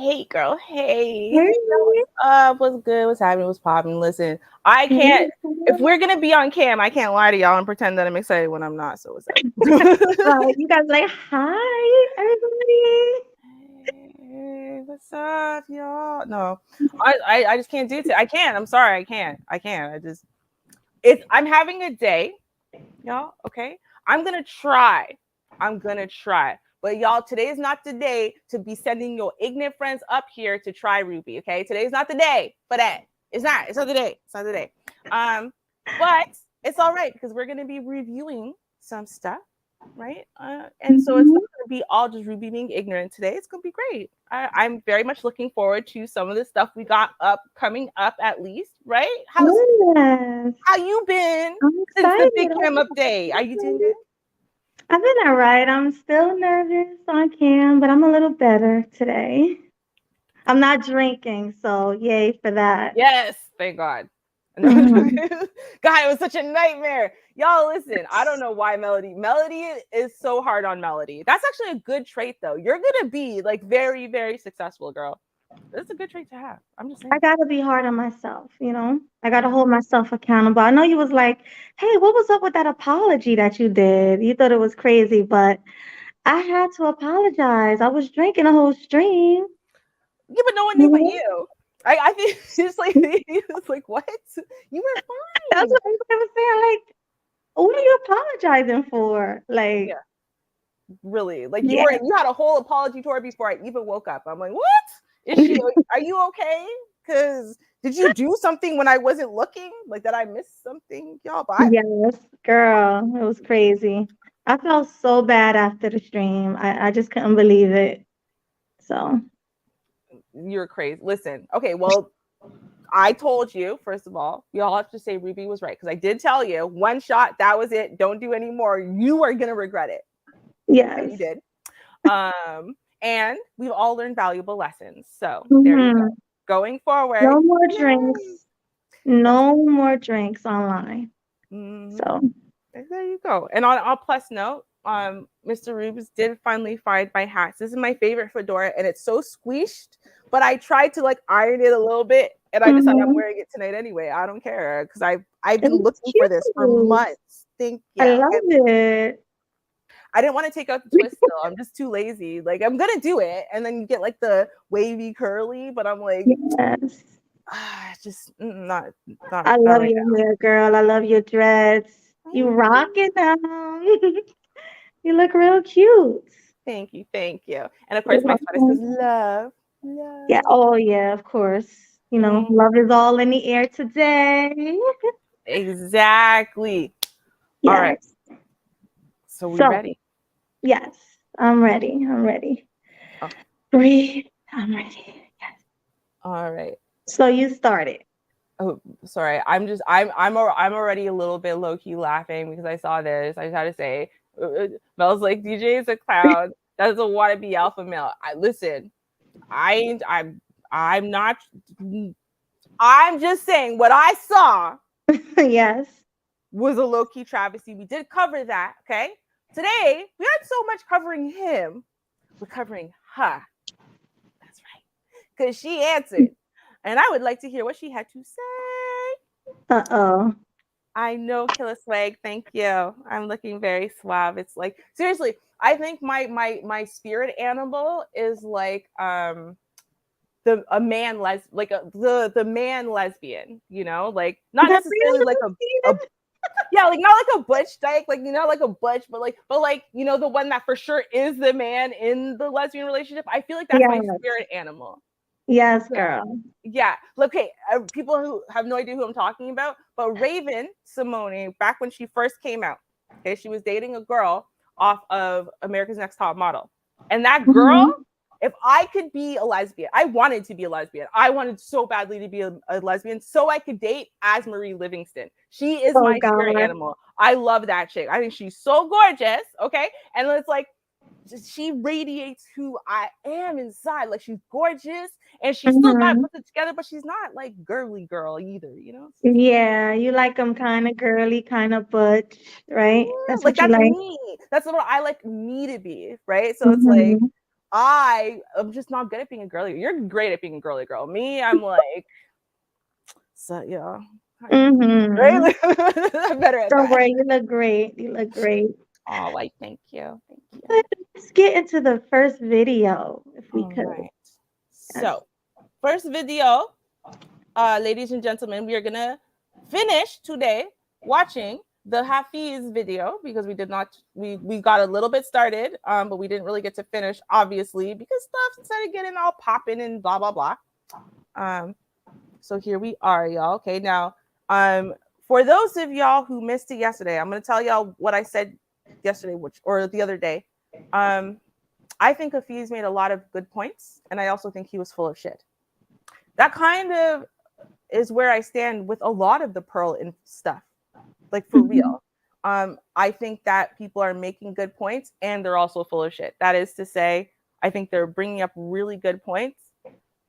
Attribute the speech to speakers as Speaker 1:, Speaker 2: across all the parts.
Speaker 1: Hey, girl. Hey.
Speaker 2: Hey.
Speaker 1: What's up? What's good? What's happening? What's popping? Listen, I can't. If we're gonna be on cam, I can't lie to y'all and pretend that I'm excited when I'm not. So what's up?
Speaker 2: Right, you guys like, hi, everybody.
Speaker 1: Hey, what's up, y'all? No, I just can't do it. I can't. I'm sorry. I can't. I can't. I'm having a day, y'all. Okay. I'm gonna try. I'm gonna try. But y'all, today is not the day to be sending your ignorant friends up here to try Ruby. Okay, today's not the day for that. It's not. It's not the day. It's not the day. But it's all right because we're gonna be reviewing some stuff, right? And so it's
Speaker 2: Mhm.
Speaker 1: not gonna be all just Ruby being ignorant today. It's gonna be great. I'm very much looking forward to some of the stuff we got up coming up at least, right?
Speaker 2: Yes,
Speaker 1: How you been
Speaker 2: I'm
Speaker 1: since the
Speaker 2: excited.
Speaker 1: big cam update? Are you doing good?
Speaker 2: I've been all right. I'm still nervous on cam, but I'm a little better today. I'm not drinking, so yay for that.
Speaker 1: Yes, thank God. No.
Speaker 2: Mhm.
Speaker 1: God, it was such a nightmare. Y'all, listen, I don't know why Melody is so hard on Melody. That's actually a good trait, though. You're gonna be like very, very successful, girl. That's a good trait to have. I'm just
Speaker 2: I
Speaker 1: saying.
Speaker 2: gotta be hard on myself, I gotta hold myself accountable. I know you was like, hey, what was up with that apology that you did? You thought it was crazy, but I had to apologize. I was drinking the whole stream.
Speaker 1: Yeah, but no one knew but
Speaker 2: Mhm.
Speaker 1: you. I think it's like what? You were
Speaker 2: That's
Speaker 1: fine.
Speaker 2: what I was saying. Like, what are you apologizing for?
Speaker 1: Yeah,
Speaker 2: Like,
Speaker 1: really. Like
Speaker 2: yeah.
Speaker 1: you had a whole apology tour before I even woke up. I'm like, what? Is she? Are you okay? Because did you do something when I wasn't looking? Like, did I miss something, y'all? But
Speaker 2: Yes, girl, it was crazy. I felt so bad after the stream. I just couldn't believe it. So,
Speaker 1: you're crazy. Listen, okay, well, I told you, first of all, you all have to say Ruby was right because I did tell you one shot, that was it. Don't do any more. You are gonna regret it. And
Speaker 2: yes.
Speaker 1: you did. And we've all learned valuable lessons. So there you go.
Speaker 2: Mhm.
Speaker 1: Going forward,
Speaker 2: No more
Speaker 1: yay.
Speaker 2: drinks.
Speaker 1: That's
Speaker 2: No more drinks online.
Speaker 1: mm-hmm.
Speaker 2: So,
Speaker 1: There you go. And on a plus note, Mr. Rubes did finally find my hats. This is my favorite fedora, and it's so squished. But I tried to like iron it a little bit, and I decided I'm
Speaker 2: mhm.
Speaker 1: wearing it tonight anyway. I don't care because I've
Speaker 2: It
Speaker 1: been
Speaker 2: was
Speaker 1: looking for this for
Speaker 2: cute.
Speaker 1: months. Thank
Speaker 2: I
Speaker 1: you.
Speaker 2: love it.
Speaker 1: I didn't want to take out the twist still. I'm just too lazy. Like I'm gonna do it, and then you get like the wavy curly, but I'm like,
Speaker 2: Yes.
Speaker 1: just not
Speaker 2: I
Speaker 1: not
Speaker 2: love
Speaker 1: right
Speaker 2: your hair, girl. I love your dreads. You
Speaker 1: now.
Speaker 2: rocking them. You look real cute.
Speaker 1: Thank you. And of
Speaker 2: You're
Speaker 1: course, my sweater says
Speaker 2: welcome.
Speaker 1: love,
Speaker 2: Yeah.
Speaker 1: love.
Speaker 2: Oh, yeah, of course.
Speaker 1: Mm,
Speaker 2: Love is all in the air today.
Speaker 1: exactly. All right.
Speaker 2: Yes.
Speaker 1: So we
Speaker 2: So,
Speaker 1: ready?
Speaker 2: yes, I'm ready. I'm ready.
Speaker 1: Oh,
Speaker 2: Breathe. I'm ready. Yes.
Speaker 1: all right.
Speaker 2: So you started.
Speaker 1: Oh, sorry. I'm already a little bit low key laughing because I saw this. I just had to say, Mel's like DJ is a clown. Doesn't want to be alpha male. I listen. I I'm I'm not. I'm just saying what I saw
Speaker 2: Yes.
Speaker 1: was a low key travesty. We did cover that. Okay. Today we had so much covering him. We're covering her. That's right. Because she answered. And I would like to hear what she had to say.
Speaker 2: Uh-oh.
Speaker 1: I know, Killer Swag. Thank you. I'm looking very suave. It's like seriously, I think my spirit animal is like the a man like the man lesbian, like not
Speaker 2: The
Speaker 1: necessarily like a
Speaker 2: real
Speaker 1: yeah, like not like a butch dyke, like like a butch, but like the one that for sure is the man in the lesbian relationship. I feel like that's my
Speaker 2: Yes.
Speaker 1: spirit animal.
Speaker 2: Yes,
Speaker 1: So,
Speaker 2: girl.
Speaker 1: yeah, okay. People who have no idea who I'm talking about, but Raven Simone, back when she first came out, okay, she was dating a girl off of America's Next Top Model, and that girl,
Speaker 2: Mhm.
Speaker 1: if I could be a lesbian, I wanted to be a lesbian. I wanted so badly to be a lesbian so I could date as Marie Livingston. She is
Speaker 2: Oh
Speaker 1: my spirit
Speaker 2: God.
Speaker 1: animal. I love that chick. I think she's so gorgeous. Okay, and it's like she radiates who I am inside. Like she's gorgeous and she still got
Speaker 2: Mhm.
Speaker 1: put it together, but she's not like girly girl either, It's just
Speaker 2: Yeah, you like them kind of girly, kind of butch, right?
Speaker 1: yeah,
Speaker 2: That's
Speaker 1: like
Speaker 2: what you
Speaker 1: that's
Speaker 2: like.
Speaker 1: me. That's what I like me to be, right? So it's like
Speaker 2: Mhm.
Speaker 1: I am just not good at being a girly. You're great at being a girly girl. Me, I'm like, so yeah.
Speaker 2: Mm-hmm.
Speaker 1: Right? I'm better at
Speaker 2: Don't
Speaker 1: that.
Speaker 2: worry, you look great. You look great.
Speaker 1: Oh, like thank you. Thank
Speaker 2: But
Speaker 1: you.
Speaker 2: let's get into the first video, if we
Speaker 1: All
Speaker 2: could.
Speaker 1: right.
Speaker 2: Yes.
Speaker 1: So, first video, ladies and gentlemen, we are gonna finish today watching the Hafiz video because we did not we got a little bit started, but we didn't really get to finish, obviously, because stuff started getting all popping and blah blah blah. So here we are, y'all. Okay, now, for those of y'all who missed it yesterday, I'm gonna tell y'all what I said yesterday, or the other day. I think Hafiz made a lot of good points, and I also think he was full of shit. That kind of is where I stand with a lot of the Pearl and stuff, like for real. I think that people are making good points, and they're also full of shit. That is to say, I think they're bringing up really good points,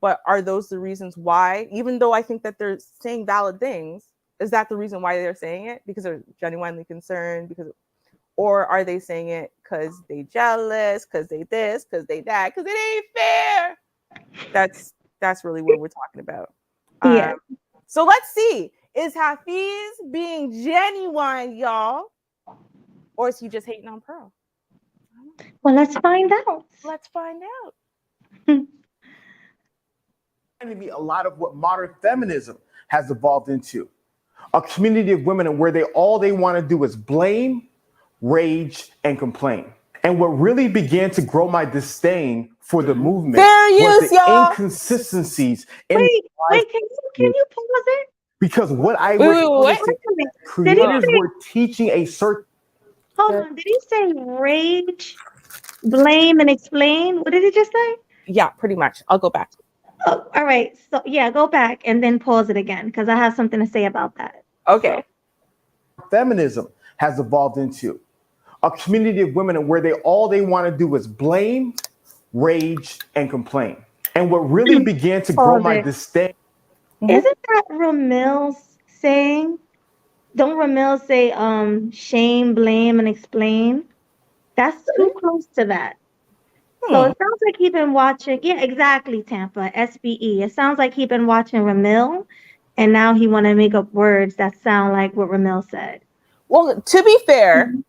Speaker 1: but are those the reasons why? Even though I think that they're saying valid things, is that the reason why they're saying it? Because they're genuinely concerned? Or are they saying it because they jealous, because they this, because they that, because it ain't fair? That's really what we're talking about.
Speaker 2: Yeah.
Speaker 1: So let's see. Is Hafiz being genuine, y'all? Or is he just hating on Pearl?
Speaker 2: Well, let's find out.
Speaker 1: Let's find out.
Speaker 3: Me a lot of what modern feminism has evolved into a community of women where all they want to do is blame, rage, and complain. And what really began to grow my disdain for the movement
Speaker 1: Fair
Speaker 3: was
Speaker 1: use,
Speaker 3: the
Speaker 1: y'all.
Speaker 3: inconsistencies in
Speaker 2: Wait, can you pause it?
Speaker 3: because what I
Speaker 1: Wait,
Speaker 3: was
Speaker 1: wait, wait,
Speaker 3: noticing,
Speaker 2: Wait a minute. Did he
Speaker 3: creators
Speaker 2: say,
Speaker 3: were teaching a certain.
Speaker 2: hold on, did he say rage, blame, and explain? What did he just say?
Speaker 1: Yeah, pretty much. I'll go back.
Speaker 2: Oh, all right. So, yeah, go back and then pause it again because I have something to say about that.
Speaker 1: Okay.
Speaker 3: Feminism has evolved into a community of women where all they want to do is blame, rage, and complain. And what really began to grow
Speaker 2: Pause
Speaker 3: my
Speaker 2: it.
Speaker 3: disdain.
Speaker 2: Isn't that Ramil's saying? Don't Ramil say shame, blame, and explain? That's too close to that. So
Speaker 1: Hmm.
Speaker 2: it sounds like he's been watching. Yeah, exactly, Tampa, SBE. It sounds like he's been watching Ramil, and now he want to make up words that sound like what Ramil said.
Speaker 1: Well, to be fair,
Speaker 2: Mhm.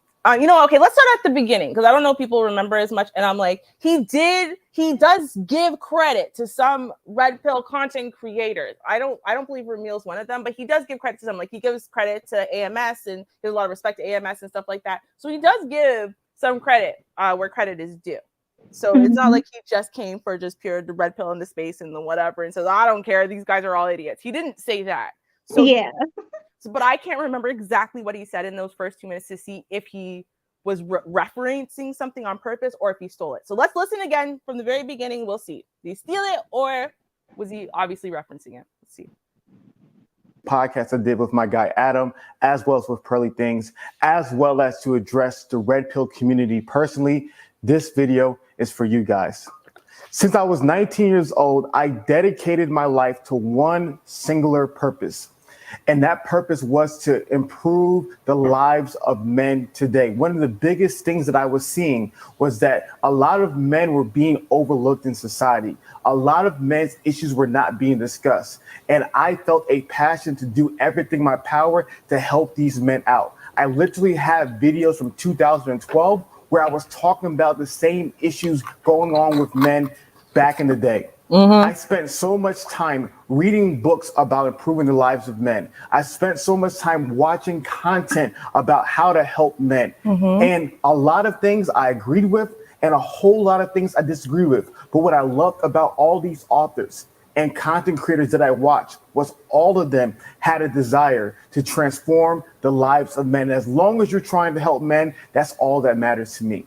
Speaker 1: okay, let's start at the beginning because I don't know if people remember as much. And I'm like, he does give credit to some red pill content creators. I don't believe Ramil's one of them, but he does give credit to some. Like he gives credit to AMS and gives a lot of respect to AMS and stuff like that. So he does give some credit where credit is due. So it's not
Speaker 2: Mhm.
Speaker 1: like he just came for just pure the red pill in the space and the whatever and says, I don't care, these guys are all idiots. He didn't say that. So
Speaker 2: Yeah.
Speaker 1: but I can't remember exactly what he said in those first 2 minutes to see if he was referencing something on purpose or if he stole it. So let's listen again from the very beginning. We'll see. Did he steal it or was he obviously referencing it? Let's see.
Speaker 3: Podcast I did with my guy Adam, as well as with Pearly Things, as well as to address the red pill community personally. This video is for you guys. Since I was 19 years old, I dedicated my life to one singular purpose. And that purpose was to improve the lives of men today. One of the biggest things that I was seeing was that a lot of men were being overlooked in society. A lot of men's issues were not being discussed. And I felt a passion to do everything in my power to help these men out. I literally have videos from 2012 where I was talking about the same issues going on with men back in the day. I spent so much time reading books about improving the lives of men. I spent so much time watching content about how to help men. And a lot of things I agreed with and a whole lot of things I disagree with. But what I loved about all these authors and content creators that I watched was all of them had a desire to transform the lives of men. As long as you're trying to help men, that's all that matters to me.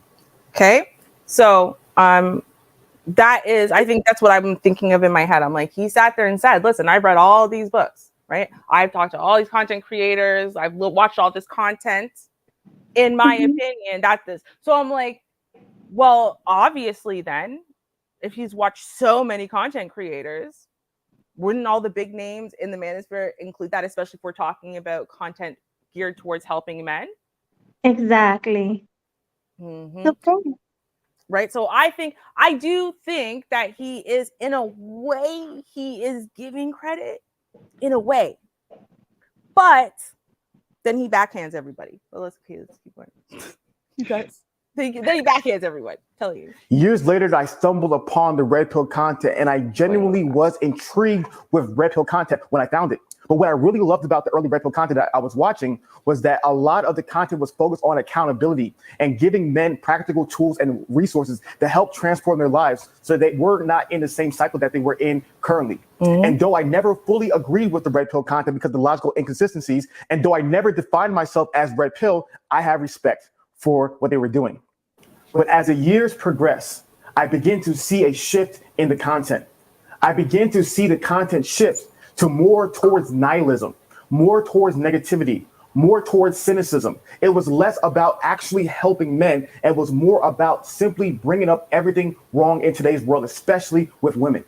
Speaker 1: Okay. So I think that's what I'm thinking of in my head. I'm like, he sat there and said, listen, I've read all these books, right? I've talked to all these content creators. I've watched all this content. In my
Speaker 2: Mhm.
Speaker 1: opinion, that's this. So I'm like, well, obviously then, if he's watched so many content creators, wouldn't all the big names in the manosphere include that, especially if we're talking about content geared towards helping men?
Speaker 2: Exactly.
Speaker 1: Mm-hmm.
Speaker 2: Good point.
Speaker 1: right? So I do think that he is, in a way, he is giving credit in a way, but then he backhands everybody. Well, let's keep going. He does. Then he backhands everyone. Tell you.
Speaker 3: Years later, I stumbled upon the red pill content, and I genuinely was intrigued with red pill content when I found it. But what I really loved about the early red pill content that I was watching was that a lot of the content was focused on accountability and giving men practical tools and resources to help transform their lives so they were not in the same cycle that they were in currently. Mm-hmm. And though I never fully agreed with the red pill content because of the logical inconsistencies, and though I never defined myself as red pill, I have respect for what they were doing. But as the years progress, I begin to see a shift in the content. I begin to see the content shift to more towards nihilism, more towards negativity, more towards cynicism. It was less about actually helping men and was more about simply bringing up everything wrong in today's world, especially with women.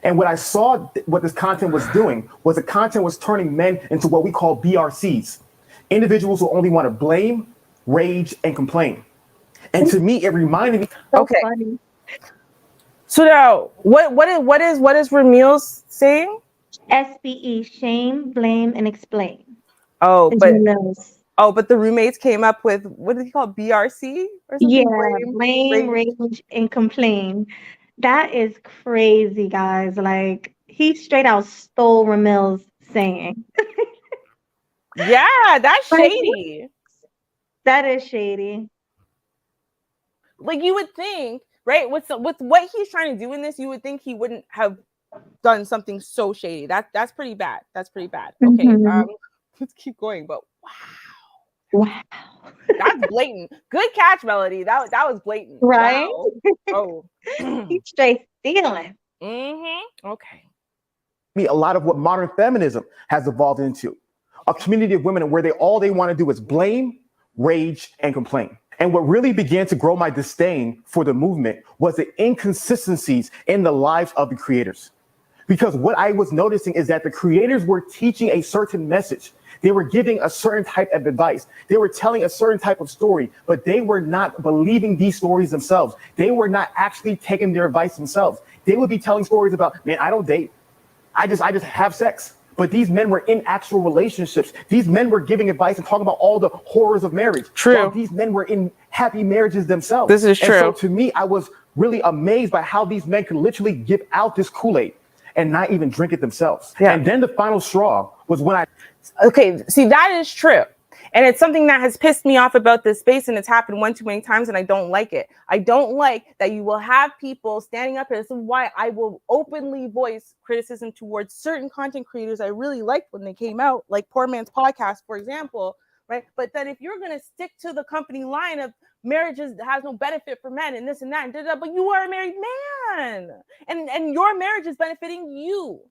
Speaker 3: And what I saw what this content was doing was the content was turning men into what we call BRCs, individuals who only want to blame, rage, and complain. And to me, it reminded me.
Speaker 1: Okay. Funny. So now, what is Ramil's saying?
Speaker 2: SBE: shame, blame, and explain.
Speaker 1: Oh, but the roommates came up with, what did he call it? BRC or something?
Speaker 2: Yeah, blame, rage, and complain. That is crazy, guys. Like, he straight out stole Ramil's saying.
Speaker 1: Yeah, that's shady.
Speaker 2: That is shady.
Speaker 1: Like, you would think, right, with what he's trying to do in this, you would think he wouldn't have done something so shady. That's pretty bad. That's pretty bad. Okay,
Speaker 2: Mm-hmm.
Speaker 1: Let's keep going. But
Speaker 2: wow,
Speaker 1: that's blatant. Good catch, Melody. That was blatant,
Speaker 2: right?
Speaker 1: Wow. Oh,
Speaker 2: he's straight stealing.
Speaker 1: Mm-hmm. Okay.
Speaker 3: A lot of what modern feminism has evolved into, a community of women where all they want to do is blame, rage, and complain. And what really began to grow my disdain for the movement was the inconsistencies in the lives of the creators. Because what I was noticing is that the creators were teaching a certain message. They were giving a certain type of advice. They were telling a certain type of story, but they were not believing these stories themselves. They were not actually taking their advice themselves. They would be telling stories about, man, I don't date. I just have sex. But these men were in actual relationships. These men were giving advice and talking about all the horrors of marriage.
Speaker 1: True.
Speaker 3: These men were in happy marriages themselves.
Speaker 1: This is true.
Speaker 3: And so to me, I was really amazed by how these men could literally give out this Kool-Aid and not even drink it themselves. Yeah. And then the final straw was when I...
Speaker 1: Okay, see, that is true. And it's something that has pissed me off about this space, and it's happened one too many times, and I don't like it. I don't like that you will have people standing up here. This is why I will openly voice criticism towards certain content creators I really liked when they came out, like Poor Man's Podcast, for example, right? But then if you're going to stick to the company line of marriages has no benefit for men and this and that, and but you are a married man, and your marriage is benefiting you,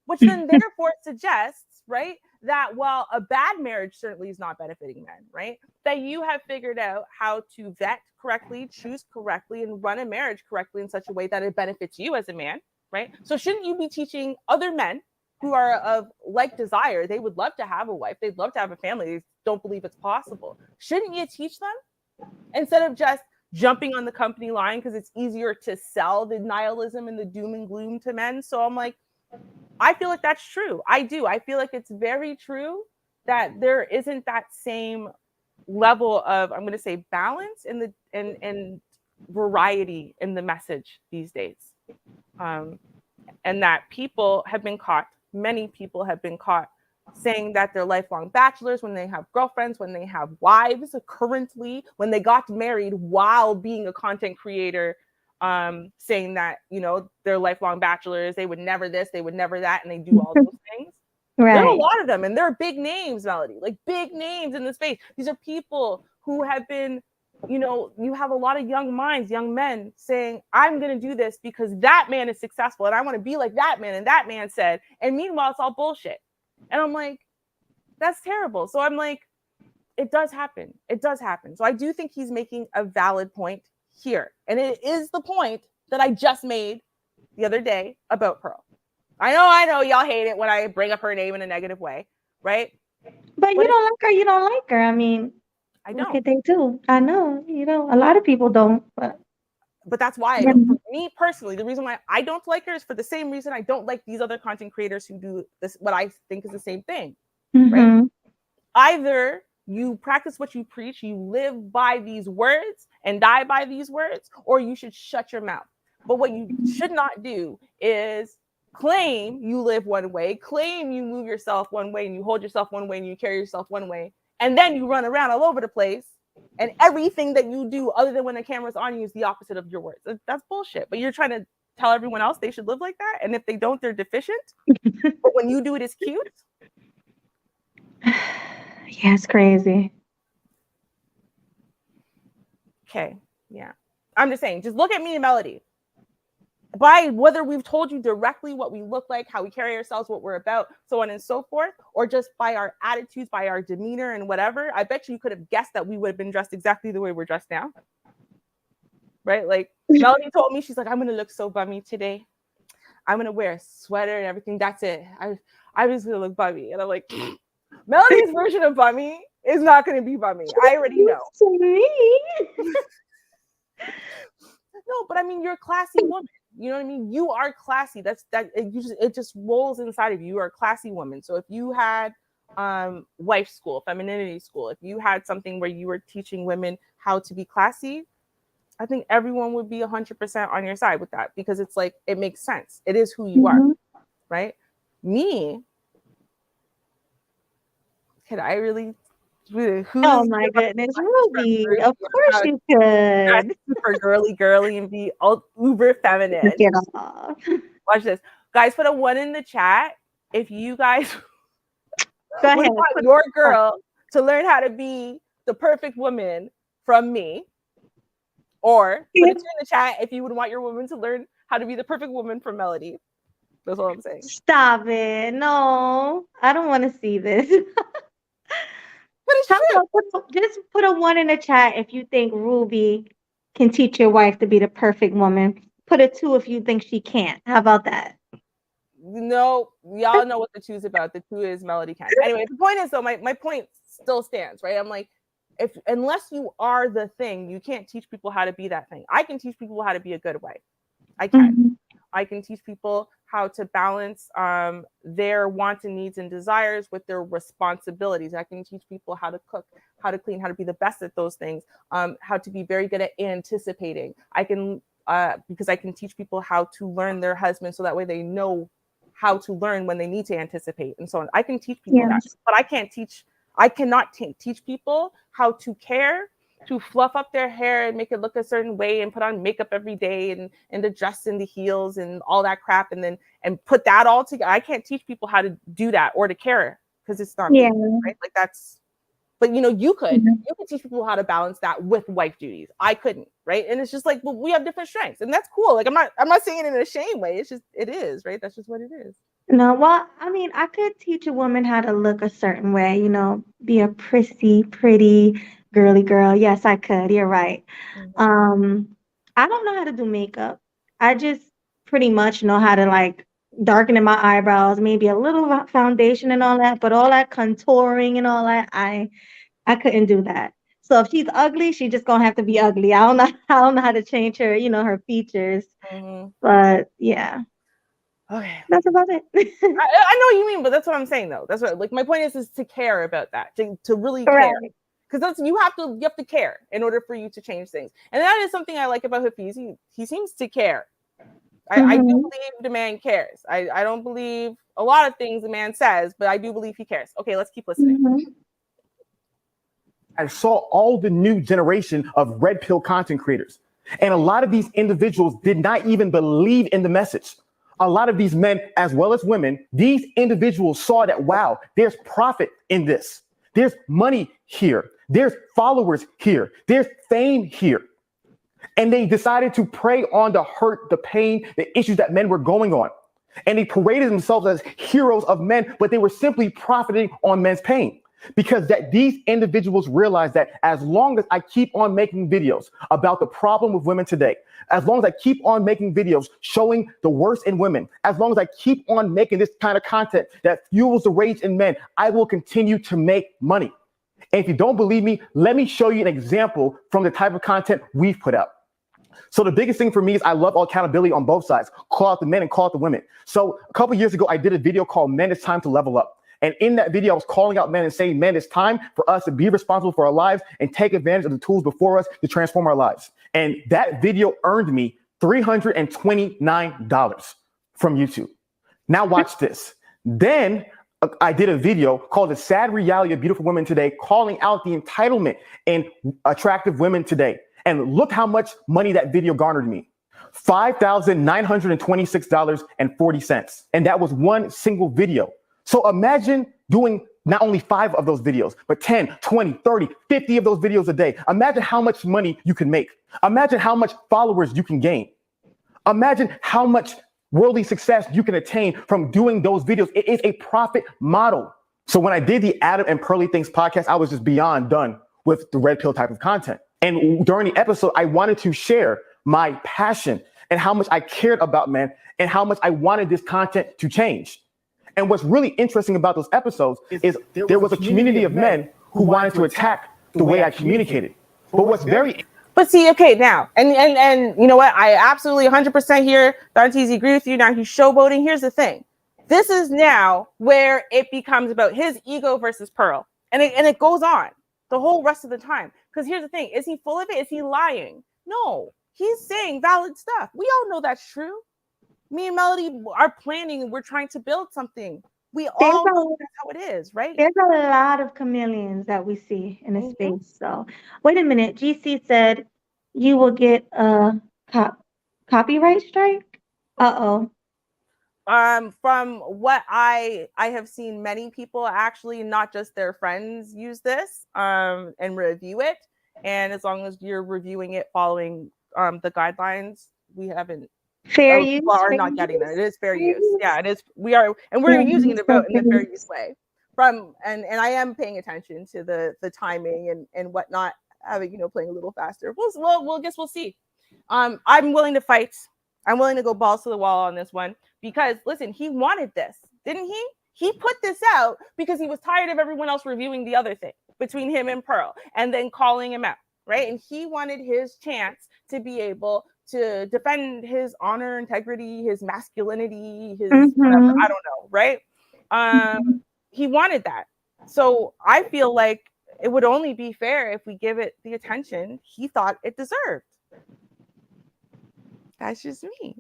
Speaker 1: which then therefore suggests, right, that while a bad marriage certainly is not benefiting men, right, that you have figured out how to vet correctly, choose correctly, and run a marriage correctly in such a way that it benefits you as a man, right? So shouldn't you be teaching other men who are of like desire? They would love to have a wife. They'd love to have a family. They don't believe it's possible. Shouldn't you teach them instead of just jumping on the company line because it's easier to sell the nihilism and the doom and gloom to men? So I'm like, I feel like that's true. I do. I feel like it's very true that there isn't that same level of, I'm going to say, balance in the and variety in the message these days. And that people have been caught, many people have been caught saying that they're lifelong bachelors when they have girlfriends, when they have wives currently, when they got married while being a content creator, saying that, you know, they're lifelong bachelors, they would never this, they would never that, and they do all those things. Right. There are a lot of them, and they're big names, Melody, like big names in the space. These are people who have been, you know, you have a lot of young minds, young men saying, I'm going to do this because that man is successful and I want to be like that man. And that man said, and meanwhile, it's all bullshit. And I'm like, that's terrible. So I'm like, it does happen. It does happen. So I do think he's making a valid point here. And it is the point that I just made the other day about Pearl. I know y'all hate it when I bring up her name in a negative way, right?
Speaker 2: But you don't like her. You don't like her. I mean,
Speaker 1: I don't.
Speaker 2: Look at they do. I know. You know, a lot of people don't. But
Speaker 1: But that's why I don't, for me personally, the reason why I don't like her is for the same reason I don't like these other content creators who do this, what I think is the same thing, right? Either you practice what you preach, you live by these words and die by these words, or you should shut your mouth. But what you should not do is claim you live one way, claim you move yourself one way and you hold yourself one way and you carry yourself one way, and then you run around all over the place and everything that you do other than when the camera's on you is the opposite of your words. That's bullshit. But you're trying to tell everyone else they should live like that, and if they don't, they're deficient. But when you do it, it's cute.
Speaker 2: Yeah, it's crazy.
Speaker 1: Okay, yeah. I'm just saying, just look at me and Melody. By whether we've told you directly what we look like, how we carry ourselves, what we're about, so on and so forth, or just by our attitudes, by our demeanor and whatever, I bet you could have guessed that we would have been dressed exactly the way we're dressed now. Right? Like Melody told me, she's like, I'm going to look so bummy today. I'm going to wear a sweater and everything. That's it. I'm just going to look bummy. And I'm like, Melody's version of bummy is not going to be bummy. I already know. No, but I mean, you're a classy woman. You know what I mean? You are classy. It just rolls inside of you. You are a classy woman. So if you had wife school, femininity school, if you had something where you were teaching women how to be classy, I think everyone would be 100% on your side with that, because it's like, it makes sense. It is who you are, right? Me, could I really?
Speaker 2: Oh my goodness, Ruby! Of course you could.
Speaker 1: Super girly and be all uber feminine.
Speaker 2: Get off.
Speaker 1: Watch this, guys. Put a 1 in the chat if you guys
Speaker 2: Go ahead.
Speaker 1: want your girl to learn how to be the perfect woman from me, or put a 2 in the chat if you would want your woman to learn how to be the perfect woman from Melody. That's all I'm saying. Stop
Speaker 2: it! No, I don't want to see this.
Speaker 1: But it's true.
Speaker 2: Just put a 1 in the chat if you think Ruby can teach your wife to be the perfect woman. Put a 2 if you think she can't. How about that?
Speaker 1: No, y'all know what the 2 is about. The 2 is Melody can. Anyway, the point is, though, my point still stands, right? I'm like, unless you are the thing, you can't teach people how to be that thing. I can teach people how to be a good wife. I can. I can teach people how to balance their wants and needs and desires with their responsibilities. I can teach people how to cook, how to clean, how to be the best at those things, how to be very good at anticipating. I can, because I can teach people how to learn their husband so that way they know how to learn when they need to anticipate and so on. I can teach people that, but I cannot teach people how to care, to fluff up their hair and make it look a certain way and put on makeup every day and the dress and the heels and all that crap and put that all together. I can't teach people how to do that or to care, because it's not me, right? Like that's, but you could teach people how to balance that with wife duties. I couldn't, right? And it's just like, well, we have different strengths, and that's cool. Like I'm not saying it in a shame way. It's just, it is, right? That's just what it is.
Speaker 2: No, well, I mean, I could teach a woman how to look a certain way, be a pretty girly girl. Yes, I could. You're right. I don't know how to do makeup. I just pretty much know how to like darken my eyebrows, maybe a little foundation and all that, but all that contouring and all that, I couldn't do that. So if she's ugly, she's just gonna have to be ugly. I don't know how to change her, her features. But yeah.
Speaker 1: Okay.
Speaker 2: That's about it.
Speaker 1: I know what you mean, but that's what I'm saying though. That's what, like, my point is to care about that, to really care. Because that's you have to care in order for you to change things. And that is something I like about Hafiz. He seems to care. I do believe the man cares. I don't believe a lot of things the man says, but I do believe he cares. Okay, let's keep listening.
Speaker 3: I saw all the new generation of red pill content creators. And a lot of these individuals did not even believe in the message. A lot of these men, as well as women, these individuals saw that, wow, there's profit in this. There's money here. There's followers here. There's fame here. And they decided to prey on the hurt, the pain, the issues that men were going on. And they paraded themselves as heroes of men, but they were simply profiting on men's pain. Because these individuals realized that as long as I keep on making videos about the problem with women today, as long as I keep on making videos showing the worst in women, as long as I keep on making this kind of content that fuels the rage in men, I will continue to make money. And if you don't believe me, let me show you an example from the type of content we've put out. So the biggest thing for me is I love accountability on both sides. Call out the men and call out the women. So a couple years ago, I did a video called Men, It's Time to Level Up. And in that video, I was calling out men and saying, men, it's time for us to be responsible for our lives and take advantage of the tools before us to transform our lives. And that video earned me $329 from YouTube. Now watch this. Then I did a video called The Sad Reality of Beautiful Women Today, calling out the entitlement in attractive women today. And look how much money that video garnered me. $5,926.40. And that was one single video. So imagine doing not only 5 of those videos, but 10, 20, 30, 50 of those videos a day. Imagine how much money you can make. Imagine how much followers you can gain. Imagine how much worldly success you can attain from doing those videos. It is a profit model. So when I did the Adam and Pearly Things podcast, I was just beyond done with the red pill type of content. And during the episode, I wanted to share my passion and how much I cared about men and how much I wanted this content to change. And what's really interesting about those episodes is there was a community of men who wanted to attack the way I communicated. But what's very...
Speaker 1: But see, okay, now, and you know what? I absolutely 100% here. Dantes, agree with you. Now he's showboating. Here's the thing. This is now where it becomes about his ego versus Pearl. And it goes on the whole rest of the time. Because here's the thing. Is he full of it? Is he lying? No, he's saying valid stuff. We all know that's true. Me and Melody are planning and we're trying to build something. We all know that's how it is, right?
Speaker 2: There's a lot of chameleons that we see in this space. So wait a minute. GC said you will get a copyright strike. Uh-oh.
Speaker 1: From what I have seen many people, actually not just their friends, use this and review it. And as long as you're reviewing it following the guidelines, we haven't
Speaker 2: fair use.
Speaker 1: People are not getting that. It is fair use. Yeah, it is. We're using it about in the fair use way. And I am paying attention to the timing and whatnot, having playing a little faster. We'll see. I'm willing to fight. I'm willing to go balls to the wall on this one because listen, he wanted this, didn't he? He put this out because he was tired of everyone else reviewing the other thing between him and Pearl and then calling him out, right? And he wanted his chance to be able to defend his honor, integrity, his masculinity, his whatever, I don't know, right? He wanted that. So I feel like it would only be fair if we give it the attention he thought it deserved. That's just me.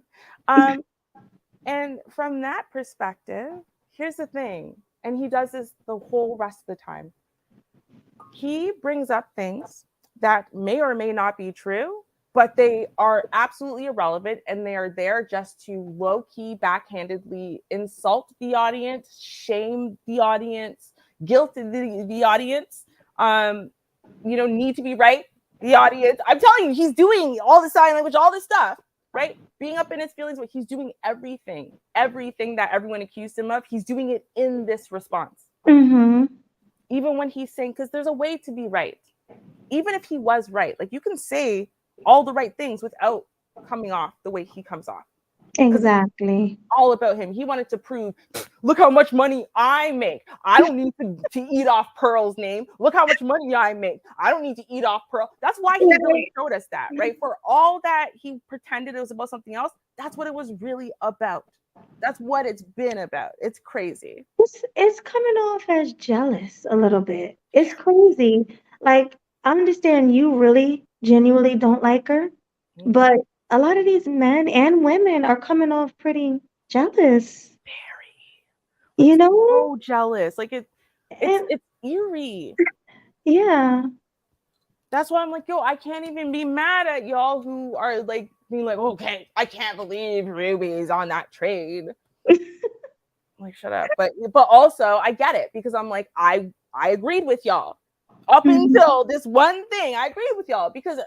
Speaker 1: And from that perspective, here's the thing, and he does this the whole rest of the time. He brings up things that may or may not be true, but they are absolutely irrelevant, and they are there just to low-key, backhandedly insult the audience, shame the audience, guilt the audience, need to be right, the audience. I'm telling you, he's doing all the sign language, all this stuff, right? Being up in his feelings, but he's doing everything that everyone accused him of, he's doing it in this response. Even when he's saying, because there's a way to be right. Even if he was right, like you can say all the right things without coming off the way he comes off.
Speaker 2: Exactly.
Speaker 1: All about him. He wanted to prove, look how much money I make. I don't need to eat off Pearl's name. Look how much money I make. I don't need to eat off Pearl. That's why he really showed us that, right? For all that he pretended it was about something else, that's what it was really about. That's what it's been about. It's crazy.
Speaker 2: It's coming off as jealous a little bit. It's crazy. Like, I understand you really genuinely don't like her, but a lot of these men and women are coming off pretty jealous.
Speaker 1: Very.
Speaker 2: You know?
Speaker 1: So jealous. Like it's eerie.
Speaker 2: Yeah.
Speaker 1: That's why I'm like, I can't even be mad at y'all who are like being like, okay, I can't believe Ruby's on that trade. Like, shut up. But also I get it because I'm like, I agreed with y'all. Up until this one thing, I agreed with y'all because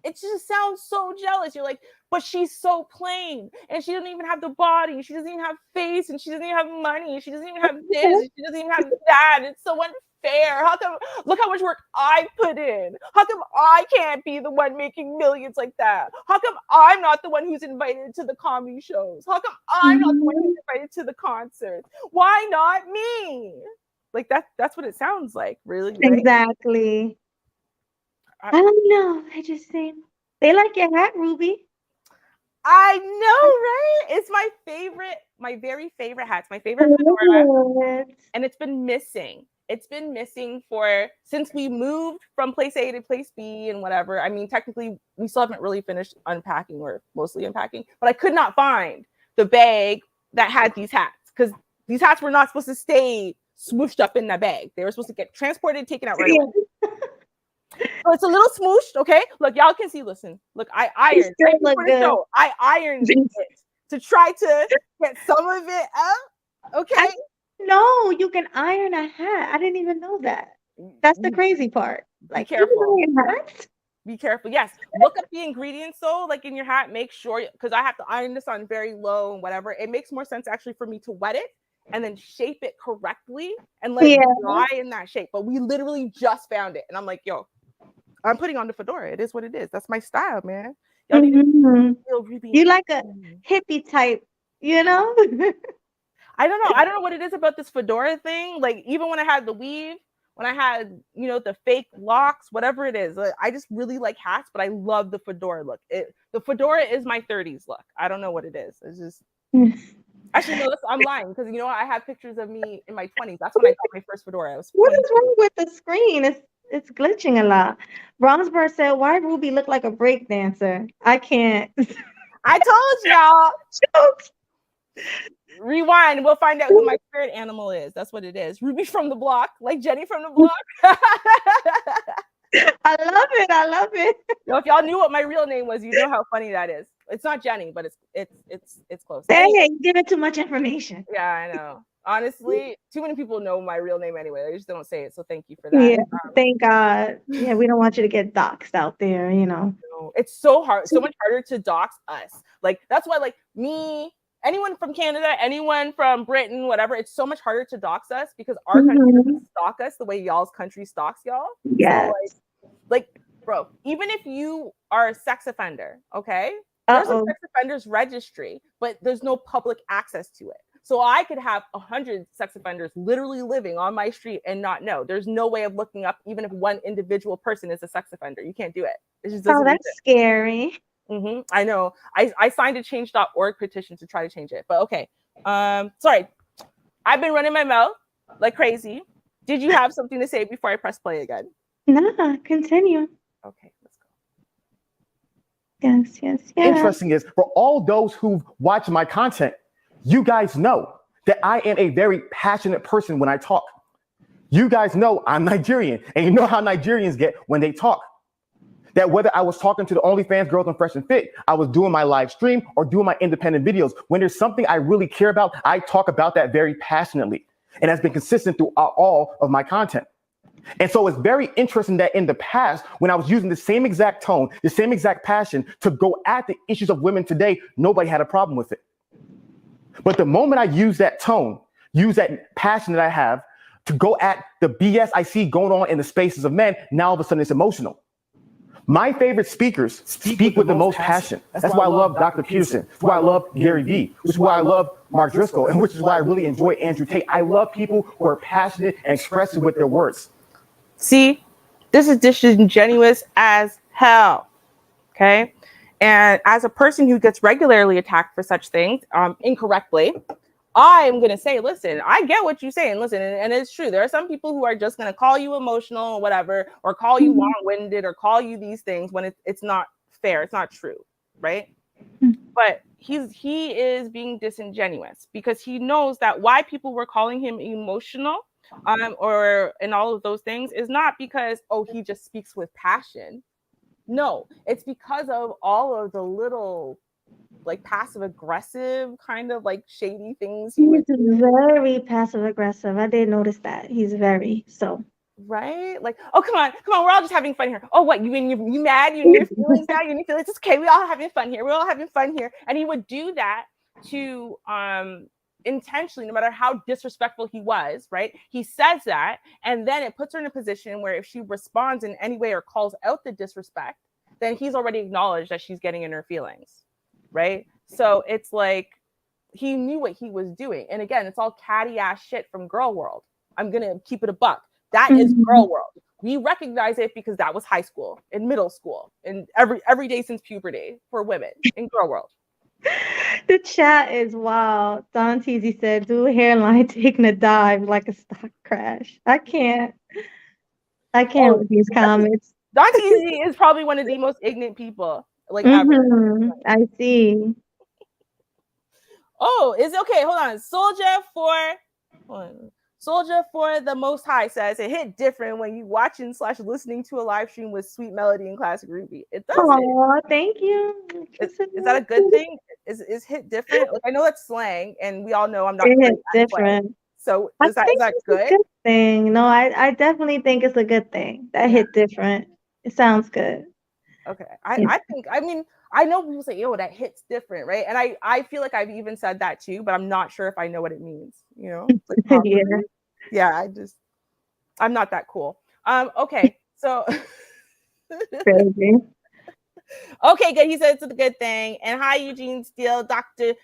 Speaker 1: it just sounds so jealous. You're like, but she's so plain and she doesn't even have the body. She doesn't even have face and she doesn't even have money. She doesn't even have this. She doesn't even have that. It's so unfair. How come, look how much work I put in. How come I can't be the one making millions like that? How come I'm not the one who's invited to the comedy shows? How come I'm not the one who's invited to the concerts? Why not me? Like that's what it sounds like, really. Right?
Speaker 2: Exactly. I don't know. I just think They like your hat, Ruby.
Speaker 1: I know, right? It's my favorite, my very favorite hat. It's my
Speaker 2: I
Speaker 1: favorite fedora,
Speaker 2: love it.
Speaker 1: and it's been missing. It's been missing for since we moved from place A to place B and whatever. I mean, technically, we still haven't really finished unpacking. We're mostly unpacking, but I could not find the bag that had these hats because these hats were not supposed to stay smooshed up in that bag. They were supposed to get transported, taken out right away. So it's a little smooshed, okay? Look, y'all can see. Listen, look, I ironed.
Speaker 2: still
Speaker 1: Thank you
Speaker 2: look
Speaker 1: for the
Speaker 2: good.
Speaker 1: show. I ironed it to try to get some of it up, okay?
Speaker 2: No, you can iron a hat. I didn't even know that. That's the crazy part.
Speaker 1: Be
Speaker 2: Like, you
Speaker 1: careful.
Speaker 2: can iron hats?
Speaker 1: Be careful. Yes, look up the ingredients though, like in your hat. Make sure because I have to iron this on very low and whatever. It makes more sense actually for me to wet it and then shape it correctly and let it dry in that shape. But we literally just found it, and I'm like, yo, I'm putting on the fedora. It is what it is. That's my style, man. Y'all need to feel really.
Speaker 2: You like a hippie type, you know?
Speaker 1: I don't know. I don't know what it is about this fedora thing. Like even when I had the weave, when I had the fake locks, whatever it is, like, I just really like hats. But I love the fedora look. The fedora is my 30s look. I don't know what it is. It's just actually no. I'm lying because I have pictures of me in my 20s. That's when I got my first fedora. I was
Speaker 2: What
Speaker 1: 22.
Speaker 2: is wrong with the screen? It's glitching a lot. Bromsberg said, "Why Ruby look like a break dancer?" I can't.
Speaker 1: I told y'all.
Speaker 2: Jokes.
Speaker 1: Rewind. We'll find out who my spirit animal is. That's what it is. Ruby from the block, like Jenny from the block.
Speaker 2: I love it. I love it.
Speaker 1: If y'all knew what my real name was, you know how funny that is. It's not Jenny, but it's close.
Speaker 2: Dang it, you giving too much information.
Speaker 1: Yeah, I know. Honestly, too many people know my real name anyway. They just don't say it. So thank you for that.
Speaker 2: Yeah, thank God. Yeah, we don't want you to get doxxed out there,
Speaker 1: It's so hard, so much harder to dox us. Like that's why, like me, anyone from Canada, anyone from Britain, whatever, it's so much harder to dox us because our country doesn't stalk us the way y'all's country stalks y'all.
Speaker 2: Yes.
Speaker 1: So like, bro, even if you are a sex offender, okay, there's a sex offenders registry, but there's no public access to it. So I could have 100 sex offenders literally living on my street and not know. There's no way of looking up even if one individual person is a sex offender. You can't do it. It just doesn't
Speaker 2: that's scary.
Speaker 1: I know. I signed a change.org petition to try to change it. But okay. Sorry. I've been running my mouth like crazy. Did you have something to say before I press play again?
Speaker 2: Nah, continue.
Speaker 1: Okay, let's go.
Speaker 2: Yes.
Speaker 3: Interesting is for all those who've watched my content, you guys know that I am a very passionate person when I talk. You guys know I'm Nigerian, and you know how Nigerians get when they talk. That whether I was talking to the OnlyFans girls on Fresh and Fit, I was doing my live stream or doing my independent videos. When there's something I really care about, I talk about that very passionately. And that's been consistent throughout all of my content. And so it's very interesting that in the past, when I was using the same exact tone, the same exact passion to go at the issues of women today, nobody had a problem with it. But the moment I use that tone, use that passion that I have to go at the BS I see going on in the spaces of men, now all of a sudden it's emotional. My favorite speakers speak with the most passion. That's why I love Dr. Peterson. That's why I love Gary Vee. Which is why I love Mark Driscoll. And which is why I really enjoy Andrew Tate. I love people who are passionate and expressive with their words.
Speaker 1: See, this is disingenuous as hell. Okay. And as a person who gets regularly attacked for such things incorrectly, I'm going to say, listen, I get what you're saying. Listen, and it's true. There are some people who are just going to call you emotional or whatever, or call you long-winded or call you these things when it's not fair. It's not true. Right. But he is being disingenuous because he knows that why people were calling him emotional or and all of those things is not because, he just speaks with passion. No, it's because of all of the little like passive aggressive kind of like shady things
Speaker 2: He's very passive aggressive. I did notice that. He's very so.
Speaker 1: Right? Like, oh, come on, we're all just having fun here. Oh, what, you mad? You in your feelings now? You in your feelings? It's okay, we all having fun here. We're all having fun here. And he would do that to intentionally, no matter how disrespectful he was, right? He says that, and then it puts her in a position where if she responds in any way or calls out the disrespect, then he's already acknowledged that she's getting in her feelings, right? So it's like he knew what he was doing. And again, it's all catty ass shit from Girl World. I'm gonna keep it a buck. That is Girl World. we recognize it because that was high school and middle school and every day since puberty for women in girl world.
Speaker 2: The chat is wild. Don Teasy said, "Do a hairline taking a dive like a stock crash." I can't with these comments.
Speaker 1: Dante Easy is probably one of the most ignorant people like ever.
Speaker 2: I see.
Speaker 1: Oh, is okay. Hold on. Soldier for the Most High says it hit different when you watching / listening to a live stream with sweet melody and classic Ruby. It does.
Speaker 2: Oh, thank you.
Speaker 1: Is that a good thing? Is hit different? Like I know that's slang, and we all know I'm not.
Speaker 2: It hits different.
Speaker 1: So is that good?
Speaker 2: A good thing? No, I definitely think it's a good thing. That hit different. It sounds good.
Speaker 1: Okay. I think, I mean, I know people say, "Yo, that hits different," right? And I feel like I've even said that too, but I'm not sure if I know what it means. You know? Like, yeah. I'm not that cool. Okay. So.
Speaker 2: Crazy.
Speaker 1: Okay, good. He said it's a good thing. And hi, Eugene Steele, Dr.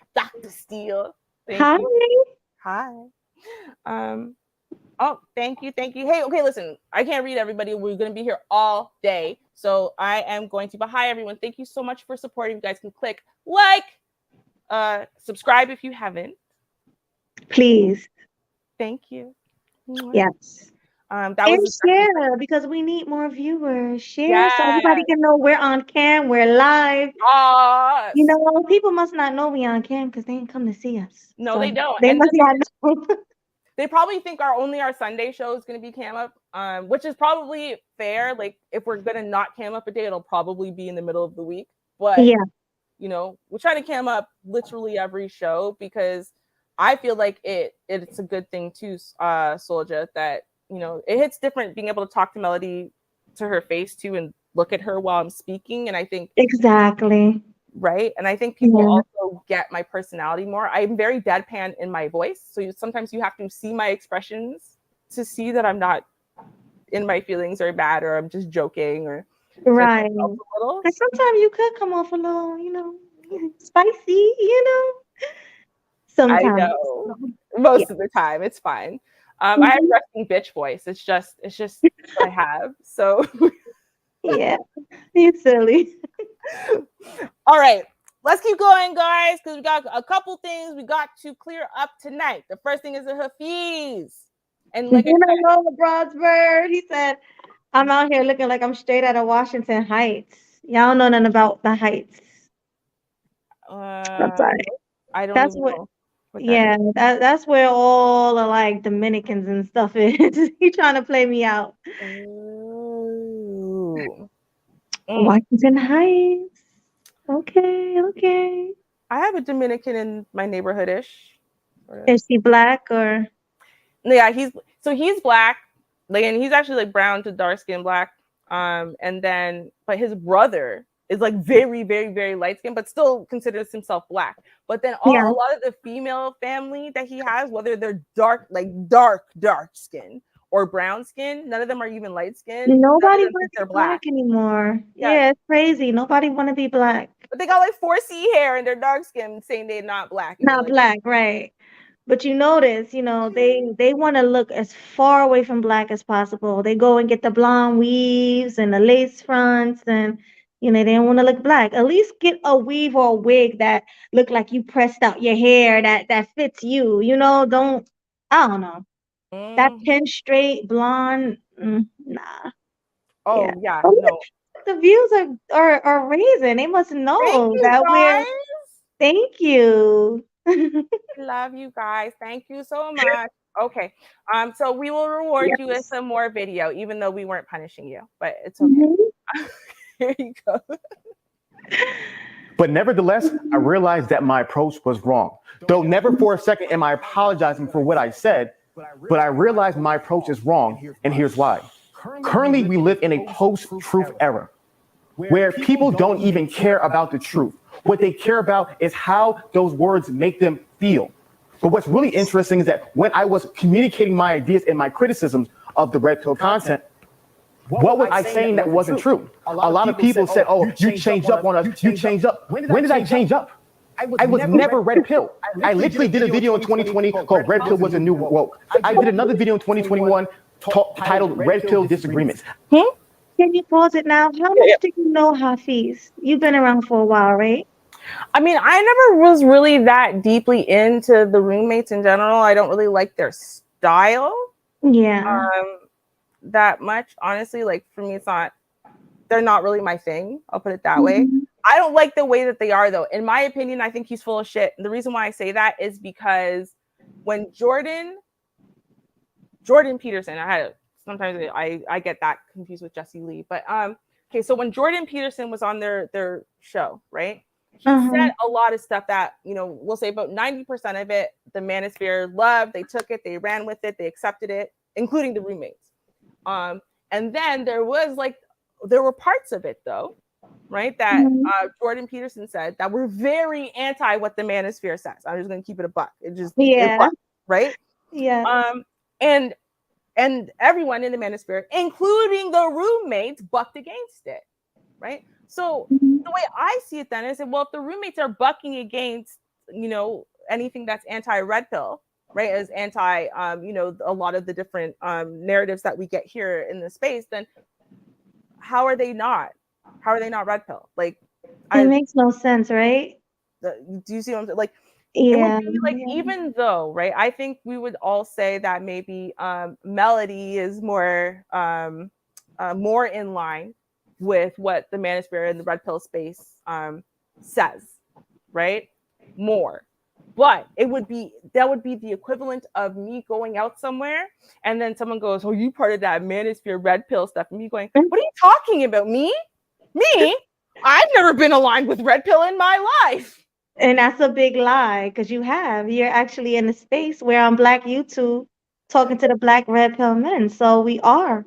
Speaker 1: Steele.
Speaker 2: Hi.
Speaker 1: Hi. Oh, thank you. Hey, okay, listen, I can't read everybody. We're going to be here all day. So I am going to, but hi, everyone. Thank you so much for supporting. You guys can click like, subscribe if you haven't.
Speaker 2: Please.
Speaker 1: Thank you.
Speaker 2: Yes.
Speaker 1: That
Speaker 2: and
Speaker 1: was
Speaker 2: share because we need more viewers. Share so everybody can know we're on cam, we're live. You know, people must not know we on cam because they ain't come to see us.
Speaker 1: No,
Speaker 2: so
Speaker 1: they don't.
Speaker 2: They must not know.
Speaker 1: They probably think our Sunday show is going to be cam up, which is probably fair. Like if we're going to not cam up a day, it'll probably be in the middle of the week. But you know, we're trying to cam up literally every show because I feel like it's a good thing too, Soldier, that you know it hits different being able to talk to Melody to her face too and look at her while I'm speaking. And I think
Speaker 2: exactly.
Speaker 1: Right. And I think people also get my personality more. I'm very deadpan in my voice. So sometimes you have to see my expressions to see that I'm not in my feelings or bad or I'm just joking or
Speaker 2: right. Because sometimes you could come off a little, you know, spicy, you know. Sometimes.
Speaker 1: I know. Most of the time. It's fine. I have resting bitch voice. It's just what I have. So
Speaker 2: yeah. You're silly.
Speaker 1: All right, let's keep going, guys, because we got a couple things we got to clear up tonight. The first thing is the Hafiz. And like
Speaker 2: you know, Broadsburg, he said, I'm out here looking like I'm straight out of Washington Heights. Y'all don't know nothing about the Heights. I'm sorry.
Speaker 1: I don't even know.
Speaker 2: That's where all the like Dominicans and stuff is. He trying to play me out. Washington Heights. Okay.
Speaker 1: I have a Dominican in my neighborhood-ish.
Speaker 2: Is he black or?
Speaker 1: Yeah, he's black, like, and he's actually like brown to dark skin black. And then, but his brother is like very, very, very light skin, but still considers himself black. But then a lot of the female family that he has, whether they're dark skin or brown skin, none of them are even light skin.
Speaker 2: Nobody wants to be black anymore. Yeah, it's crazy. Nobody want to be black.
Speaker 1: But they got like 4C hair and they're dark skin, saying they're not black.
Speaker 2: Not black, right? But you notice, you know, they want to look as far away from black as possible. They go and get the blonde weaves and the lace fronts, and you know they don't want to look black. At least get a weave or a wig that look like you pressed out your hair that fits you. You know, I don't know. That pin straight blonde, nah.
Speaker 1: Oh yeah, no.
Speaker 2: The views are raising. They must know that we're. Thank you.
Speaker 1: Love you guys. Thank you so much. Okay. So we will reward you with some more video, even though we weren't punishing you, but it's okay. Here you go.
Speaker 3: But nevertheless, I realized that my approach was wrong. Though never for a second am I apologizing for what I said, but I realized my approach is wrong, and here's why. Currently, we live in a post-truth era where people don't even care about the truth. What they care about is how those words make them feel. But what's really interesting is that when I was communicating my ideas and my criticisms of the red pill content, what was I saying that wasn't true? A lot of people said, oh, you changed up on us, you changed up. When did I change up? I was never red pill. I literally did a video in 2020 called Red Pill Was a New Woke. I did another video in 2021 titled Red Pill Disagreements.
Speaker 2: Can you pause it now? How much do you know Hafiz? You've been around for a while, right?
Speaker 1: I mean, I never was really that deeply into the roommates in general. I don't really like their style
Speaker 2: Yeah.
Speaker 1: that much. Honestly, like for me, they're not really my thing. I'll put it that way.
Speaker 2: Mm-hmm.
Speaker 1: I don't like the way that they are, though. In my opinion, I think he's full of shit. And the reason why I say that is because when Jordan Peterson, sometimes I get that confused with Jesse Lee, but okay, so when Jordan Peterson was on their show, right? He said a lot of stuff that, we'll say about 90% of it, the manosphere loved, they took it, they ran with it, they accepted it, including the roommates. And then there were parts of it though, right, that Jordan Peterson said that were very anti what the manosphere says. I'm just gonna keep it a buck. It was, right?
Speaker 2: Yeah.
Speaker 1: And everyone in the manosphere, including the roommates, bucked against it, right? So the way I see it then is that, well, if the roommates are bucking against, anything that's anti-red pill, right, as anti, a lot of the different narratives that we get here in the space, then how are they not red pill? Like,
Speaker 2: it makes no sense, right?
Speaker 1: Do you see what I'm saying? Like, it
Speaker 2: Yeah.
Speaker 1: would be like, even though, right, I think we would all say that maybe Melody is more in line with what the manosphere and the red pill space says, right? More. But that would be the equivalent of me going out somewhere and then someone goes, "Oh, you part of that manosphere red pill stuff," and me going, "What are you talking about? Me? I've never been aligned with red pill in my life."
Speaker 2: And that's a big lie because you're actually in a space where on Black YouTube talking to the Black red pill men. So we are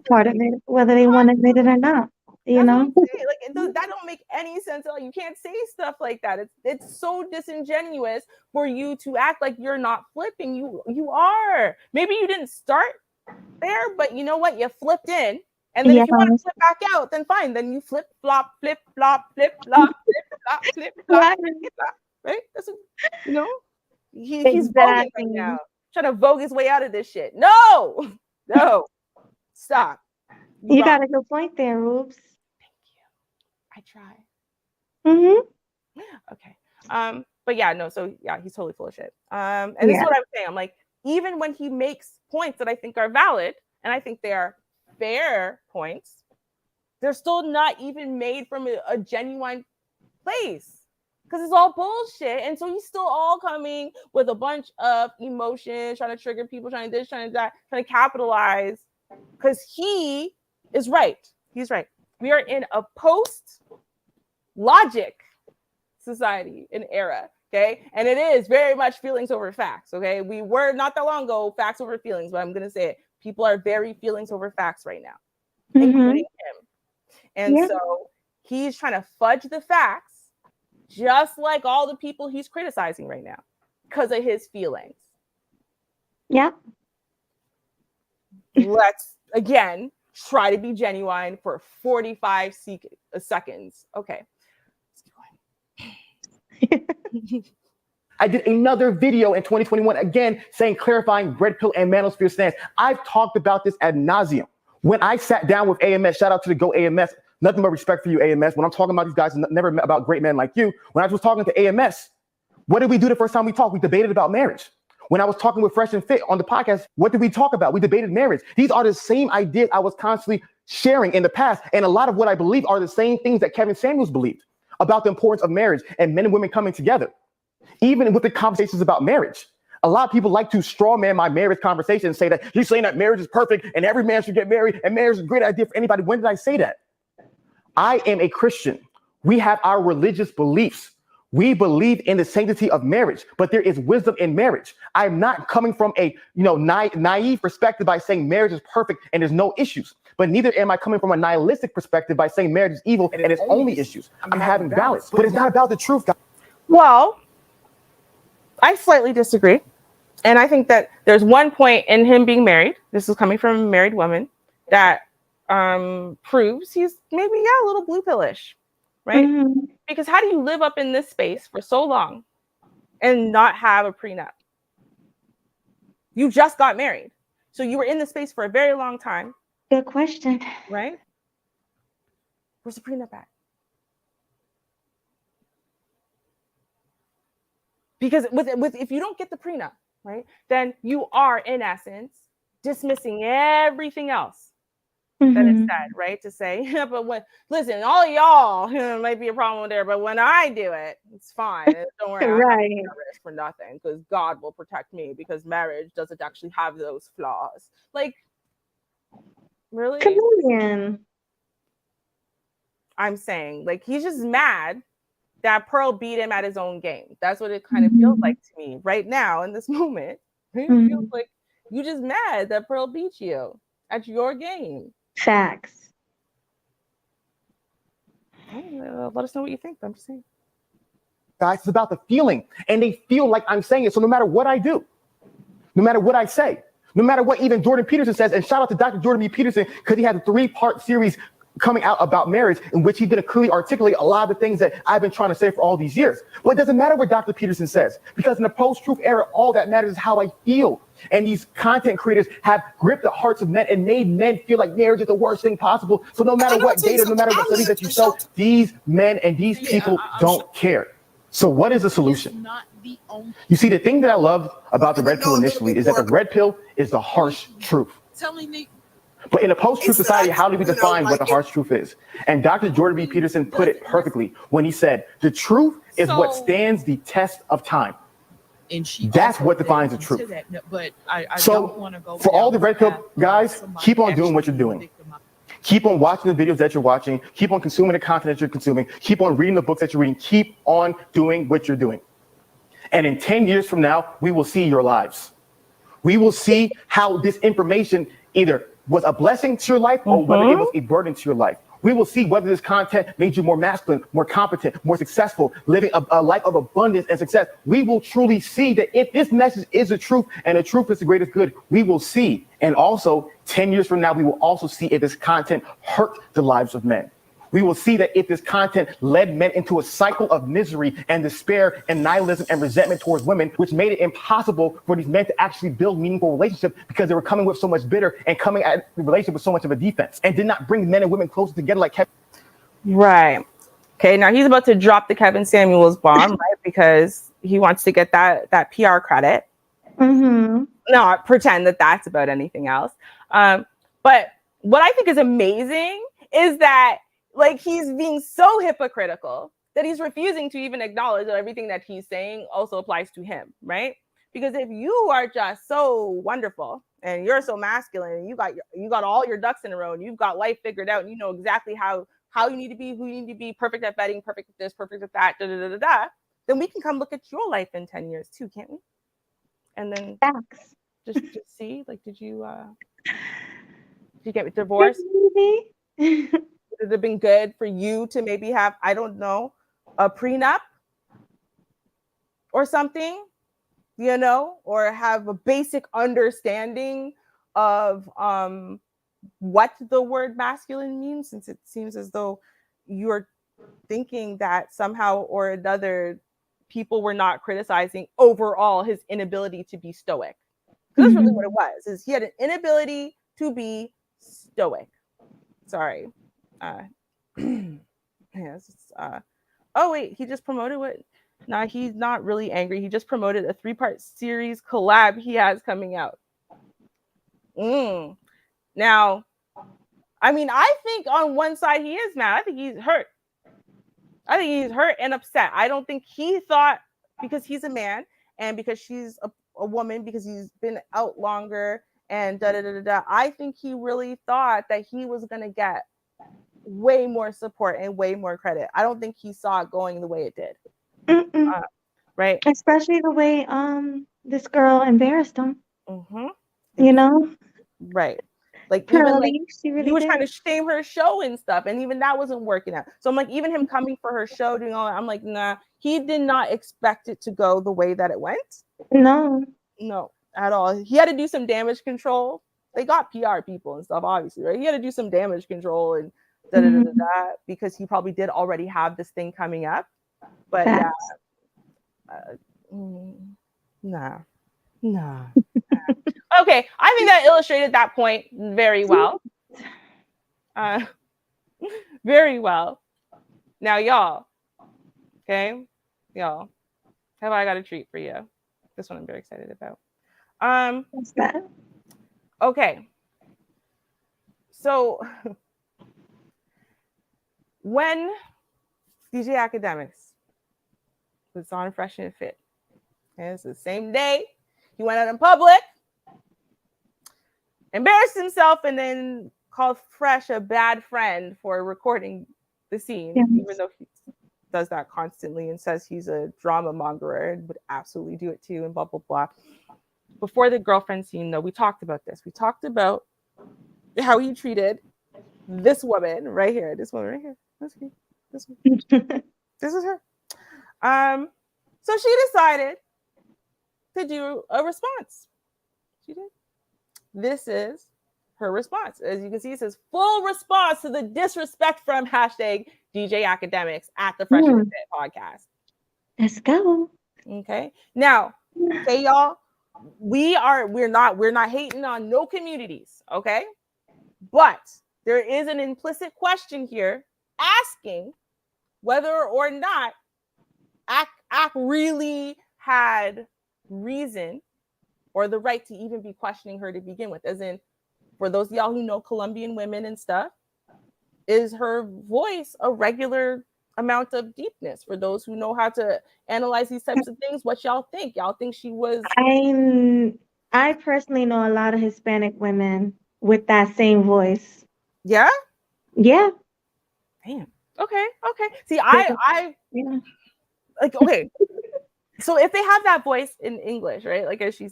Speaker 2: part of it, whether they want to admit it or not.
Speaker 1: That's what I'm saying. Like, that don't make any sense at all. You can't say stuff like that. It's so disingenuous for you to act like you're not flipping. You are. Maybe you didn't start there, but you know what? You flipped in. And then if you want to flip back out, then fine. Then you flip, flop, flip, flop, flip, flop, flip, flop, flip, flop, flip, flop. Right? That's what, he's voguing right now. Trying to vogue his way out of this shit. No, stop.
Speaker 2: You got a good point there, Rubes.
Speaker 1: Thank you. I try.
Speaker 2: Mm-hmm.
Speaker 1: Okay. But yeah, no, so yeah, he's totally full of shit. And this is what I'm saying. I'm like, even when he makes points that I think are valid, and I think they are fair points, they're still not even made from a genuine place, because it's all bullshit. And so he's still all coming with a bunch of emotions, trying to trigger people, trying to this, trying to that, trying to capitalize, because he is right. He's right. We are in a post-logic society and era, okay? And it is very much feelings over facts, okay? We were not that long ago facts over feelings, but I'm going to say it. People are very feelings over facts right now, including him. And so he's trying to fudge the facts, just like all the people he's criticizing right now, because of his feelings.
Speaker 2: Yep.
Speaker 1: Let's, again, try to be genuine for 45 seconds. Okay.
Speaker 3: I did another video in 2021, again, clarifying red pill and manosphere stance. I've talked about this ad nauseum. When I sat down with AMS, shout out to the Go AMS, nothing but respect for you, AMS. When I'm talking about these guys, never about great men like you. When I was talking to AMS, what did we do the first time we talked? We debated about marriage. When I was talking with Fresh and Fit on the podcast, what did we talk about? We debated marriage. These are the same ideas I was constantly sharing in the past. And a lot of what I believe are the same things that Kevin Samuels believed about the importance of marriage and men and women coming together. Even with the conversations about marriage, a lot of people like to straw man my marriage conversation and say that you're saying that marriage is perfect and every man should get married and marriage is a great idea for anybody. When did I say that? I am a Christian. We have our religious beliefs. We believe in the sanctity of marriage, but there is wisdom in marriage. I'm not coming from a naive perspective by saying marriage is perfect and there's no issues. But neither am I coming from a nihilistic perspective by saying marriage is evil and there's only issues. I'm having balance, but it's not about the truth, guys.
Speaker 1: Well, I slightly disagree. And I think that there's one point in him being married, this is coming from a married woman, that proves he's maybe, a little blue pillish, right? Mm-hmm. Because how do you live up in this space for so long and not have a prenup? You just got married. So you were in the space for a very long time,
Speaker 2: Good question.
Speaker 1: right? Where's the prenup at? Because with if you don't get the prenup, right, then you are in essence dismissing everything else that is
Speaker 2: Mm-hmm.
Speaker 1: said, right? To say, yeah, but when listen, all of y'all might be a problem there, but when I do it, it's fine. Don't worry, I'm not
Speaker 2: Right.
Speaker 1: taking a risk for nothing because God will protect me because marriage doesn't actually have those flaws. Like, really?
Speaker 2: Chameleon.
Speaker 1: I'm saying, like, he's just mad that Pearl beat him at his own game. That's what it kind of feels
Speaker 2: Mm-hmm.
Speaker 1: like to me right now in this moment. It feels
Speaker 2: Mm-hmm.
Speaker 1: like you just mad that Pearl beat you at your game.
Speaker 2: Facts.
Speaker 1: Let us know what you think. I'm just saying.
Speaker 3: Guys, it's about the feeling. And they feel like I'm saying it. So no matter what I do, no matter what I say, no matter what even Jordan Peterson says, and shout out to Dr. Jordan B. Peterson, because he had a 3-part series coming out about marriage in which he's going to clearly articulate a lot of the things that I've been trying to say for all these years. But it doesn't matter what Dr. Peterson says, because in the post-truth era, all that matters is how I feel. And these content creators have gripped the hearts of men and made men feel like marriage is the worst thing possible. So no matter what data, no matter what studies that you show, these men and these people don't care. So what is the solution? You see, the thing that I love about the red pill initially is that the red pill is the harsh truth. But in a post-truth society, how do we define what the harsh truth is? And Dr. Jordan B. Peterson put it perfectly when he said, the truth is what stands the test of time. That's what defines the truth. So for all the red pill guys, keep on doing what you're doing. Keep on watching the videos that you're watching. Keep on consuming the content that you're consuming. Keep on reading the books that you're reading. Keep on doing what you're doing. And in 10 years from now, we will see your lives. We will see how this information either was a blessing to your life or whether it was a burden to your life. We will see whether this content made you more masculine, more competent, more successful, living a life of abundance and success. We will truly see that if this message is the truth and the truth is the greatest good, we will see. And also, 10 years from now, we will also see if this content hurt the lives of men. We will see that if this content led men into a cycle of misery and despair and nihilism and resentment towards women, which made it impossible for these men to actually build meaningful relationships because they were coming with so much bitter and coming at the relationship with so much of a defense and did not bring men and women closer together like Kevin.
Speaker 1: Right. Okay. Now he's about to drop the Kevin Samuels bomb, right? Because he wants to get that PR credit.
Speaker 2: Mm-hmm.
Speaker 1: Not pretend that that's about anything else. But what I think is amazing is that like he's being so hypocritical that he's refusing to even acknowledge that everything that he's saying also applies to him, right? Because if you are just so wonderful and you're so masculine and you got all your ducks in a row and you've got life figured out and you know exactly how you need to be, who you need to be, perfect at vetting, perfect at this, perfect at that, then we can come look at your life in 10 years too, can't we? And then
Speaker 2: Facts.
Speaker 1: just see, like, did you get divorced? Would it have been good for you to maybe have, I don't know, a prenup or something, you know, or have a basic understanding of what the word masculine means, since it seems as though you're thinking that somehow or another people were not criticizing overall his inability to be stoic. Because that's really what it was, is he had an inability to be stoic. Sorry. Yes. Oh wait, he just promoted what? Nah, he's not really angry. He just promoted a 3-part series collab he has coming out. Now, I mean, I think on one side he is mad. I think he's hurt. I think he's hurt and upset. I don't think he thought, because he's a man and because she's a woman, because he's been out longer and I think he really thought that he was gonna get way more support and way more credit. I don't think he saw it going the way it did. Right?
Speaker 2: Especially the way this girl embarrassed him.
Speaker 1: Mm-hmm.
Speaker 2: You know?
Speaker 1: Right. Like
Speaker 2: Pearly,
Speaker 1: even like
Speaker 2: she really
Speaker 1: he was
Speaker 2: did.
Speaker 1: trying to shame her show and stuff, and even that wasn't working out. So I'm like, even him coming for her show, doing all that, I'm like, nah, he did not expect it to go the way that it went.
Speaker 2: No.
Speaker 1: No, at all. He had to do some damage control. They got PR people and stuff, obviously, right? He had to do some damage control and because he probably did already have this thing coming up. But
Speaker 2: Facts.
Speaker 1: yeah, nah. okay, I think that illustrated that point very well. Very well. Now, y'all, okay, y'all, have I got a treat for you? This one I'm very excited about.
Speaker 2: What's that?
Speaker 1: Okay, so when DJ Akademiks was on Fresh and Fit, and it's the same day he went out in public, embarrassed himself, and then called Fresh a bad friend for recording the scene,
Speaker 2: Yes.
Speaker 1: even though he does that constantly and says he's a drama mongerer and would absolutely do it too, and blah blah blah. Before the girlfriend scene, though, we talked about this. We talked about how he treated this woman right here. This woman right here. This one. This is her. So she decided to do a response. She did. This is her response. As you can see, it says full response to the disrespect from hashtag DJ Akademiks at the Fresh and Fit podcast.
Speaker 2: Let's go.
Speaker 1: Okay. Now, okay, y'all, we're not hating on no communities, okay? But there is an implicit question here asking whether or not Ak really had reason or the right to even be questioning her to begin with. As in, for those of y'all who know Colombian women and stuff, is her voice a regular amount of deepness? For those who know how to analyze these types of things, what y'all think? Y'all think she was?
Speaker 2: I personally know a lot of Hispanic women with that same voice.
Speaker 1: Yeah.
Speaker 2: Yeah.
Speaker 1: Damn. Okay. See, I
Speaker 2: Yeah.
Speaker 1: like, okay. So if they have that voice in English, right? Like as she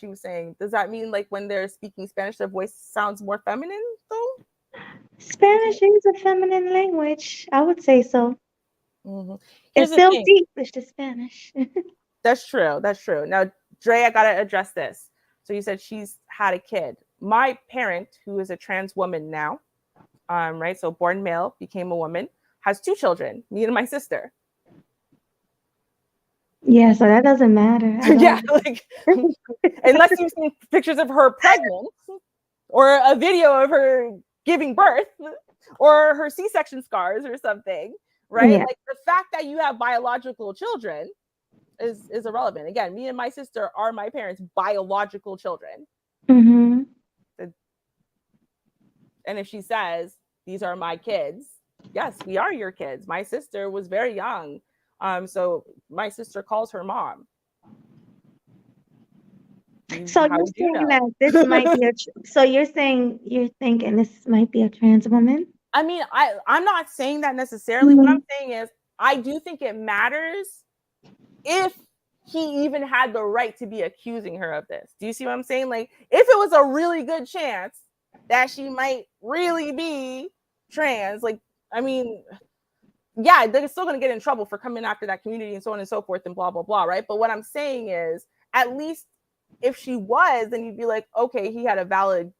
Speaker 1: was saying, does that mean like when they're speaking Spanish, their voice sounds more feminine though?
Speaker 2: Spanish is a feminine language. I would say so.
Speaker 1: Mm-hmm.
Speaker 2: It's still deep. It's just Spanish.
Speaker 1: That's true. Now, Dre, I gotta address this. So you said she's had a kid. My parent, who is a trans woman now, right? So born male, became a woman, has 2 children, me and my sister.
Speaker 2: Yeah, so that doesn't matter.
Speaker 1: Yeah, like unless you've seen pictures of her pregnant or a video of her giving birth or her C-section scars or something, right?
Speaker 2: Yeah.
Speaker 1: Like the fact that you have biological children is irrelevant. Again, me and my sister are my parents' biological children.
Speaker 2: Mm-hmm.
Speaker 1: And if she says, these are my kids, yes, we are your kids. My sister was very young. So my sister calls her mom.
Speaker 2: So you're saying that this might be so you're thinking this might be a trans woman?
Speaker 1: I mean, I'm not saying that necessarily.
Speaker 2: Mm-hmm.
Speaker 1: What I'm saying is I do think it matters if he even had the right to be accusing her of this. Do you see what I'm saying? Like, if it was a really good chance that she might really be trans, like, I mean, yeah, they're still going to get in trouble for coming after that community and so on and so forth and blah, blah, blah, right? But what I'm saying is, at least if she was, then you'd be like, okay, he had a valid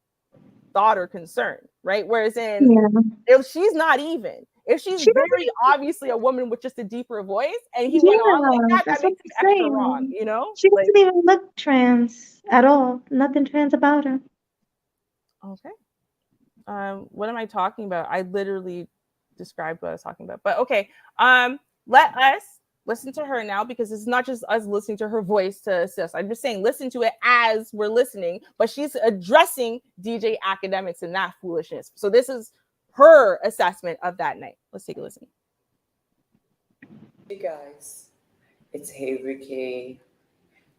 Speaker 1: thought or concern, right? Whereas if she's not even, if she's very obviously a woman with just a deeper voice and he went on like that makes it extra wrong, you know?
Speaker 2: She doesn't even look trans at all. Nothing trans about her.
Speaker 1: Okay. What am I talking about? I literally described what I was talking about. But okay. Let us listen to her now, because it's not just us listening to her voice to assist. I'm just saying listen to it as we're listening, but she's addressing DJ Akademiks and that foolishness. So this is her assessment of that night. Let's take a listen.
Speaker 4: Hey guys, it's Haver K,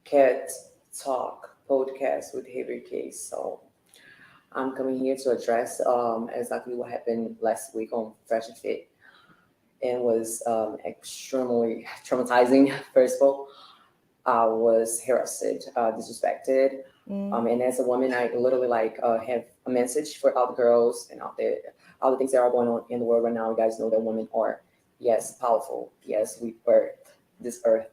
Speaker 4: Cat Talk podcast with Haver K. So I'm coming here to address exactly what happened last week on Fresh and Fit, and was extremely traumatizing. First of all, I was harassed, disrespected, and as a woman, I literally have a message for all the girls and out there, all the things that are going on in the world right now. You guys know that women are, yes, powerful. Yes, we birthed this earth,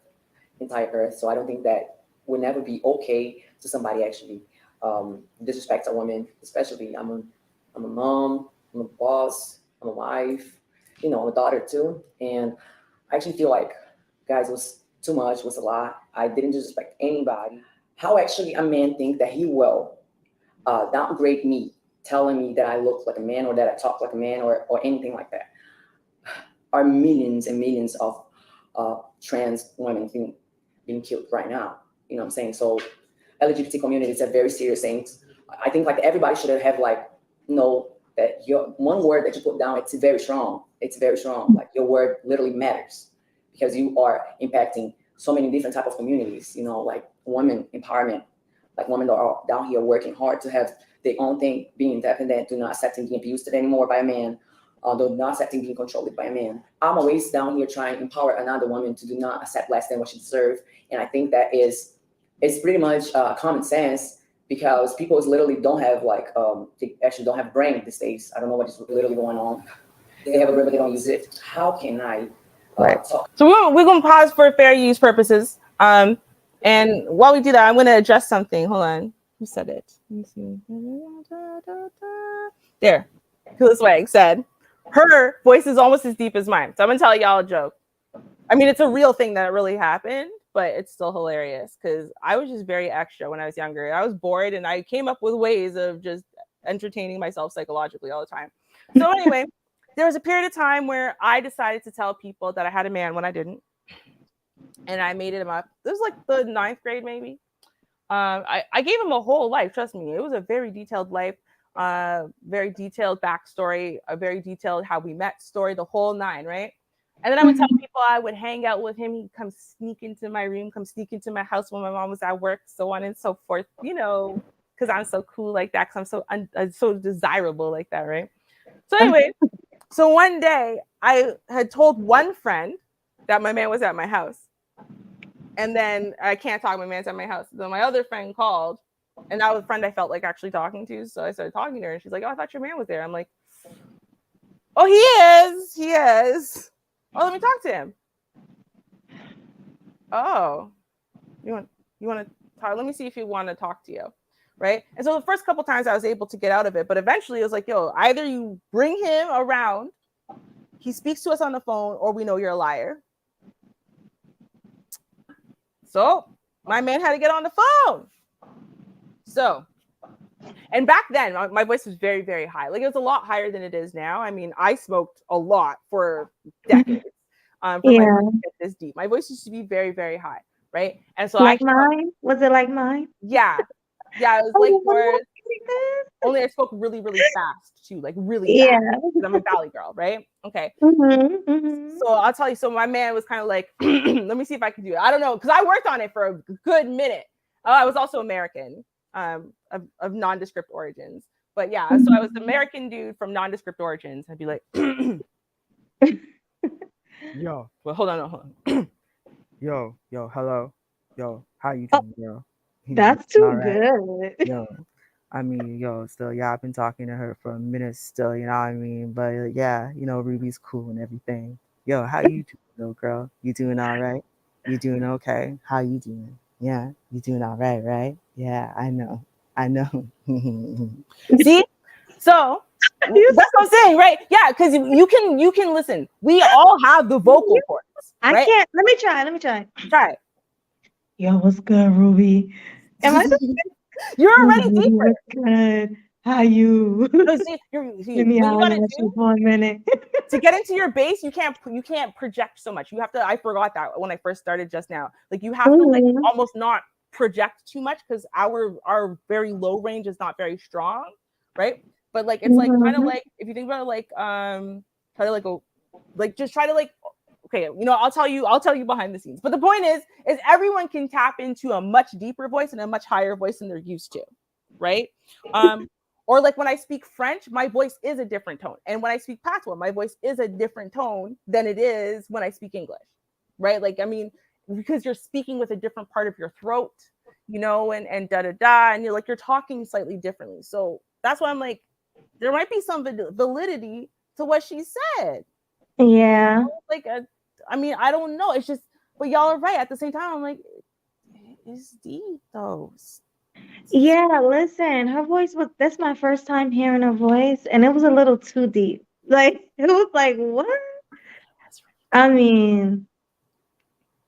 Speaker 4: entire earth. So I don't think that would never be okay to somebody actually disrespect a woman, especially I'm a mom, I'm a boss, I'm a wife, I'm a daughter too. And I actually feel like, guys, it was too much, was a lot. I didn't disrespect anybody. how actually a man think that he will downgrade me, telling me that I look like a man or that I talk like a man or anything like that. Are millions and millions of trans women being killed right now. You know what I'm saying? So LGBT community is a very serious thing. I think like everybody should have like know that your one word that you put down, it's very strong. It's very strong. Like your word literally matters because you are impacting so many different type of communities. You know, like women empowerment, like women that are down here working hard to have their own thing, being independent, do not accepting being abused anymore by a man, although not accepting being controlled by a man. I'm always down here trying to empower another woman to do not accept less than what she deserves. And I think that is it's pretty much common sense because people literally don't have like they actually don't have brain these days. I don't know what is literally going on. They have a brain but they don't use it. How can I talk?
Speaker 1: So we're gonna pause for fair use purposes. And while we do that, I'm gonna adjust something. Hold on. Who said it? Let me see. There. Who Swag said her voice is almost as deep as mine. So I'm gonna tell y'all a joke. I mean, it's a real thing that really happened, but it's still hilarious because I was just very extra when I was younger. I was bored and I came up with ways of just entertaining myself psychologically all the time. So anyway, there was a period of time where I decided to tell people that I had a man when I didn't. And I made him up. It was like the 9th grade, maybe. I gave him a whole life. Trust me, it was a very detailed life, very detailed backstory, a very detailed how we met story, the whole 9, right? And then I would tell people I would hang out with him. He'd come sneak into my room, come sneak into my house when my mom was at work, so on and so forth. You know, because I'm so cool like that. Because I'm so desirable like that, right? So anyway, so one day I had told one friend that my man was at my house. And then I can't talk, my man's at my house. Then my other friend called, and that was a friend I felt like actually talking to. So I started talking to her, and she's like, "Oh, I thought your man was there." I'm like, "Oh, he is. Oh, let me talk to him." Oh, you want to talk? Let me see if he want to talk to you, right? And so the first couple times I was able to get out of it, but eventually it was like, "Yo, either you bring him around, he speaks to us on the phone, or we know you're a liar." So my man had to get on the phone. So, and back then, my voice was very, very high. Like it was a lot higher than it is now. I mean, I smoked a lot for decades. For my voice to get this deep, my voice used to be very, very high, right? And so
Speaker 2: like mine? Was it like mine?
Speaker 1: Yeah, it was like yours. Only I spoke really, really fast too, like really fast. Because I'm a Valley girl, right? Okay. So I'll tell you. So my man was kind of like, let me see if I can do it. I don't know, because I worked on it for a good minute. I was also American, of nondescript origins. But yeah, so I was the American dude from nondescript origins. I'd be like, yo, well, hold on. yo, hello. Yo, how you doing, girl?
Speaker 2: That's too good.
Speaker 1: Yo, I mean, still, yeah, I've been talking to her for a minute still, you know what I mean? But yeah, Ruby's cool and everything. Yo, how you doing, little girl? You doing all right? You doing okay? How you doing? Yeah, you doing all right, right? Yeah, I know. See? So that's what I'm saying, right? Yeah, because you can listen. We all have the vocal cords. Right?
Speaker 2: I can't. Let me try.
Speaker 1: Try it.
Speaker 2: Yo, what's good, Ruby? Am I?
Speaker 1: You're already deeper.
Speaker 2: What's good? How you?
Speaker 1: No, see,
Speaker 2: Let me holler at you for a minute.
Speaker 1: To get into your bass, you can't project so much. You have to. I forgot that when I first started just now. Like you have to like almost not project too much because our very low range is not very strong, right? But like it's like kind of like if you think about it, like try to like go, like just try to like. Okay, I'll tell you behind the scenes. But the point is everyone can tap into a much deeper voice and a much higher voice than they're used to, right? Or like when I speak French, my voice is a different tone. And when I speak Patois, my voice is a different tone than it is when I speak English, right? Like, I mean, because you're speaking with a different part of your throat, and da-da-da, and you're talking slightly differently. So that's why I'm like, there might be some validity to what she said.
Speaker 2: Yeah.
Speaker 1: Like, I mean, I don't know. It's just, but y'all are right. At the same time, I'm like, it's deep though.
Speaker 2: Yeah, listen, her voice that's my first time hearing her voice, and it was a little too deep. Like, it was like, what? I mean,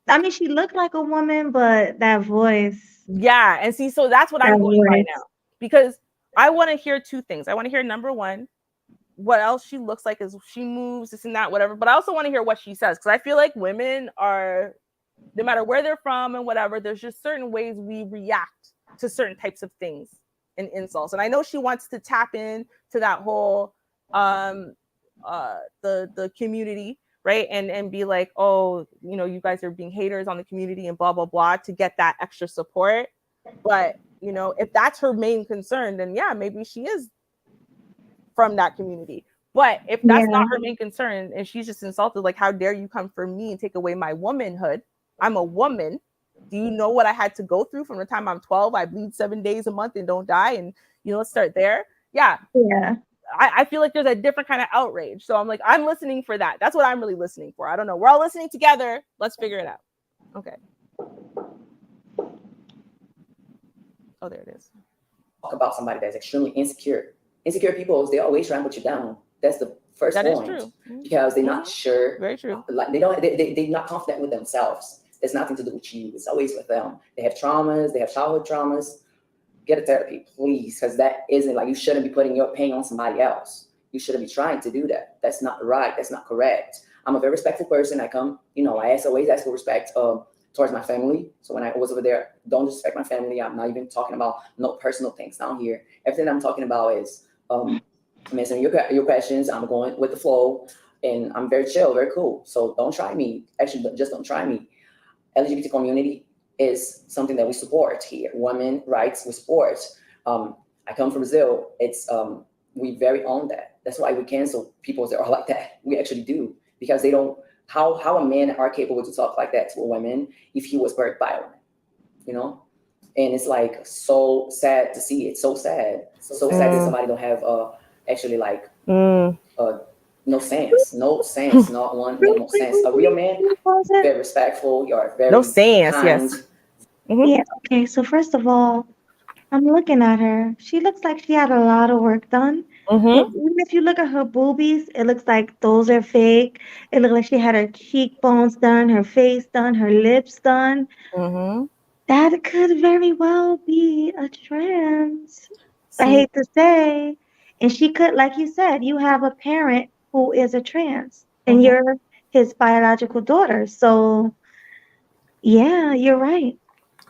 Speaker 2: I mean, she looked like a woman, but that voice,
Speaker 1: Yeah, and see, so that's what
Speaker 2: that
Speaker 1: I'm going by
Speaker 2: voice.
Speaker 1: now, because I want to hear two things. I want to hear, number one, what else she looks like, as she moves, this and that, whatever. But I also want to hear what she says, because I feel like women are, no matter where they're from and whatever, there's just certain ways we react to certain types of things and insults. And I know she wants to tap in to that whole the community, right? And be like, oh, you know, you guys are being haters on the community and blah blah blah, to get that extra support. But you know, if that's her main concern, then yeah, maybe she is from that community. But if that's not
Speaker 2: Yeah.
Speaker 1: her main concern and she's just insulted, like, how dare you come for me and take away my womanhood? I'm a woman. Do you know what I had to go through from the time I'm 12? I bleed 7 days a month and don't die. And, you know, let's start there. Yeah.
Speaker 2: Yeah.
Speaker 1: I feel like there's a different kind of outrage. So I'm like, I'm listening for that. That's what I'm really listening for. I don't know. We're all listening together. Let's figure it out. Okay. Oh, there it is.
Speaker 4: Talk about somebody that's extremely insecure. Insecure people, they always try and put you down. That's the first
Speaker 1: That is
Speaker 4: point.
Speaker 1: true.
Speaker 4: Because they're not sure.
Speaker 1: Very true.
Speaker 4: Like they're not confident with themselves. It's nothing to do with you. It's always with them. They have traumas. They have childhood traumas. Get a therapy, please, because that isn't, like, you shouldn't be putting your pain on somebody else. You shouldn't be trying to do that. That's not right. That's not correct. I'm a very respectful person. I come, you know, I always ask for respect towards my family. So when I was over there, don't disrespect my family. I'm not even talking about no personal things down here. Everything I'm talking about is answering your questions. I'm going with the flow, and I'm very chill, very cool. So don't try me. Actually, just don't try me. LGBT community is something that we support here. Women rights, we support. I come from Brazil. It's we very own that. That's why we cancel people that are like that. We actually do, because they don't. How a man are capable to talk like that to a woman if he was birthed by a woman, you know? And it's like so sad to see it. So sad. So sad that somebody don't have actually like no sense, not one no sense. A real man, very respectful. You're very
Speaker 1: No sense,
Speaker 4: kind.
Speaker 1: yes. Mm-hmm.
Speaker 2: Yeah. Okay. So first of all, I'm looking at her. She looks like she had a lot of work done.
Speaker 1: Mm-hmm.
Speaker 2: Even if you look at her boobies, it looks like those are fake. It looks like she had her cheekbones done, her face done, her lips done.
Speaker 1: Mm-hmm.
Speaker 2: That could very well be a trans. I
Speaker 1: See,
Speaker 2: hate to say. And she could, like you said, you have a parent who is a trans, and
Speaker 1: mm-hmm.
Speaker 2: you're his biological daughter. So, yeah, you're right.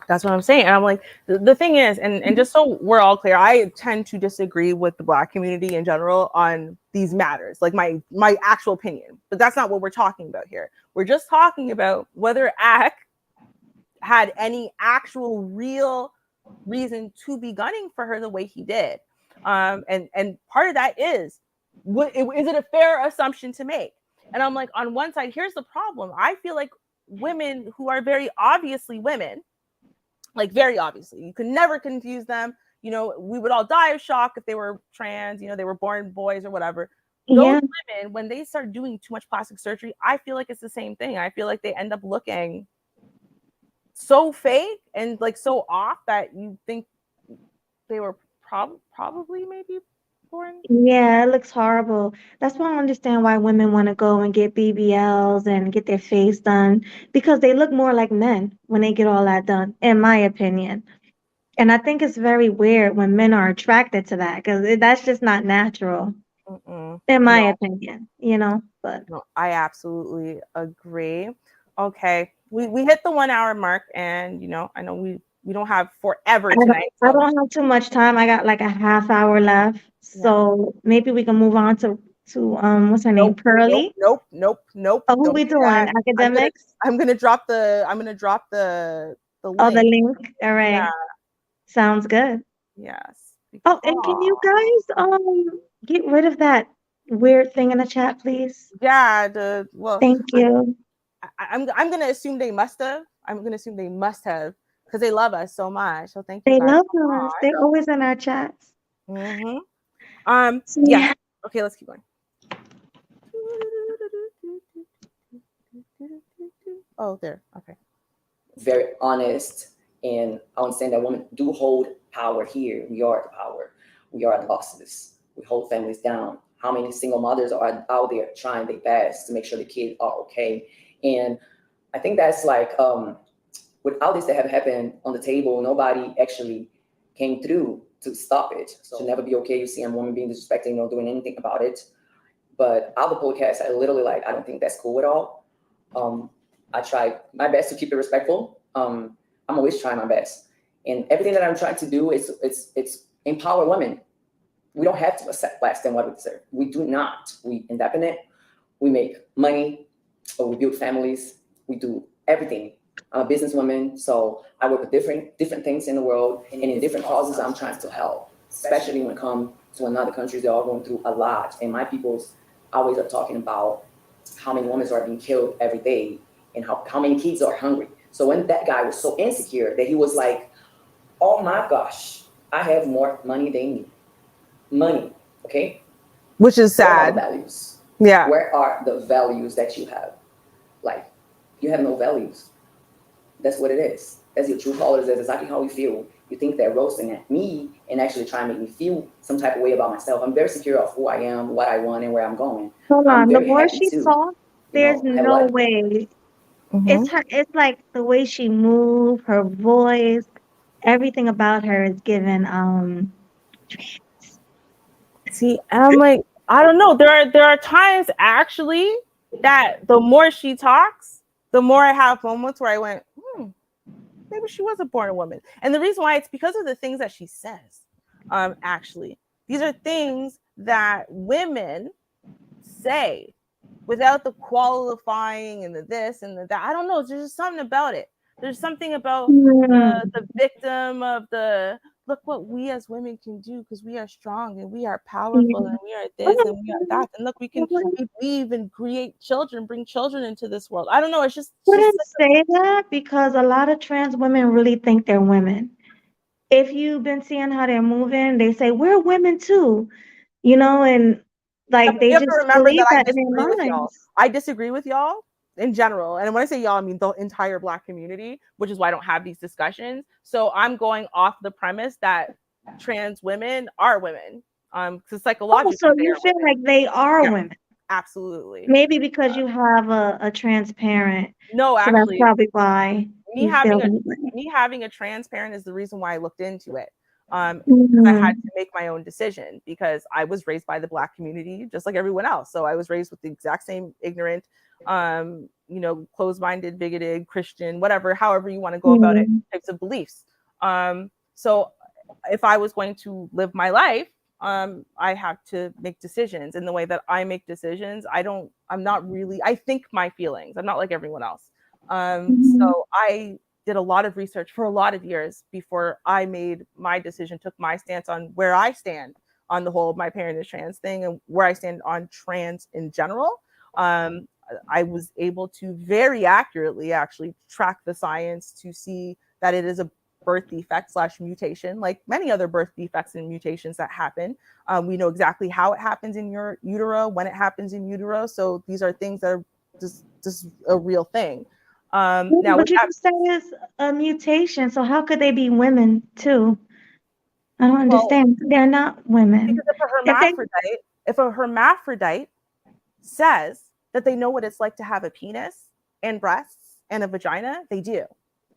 Speaker 1: That's what I'm saying. And I'm like, the thing is, and just so we're all clear, I tend to disagree with the Black community in general on these matters, like my actual opinion. But that's not what we're talking about here. We're just talking about whether Ak had any actual real reason to be gunning for her the way he did. And part of that is it a fair assumption to make? And I'm like, on one side, here's the problem. I feel like women who are very obviously women, like very obviously, you could never confuse them. You know, we would all die of shock if they were trans, you know, they were born boys or whatever. Those
Speaker 2: Yeah.
Speaker 1: women, when they start doing too much plastic surgery, I feel like it's the same thing. I feel like they end up looking so fake and like so off that you think they were probably maybe born.
Speaker 2: Yeah, it looks horrible. That's why I understand why women want to go and get BBLs and get their face done, because they look more like men when they get all that done, in my opinion. And I think it's very weird when men are attracted to that, because that's just not natural,
Speaker 1: Mm-mm.
Speaker 2: in my
Speaker 1: No,
Speaker 2: opinion, you know? But
Speaker 1: no, I absolutely agree. Okay, we hit the 1 hour mark, and you know, I know we don't have forever tonight,
Speaker 2: I
Speaker 1: so
Speaker 2: don't have too much time. I got like a half hour left.
Speaker 1: yeah.
Speaker 2: So maybe we can move on to what's her name?
Speaker 1: Nope, nope,
Speaker 2: Pearly.
Speaker 1: nope, nope, nope.
Speaker 2: Oh, who
Speaker 1: Don't
Speaker 2: we
Speaker 1: do that.
Speaker 2: doing? Academics?
Speaker 1: I'm gonna drop the
Speaker 2: Oh, the
Speaker 1: link.
Speaker 2: link. All
Speaker 1: Yeah,
Speaker 2: right. Sounds good.
Speaker 1: yes.
Speaker 2: Oh, and can you guys get rid of that weird thing in the chat, please?
Speaker 1: Yeah, the well,
Speaker 2: Thank you.
Speaker 1: I'm gonna assume they must have. I'm gonna assume they must have because they love us so much. So thank you
Speaker 2: They
Speaker 1: guys
Speaker 2: love
Speaker 1: so
Speaker 2: us. They're always in our chats.
Speaker 1: much. Mm-hmm.
Speaker 2: So,
Speaker 1: Yeah.
Speaker 2: yeah.
Speaker 1: Okay, let's keep going. Oh, there. Okay.
Speaker 4: Very honest, and I understand that women do hold power here. We are the power. We are the bosses. We hold families down. How many single mothers are out there trying their best to make sure the kids are okay? And I think that's like with all this that have happened on the table, nobody actually came through to stop it. So never be okay. You see a woman being disrespected, doing anything about it. But other podcasts, I literally like, I don't think that's cool at all. I try my best to keep it respectful. I'm always trying my best, and everything that I'm trying to do is it's empower women. We don't have to accept less than what we deserve. We do not. We independent. We make money, or we build families. We do everything. I'm a businesswoman, so I work with different things in the world, and in different causes I'm trying to help. Especially when it comes to another countries, they're all going through a lot, and my people's always are talking about how many women are being killed every day, and how many kids are hungry. So when that guy was so insecure that he was like, "Oh my gosh, I have more money than you." Money, okay?
Speaker 1: Which is
Speaker 4: What are the
Speaker 1: sad.
Speaker 4: values?
Speaker 1: Yeah.
Speaker 4: Where are the values that you have? Like, you have no values. That's what it is. That's your true colors. That's exactly how you feel. You think they're roasting at me and actually trying to make me feel some type of way about myself. I'm very secure of who I am, what I want, and where I'm going.
Speaker 2: Hold
Speaker 4: I'm
Speaker 2: on. The
Speaker 4: very
Speaker 2: more
Speaker 4: happy
Speaker 2: she
Speaker 4: to,
Speaker 2: talks, there's
Speaker 4: have a
Speaker 2: no
Speaker 4: life.
Speaker 2: way.
Speaker 1: Mm-hmm.
Speaker 2: It's her. It's like the way she moves, her voice, everything about her is given.
Speaker 1: See, and I'm like, I don't know. There are times actually that the more she talks, the more I have moments where I went, maybe she wasn't born a woman. And the reason why, it's because of the things that she says. Actually, these are things that women say without the qualifying and the this and the that. I don't know. There's just something about it. There's something about the victim of the, look what we as women can do because we are strong and we are powerful and we are this and we are that. And look, we even create children, bring children into this world. I don't know. It's just
Speaker 2: Wouldn't say that because a lot of trans women really think they're women. If you've been seeing how they're moving, they say we're women too, and
Speaker 1: yeah,
Speaker 2: like
Speaker 1: but
Speaker 2: they
Speaker 1: you have to
Speaker 2: just
Speaker 1: remember
Speaker 2: believe
Speaker 1: that I
Speaker 2: that in
Speaker 1: disagree with
Speaker 2: their
Speaker 1: y'all.
Speaker 2: minds.
Speaker 1: I disagree with y'all in general. And when I say y'all, I mean the entire Black community, which is why I don't have these discussions. So I'm going off the premise that trans women are women. Because
Speaker 2: Oh,
Speaker 1: psychologically
Speaker 2: so
Speaker 1: they
Speaker 2: you
Speaker 1: are
Speaker 2: feel
Speaker 1: women.
Speaker 2: like they are
Speaker 1: Yeah,
Speaker 2: women.
Speaker 1: absolutely.
Speaker 2: Maybe because you have a transparent,
Speaker 1: No,
Speaker 2: so that's
Speaker 1: actually,
Speaker 2: probably why
Speaker 1: me
Speaker 2: you feel
Speaker 1: having a
Speaker 2: that way.
Speaker 1: me having a trans parent is the reason why I looked into it. Because I had
Speaker 2: Mhm.
Speaker 1: to make my own decision because I was raised by the Black community just like everyone else. So I was raised with the exact same ignorant, closed-minded, bigoted, Christian, whatever, however you want to go about it,
Speaker 2: Mhm.
Speaker 1: types of beliefs. So if I was going to live my life, I have to make decisions. In the way that I make decisions, I'm not really, I think my feelings. I'm not like everyone else.
Speaker 2: Mhm.
Speaker 1: So I did a lot of research for a lot of years before I made my decision, took my stance on where I stand on the whole my parent is trans thing and where I stand on trans in general. Um, I was able to very accurately actually track the science to see that it is a birth defect slash mutation, like many other birth defects and mutations that happen. We know exactly how it happens in your utero, when it happens in utero. So these are things that are just a real thing.
Speaker 2: Yeah,
Speaker 1: Now, with
Speaker 2: but you
Speaker 1: that,
Speaker 2: just said it's a mutation, so how could they be women too? I don't
Speaker 1: well,
Speaker 2: understand. They're not
Speaker 1: because
Speaker 2: women. If they,
Speaker 1: if a hermaphrodite says that they know what it's like to have a penis and breasts and a vagina, they do,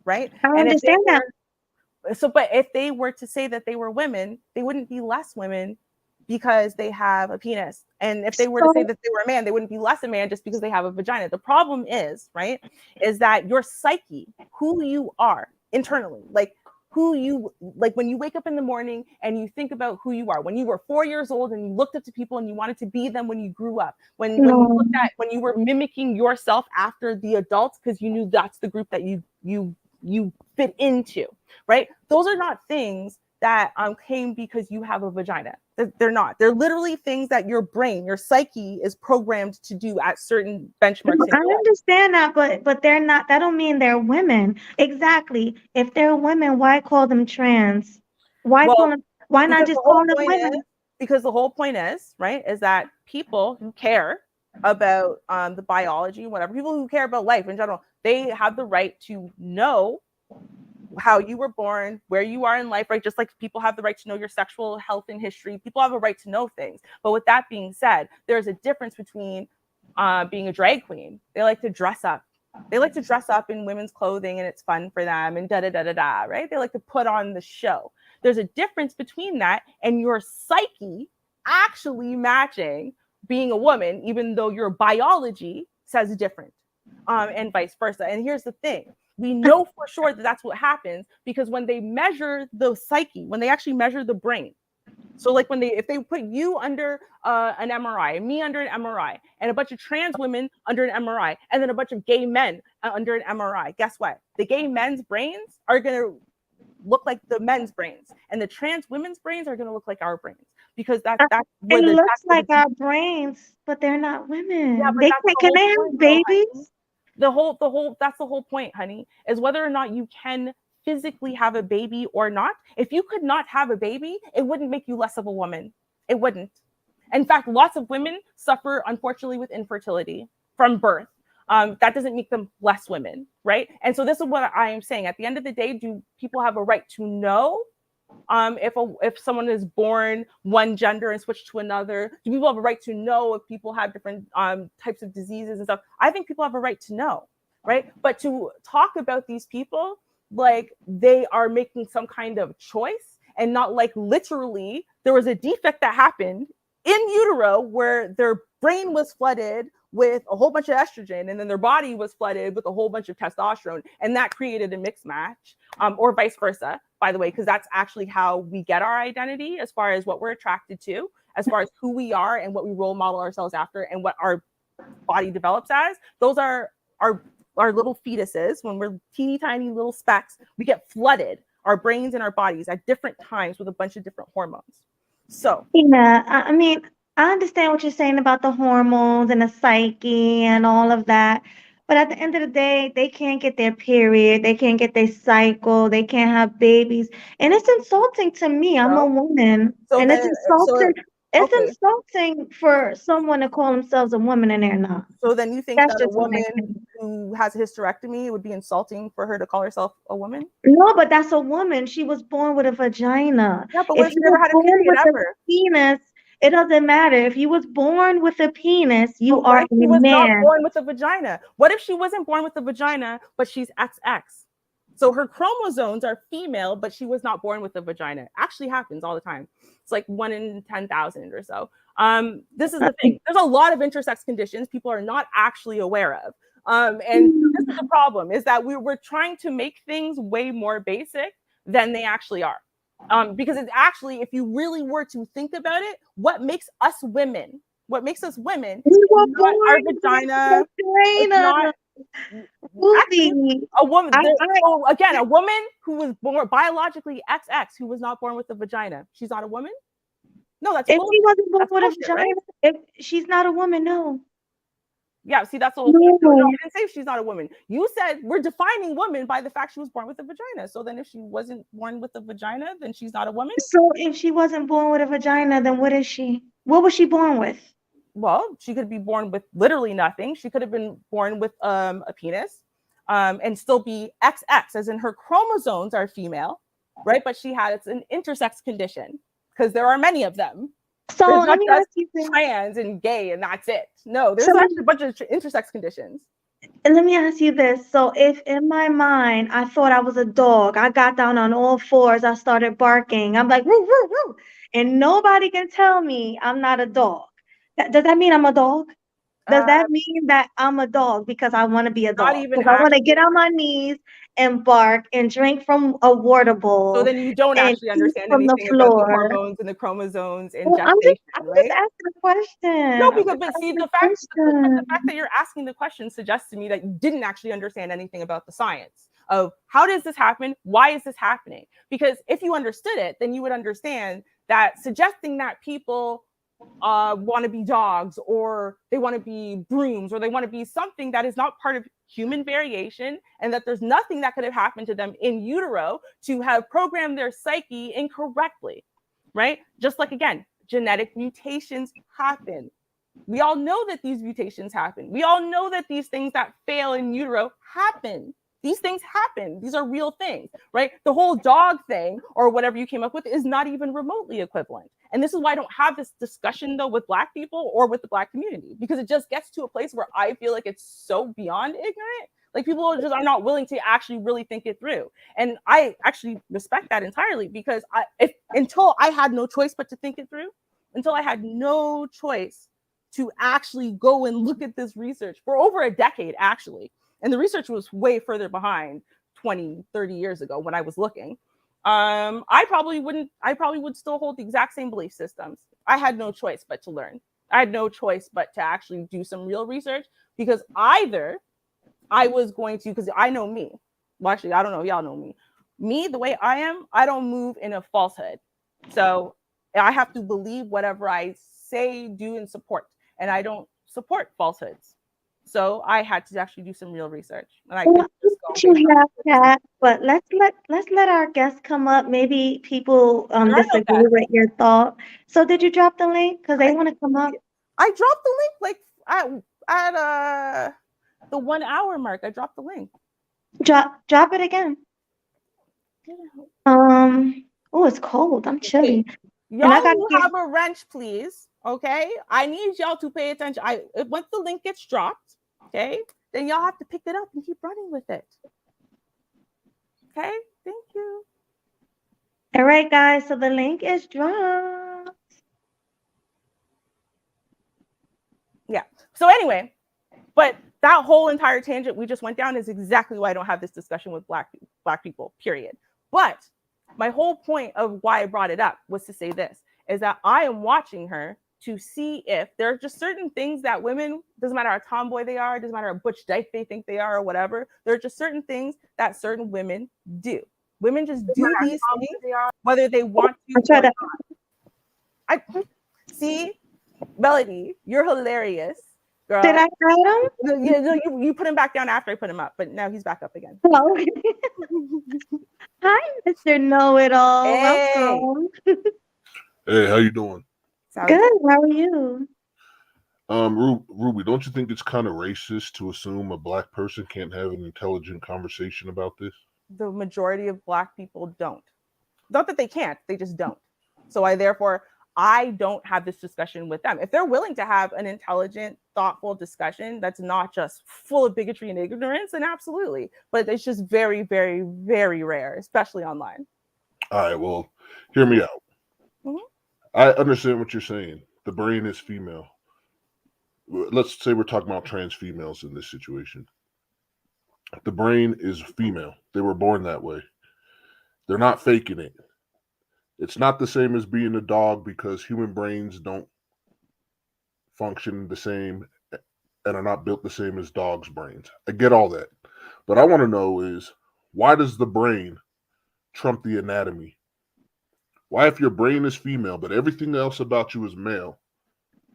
Speaker 1: right?
Speaker 2: I
Speaker 1: And if they
Speaker 2: understand that.
Speaker 1: were but if they were to say that they were women, they wouldn't be less women because they have a penis. And if they were to say
Speaker 2: So
Speaker 1: that they were a man, they wouldn't be less a man just because they have a vagina. The problem is, right, is that your psyche, who you are internally, like who you like when you wake up in the morning and you think about who you are when you were 4 years old and you looked up to people and you wanted to be them when you grew up, when you
Speaker 2: no,
Speaker 1: looked at when you were mimicking yourself after the adults because you knew that's the group that you fit into, right? Those are not things that came because you have a vagina. They're not. They're literally things that your brain, your psyche is programmed to do at certain benchmarks in
Speaker 2: I
Speaker 1: your life.
Speaker 2: understand that, but they're not. That don't mean they're women. Exactly. If they're women, why call them trans? Why call
Speaker 1: Well,
Speaker 2: them? Why not
Speaker 1: because
Speaker 2: just call them women?
Speaker 1: the whole point is, right, is that people who care about the biology, whatever, people who care about life in general, they have the right to know how you were born, where you are in life, right? Just like people have the right to know your sexual health and history, people have a right to know things. But with that being said, there's a difference between being a drag queen. They like to dress up. They like to dress up in women's clothing and it's fun for them and da da da da da, right? They like to put on the show. There's a difference between that and your psyche actually matching being a woman, even though your biology says different, and vice versa. And here's the thing. We know for sure that that's what happens because when they measure the psyche, when they actually measure the brain, so like if they put you under an MRI, me under an MRI, and a bunch of trans women under an MRI, and then a bunch of gay men under an MRI, guess what? The gay men's brains are going to look like the men's brains, and the trans women's brains are going to look like our brains because that's where
Speaker 2: It
Speaker 1: the
Speaker 2: looks like our brains, but they're not
Speaker 1: yeah,
Speaker 2: women.
Speaker 1: but
Speaker 2: They
Speaker 1: that's the
Speaker 2: can
Speaker 1: whole
Speaker 2: they have
Speaker 1: point, though, honey.
Speaker 2: babies?
Speaker 1: That's the whole point, honey, is whether or not you can physically have a baby or not. If you could not have a baby, it wouldn't make you less of a woman. It wouldn't. In fact, lots of women suffer, unfortunately, with infertility from birth. That doesn't make them less women, right? And so this is what I am saying. At the end of the day, do people have a right to know if someone is born one gender and switched to another? Do people have a right to know if people have different types of diseases and stuff? I think people have a right to know, right? But to talk about these people like they are making some kind of choice and not like literally there was a defect that happened in utero where their brain was flooded with a whole bunch of estrogen and then their body was flooded with a whole bunch of testosterone and that created a mixed match, or vice versa, by the way, because that's actually how we get our identity as far as what we're attracted to, as far as who we are and what we role model ourselves after and what our body develops as. Those are our little fetuses. When we're teeny tiny little specks, we get flooded, our brains and our bodies at different times with a bunch of different hormones. So
Speaker 2: Yeah, I mean, I understand what you're saying about the hormones and the psyche and all of that. But at the end of the day, they can't get their period, they can't get their cycle, they can't have babies. And it's insulting to me. I'm a woman,
Speaker 1: so
Speaker 2: and
Speaker 1: then
Speaker 2: it's
Speaker 1: okay.
Speaker 2: insulting for someone to call themselves a woman and they're not.
Speaker 1: So then you think
Speaker 2: That's
Speaker 1: that a
Speaker 2: just what I
Speaker 1: woman
Speaker 2: think.
Speaker 1: who has a hysterectomy, it would be insulting for her to call herself a woman?
Speaker 2: No, but that's a woman. She was born with a vagina.
Speaker 1: Yeah, but what
Speaker 2: If
Speaker 1: if
Speaker 2: you
Speaker 1: she never
Speaker 2: were
Speaker 1: had a
Speaker 2: born
Speaker 1: period
Speaker 2: with a
Speaker 1: ever?
Speaker 2: penis, it doesn't matter. If you was born with a penis, you
Speaker 1: But what
Speaker 2: are
Speaker 1: if
Speaker 2: a
Speaker 1: she was not
Speaker 2: man.
Speaker 1: born with a vagina? What if she wasn't born with a vagina, but she's XX? So her chromosomes are female, but she was not born with a vagina. Actually happens all the time. It's like 1 in 10,000 or so. This is the thing. There's a lot of intersex conditions people are not actually aware of. And this is the problem, is that we're trying to make things way more basic than they actually are. Because it's actually, if you really were to think about it, what makes us women, what makes us women
Speaker 2: We
Speaker 1: is
Speaker 2: were
Speaker 1: not our
Speaker 2: born
Speaker 1: vagina.
Speaker 2: with a
Speaker 1: It's
Speaker 2: vagina.
Speaker 1: not actually
Speaker 2: Ruby.
Speaker 1: a woman.
Speaker 2: I, I,
Speaker 1: So again, a woman who was born biologically XX, who was not born with a vagina, she's not a woman? No, that's
Speaker 2: if
Speaker 1: bullshit.
Speaker 2: she wasn't born
Speaker 1: That's
Speaker 2: with a
Speaker 1: bullshit, right?
Speaker 2: vagina, if she's not a woman, no.
Speaker 1: Yeah, see, that's the whole point. No,
Speaker 2: No.
Speaker 1: I didn't say she's not a woman. You said we're defining woman by the fact she was born with a vagina. So then if she wasn't born with a vagina, then she's not a woman?
Speaker 2: So if she wasn't born with a vagina, then what is she? What was she born with?
Speaker 1: Well, she could be born with literally nothing. She could have been born with a penis, and still be XX, as in her chromosomes are female, right? But it's an intersex condition because there are many of them.
Speaker 2: So
Speaker 1: There's
Speaker 2: let
Speaker 1: not
Speaker 2: me
Speaker 1: just
Speaker 2: ask you this.
Speaker 1: trans and gay and that's it. No, there's
Speaker 2: So
Speaker 1: actually a bunch of intersex conditions.
Speaker 2: And let me ask you this. So if in my mind I thought I was a dog, I got down on all fours, I started barking. I'm like, woo, woo, woo. And nobody can tell me I'm not a dog. Does that mean I'm a dog? Does
Speaker 1: Uh,
Speaker 2: that mean that I'm a dog because I want to be a
Speaker 1: Not
Speaker 2: dog?
Speaker 1: even
Speaker 2: Because I want to
Speaker 1: actually.
Speaker 2: get on my knees and bark and drink from a water
Speaker 1: So
Speaker 2: bowl
Speaker 1: then you don't
Speaker 2: and
Speaker 1: actually
Speaker 2: eat
Speaker 1: understand
Speaker 2: from the
Speaker 1: anything about the
Speaker 2: floor?
Speaker 1: hormones and the chromosomes and
Speaker 2: Well,
Speaker 1: gestation,
Speaker 2: I'm just
Speaker 1: right?
Speaker 2: asking a question.
Speaker 1: No,
Speaker 2: I'm
Speaker 1: because
Speaker 2: just
Speaker 1: but see
Speaker 2: asking
Speaker 1: the
Speaker 2: a
Speaker 1: fact
Speaker 2: question.
Speaker 1: that you're asking the question suggests to me that you didn't actually understand anything about the science of how does this happen? Why is this happening? Because if you understood it, then you would understand that suggesting that people want to be dogs or they want to be brooms or they want to be something that is not part of human variation and that there's nothing that could have happened to them in utero to have programmed their psyche incorrectly, right? Just like, again, genetic mutations happen. We all know that these mutations happen. We all know that these things that fail in utero happen. These things happen. These are real things, right? The whole dog thing or whatever you came up with is not even remotely equivalent. And this is why I don't have this discussion though with Black people or with the Black community, because it just gets to a place where I feel like it's so beyond ignorant. Like people are not willing to actually really think it through. And I actually respect that entirely, because until I had no choice but to think it through, until I had no choice to actually go and look at this research for over a decade, actually. And the research was way further behind 20, 30 years ago when I was looking. I probably would still hold the exact same belief systems. I had no choice but to learn. I had no choice but to actually do some real research, because either I was going to, because I know me. Well, actually, I don't know if y'all know me. Me, the way I am, I don't move in a falsehood. So I have to believe whatever I say, do, and support. And I don't support falsehoods. So I had to actually do some real research. And I
Speaker 2: Well,
Speaker 1: couldn't just go
Speaker 2: let you
Speaker 1: based
Speaker 2: have
Speaker 1: on
Speaker 2: that, but let's let our guests come up. Maybe people
Speaker 1: Sure, I know
Speaker 2: disagree
Speaker 1: that.
Speaker 2: with your thought. So did you drop the link? Because they want to come up.
Speaker 1: I dropped the link like at the 1 hour mark. I dropped the link.
Speaker 2: Drop it again. Oh, it's cold. I'm chilly. And I
Speaker 1: Y'all
Speaker 2: gotta
Speaker 1: who
Speaker 2: get
Speaker 1: have a wrench, please. Okay, I need y'all to pay attention. Once the link gets dropped, okay, then y'all have to pick it up and keep running with it. Okay, thank you.
Speaker 2: all right, guys. So the link is dropped.
Speaker 1: Yeah. So anyway, but that whole entire tangent we just went down is exactly why I don't have this discussion with black people. Period. But my whole point of why I brought it up was to say this: is that I am watching her to see if there are just certain things that women, doesn't matter how tomboy they are, doesn't matter how butch dyke they think they are or whatever, there are just certain things that certain women do. Women just do these things whether they want
Speaker 2: I'm
Speaker 1: to
Speaker 2: trying
Speaker 1: or
Speaker 2: to.
Speaker 1: not. I see, Melody, you're hilarious,
Speaker 2: Did
Speaker 1: girl.
Speaker 2: I cut
Speaker 1: You put him back down after I put him up, but now he's back up again.
Speaker 2: him? Hello. Hi, Mr. Know-it-all.
Speaker 1: Hey,
Speaker 2: Welcome.
Speaker 5: Hey, how you doing?
Speaker 1: sounds
Speaker 2: Good. How are you?
Speaker 5: Ruby, don't you think it's kind of racist to assume a black person can't have an intelligent conversation about this?
Speaker 1: the majority of black people don't. Not that they can't, they just don't. So I don't have this discussion with them. If they're willing to have an intelligent, thoughtful discussion that's not just full of bigotry and ignorance, then absolutely. But it's just very, very, very rare, especially online.
Speaker 5: All right, well, hear me out.
Speaker 1: Mhm.
Speaker 5: I understand what you're saying. The brain is female. Let's say we're talking about trans females in this situation. The brain is female. They were born that way. They're not faking it. It's not the same as being a dog, because human brains don't function the same and are not built the same as dogs' brains. I get all that. But I want to know is, why does the brain trump the anatomy? Why, if your brain is female but everything else about you is male,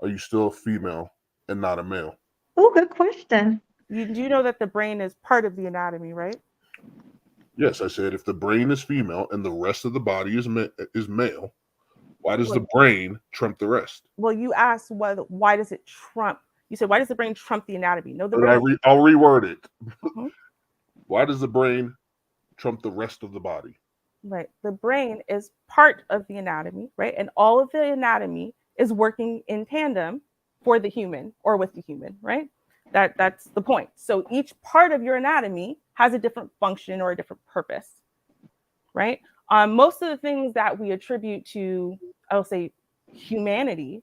Speaker 5: are you still a female and not a male?
Speaker 2: Oh, good question.
Speaker 1: You do know that the brain is part of the anatomy, right?
Speaker 5: Yes, I said if the brain is female and the rest of the body is male, why does the brain trump the rest?
Speaker 1: Well, you asked why does it trump? You said, why does the brain trump the anatomy? No, the
Speaker 5: But
Speaker 1: brain.
Speaker 5: I'll reword it.
Speaker 1: Mhm.
Speaker 5: Why does the brain trump the rest of the body?
Speaker 1: Right. The brain is part of the anatomy, right? And all of the anatomy is working in tandem for the human or with the human, right? That's the point. So each part of your anatomy has a different function or a different purpose, right? Most of the things that we attribute to, I'll say, humanity,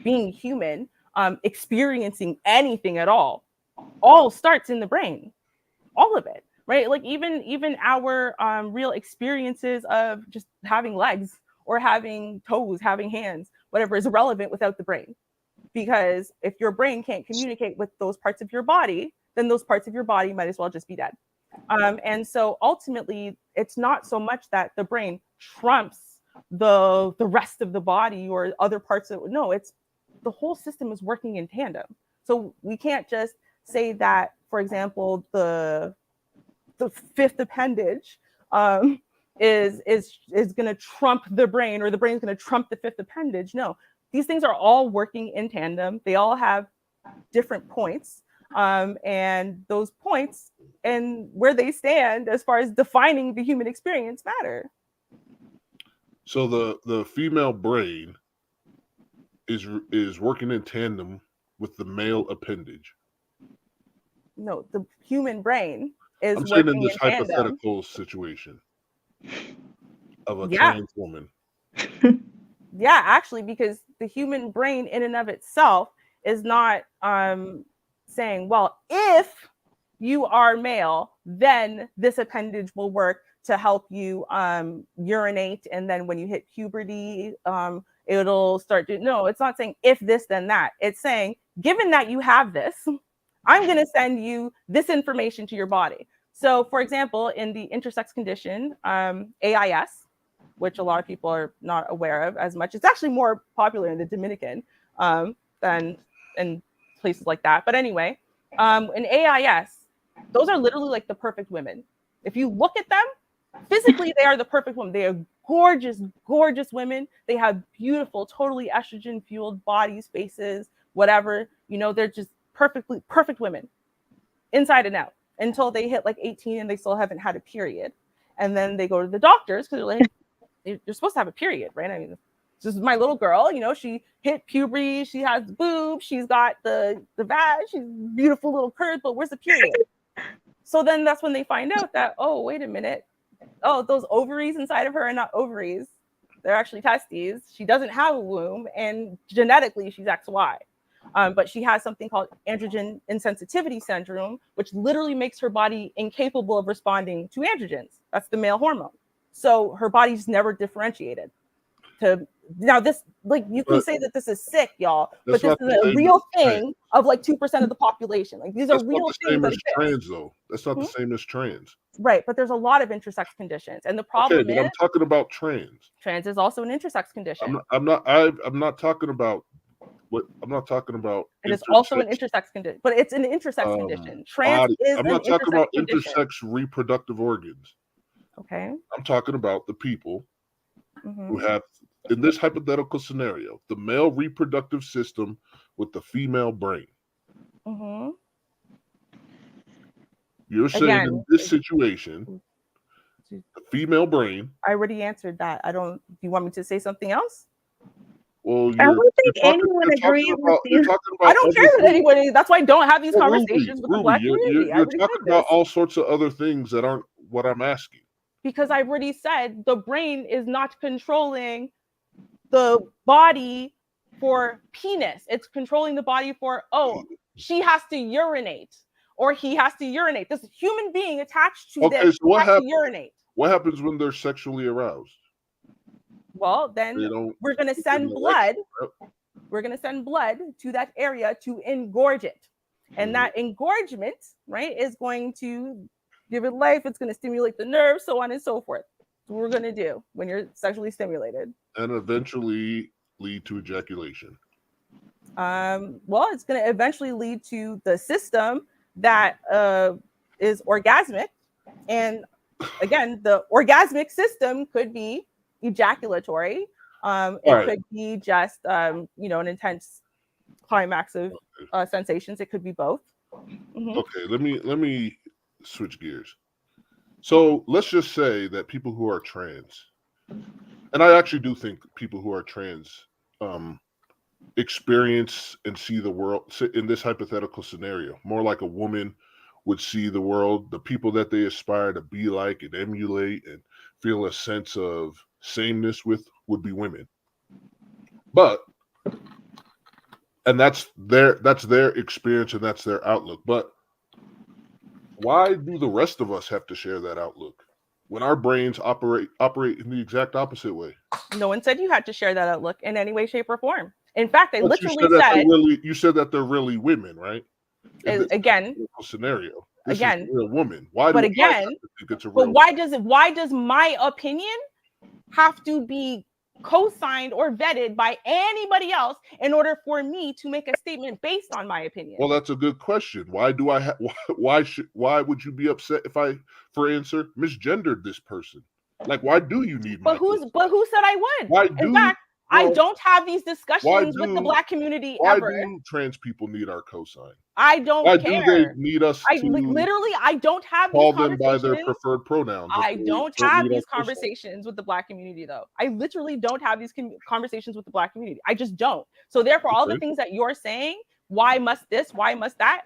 Speaker 1: being human, experiencing anything at all starts in the brain, all of it, right? Like even our real experiences of just having legs or having toes, having hands, whatever, is irrelevant without the brain. Because if your brain can't communicate with those parts of your body, then those parts of your body might as well just be dead. And so ultimately, it's not so much that the brain trumps the rest of the body or other parts of it. No, it's the whole system is working in tandem. So we can't just say that, for example, the fifth appendage is going to trump the brain, or the brain is going to trump the fifth appendage. No, these things are all working in tandem. They all have different points, and those points and where they stand as far as defining the human experience matter.
Speaker 5: So the female brain is working in tandem with the male appendage.
Speaker 1: No, the human brain is
Speaker 5: I'm saying in
Speaker 1: working
Speaker 5: this
Speaker 1: in tandem.
Speaker 5: hypothetical situation of a
Speaker 1: Yeah.
Speaker 5: trans woman.
Speaker 1: Yeah, actually, because the human brain in and of itself is not saying, well, if you are male, then this appendage will work to help you urinate, and then when you hit puberty, it'll start to. No, it's not saying if this then that. It's saying, given that you have this, I'm going to send you this information to your body. So, for example, in the intersex condition, AIS, which a lot of people are not aware of as much. It's actually more popular in the Dominican than in places like that. But anyway, in AIS, those are literally like the perfect women. If you look at them, physically, they are the perfect women. They are gorgeous, gorgeous women. They have beautiful, totally estrogen fueled bodies, faces, whatever. You know, they're just perfect women inside and out until they hit like 18 and they still haven't had a period. And then they go to the doctors because they're like, you're supposed to have a period, right? I mean, this is my little girl, you know, she hit puberty, she has boobs, she's got the vag, she's beautiful little curves, but where's the period? So then that's when they find out that, oh, wait a minute. Oh, those ovaries inside of her are not ovaries. They're actually testes. She doesn't have a womb, and genetically she's XY. But she has something called androgen insensitivity syndrome, which literally makes her body incapable of responding to androgens. That's the male hormone. So her body's never differentiated. Now this, like, you can say that this is sick, y'all, but this is a real thing of like 2% of the population. Like, these are real things that exist.
Speaker 5: Trans, though. That's not the same as trans.
Speaker 1: Right, but there's a lot of intersex conditions, and the problem is
Speaker 5: I'm talking about trans.
Speaker 1: Trans is also an intersex condition.
Speaker 5: I'm not talking about what I'm not talking about.
Speaker 1: It is also an intersex condition, but it's an intersex condition. Trans is
Speaker 5: I'm not talking about
Speaker 1: condition.
Speaker 5: intersex reproductive organs.
Speaker 1: Okay.
Speaker 5: I'm talking about the people who have, in this hypothetical scenario, the male reproductive system with the female brain. You're saying in this situation, the female brain.
Speaker 1: I already answered that. Do you want me to say something else?
Speaker 5: Well,
Speaker 2: I don't think anyone agrees with you.
Speaker 1: I don't care that anybody. That's why I don't have these conversations with the Black community.
Speaker 5: You're talking about all sorts of other things that aren't what I'm asking.
Speaker 1: Because I've already said the brain is not controlling the body for penis. It's controlling the body for, oh, she has to urinate or he has to urinate. This human being attached to this has to urinate.
Speaker 5: What happens when they're sexually aroused?
Speaker 1: Well, then we're going to send blood. We're going to send blood to that area to engorge it. And that engorgement, right, is going to give it life. It's going to stimulate the nerves, so on and so forth. That's what we're going to do when you're sexually stimulated.
Speaker 5: And eventually lead to ejaculation.
Speaker 1: Well, it's going to eventually lead to the system that is orgasmic. And again, the orgasmic system could be ejaculatory. It could be just, an intense climax of sensations. It could be both.
Speaker 5: Okay, let me switch gears. So let's just say that people who are trans, and I actually do think people who are trans experience and see the world in this hypothetical scenario more like a woman would see the world. The people that they aspire to be like and emulate and feel a sense of sameness with would be women. But that's their experience and that's their outlook. But why do the rest of us have to share that outlook when our brains operate in the exact opposite way?
Speaker 1: No one said you had to share that outlook in any way, shape, or form. In fact, I literally said
Speaker 5: you said that they're really women, right?
Speaker 1: Again,
Speaker 5: scenario.
Speaker 1: This again,
Speaker 5: is a woman.
Speaker 1: Why does my opinion have to be co-signed or vetted by anybody else in order for me to make a statement based on my opinion?
Speaker 5: Well, that's a good question. Why would you be upset if I, for answer, misgendered this person? Like, why do you need
Speaker 1: but who said I would? In fact, I don't have these discussions with the Black community ever.
Speaker 5: Why do trans people need our cosign?
Speaker 1: I don't care.
Speaker 5: Why do they need us to
Speaker 1: literally, I don't have
Speaker 5: call them by their preferred pronouns?
Speaker 1: I don't have these conversations with the Black community, though. I literally don't have these conversations with the Black community. I just don't. So therefore, all the things that you're saying, why must this? Why must that?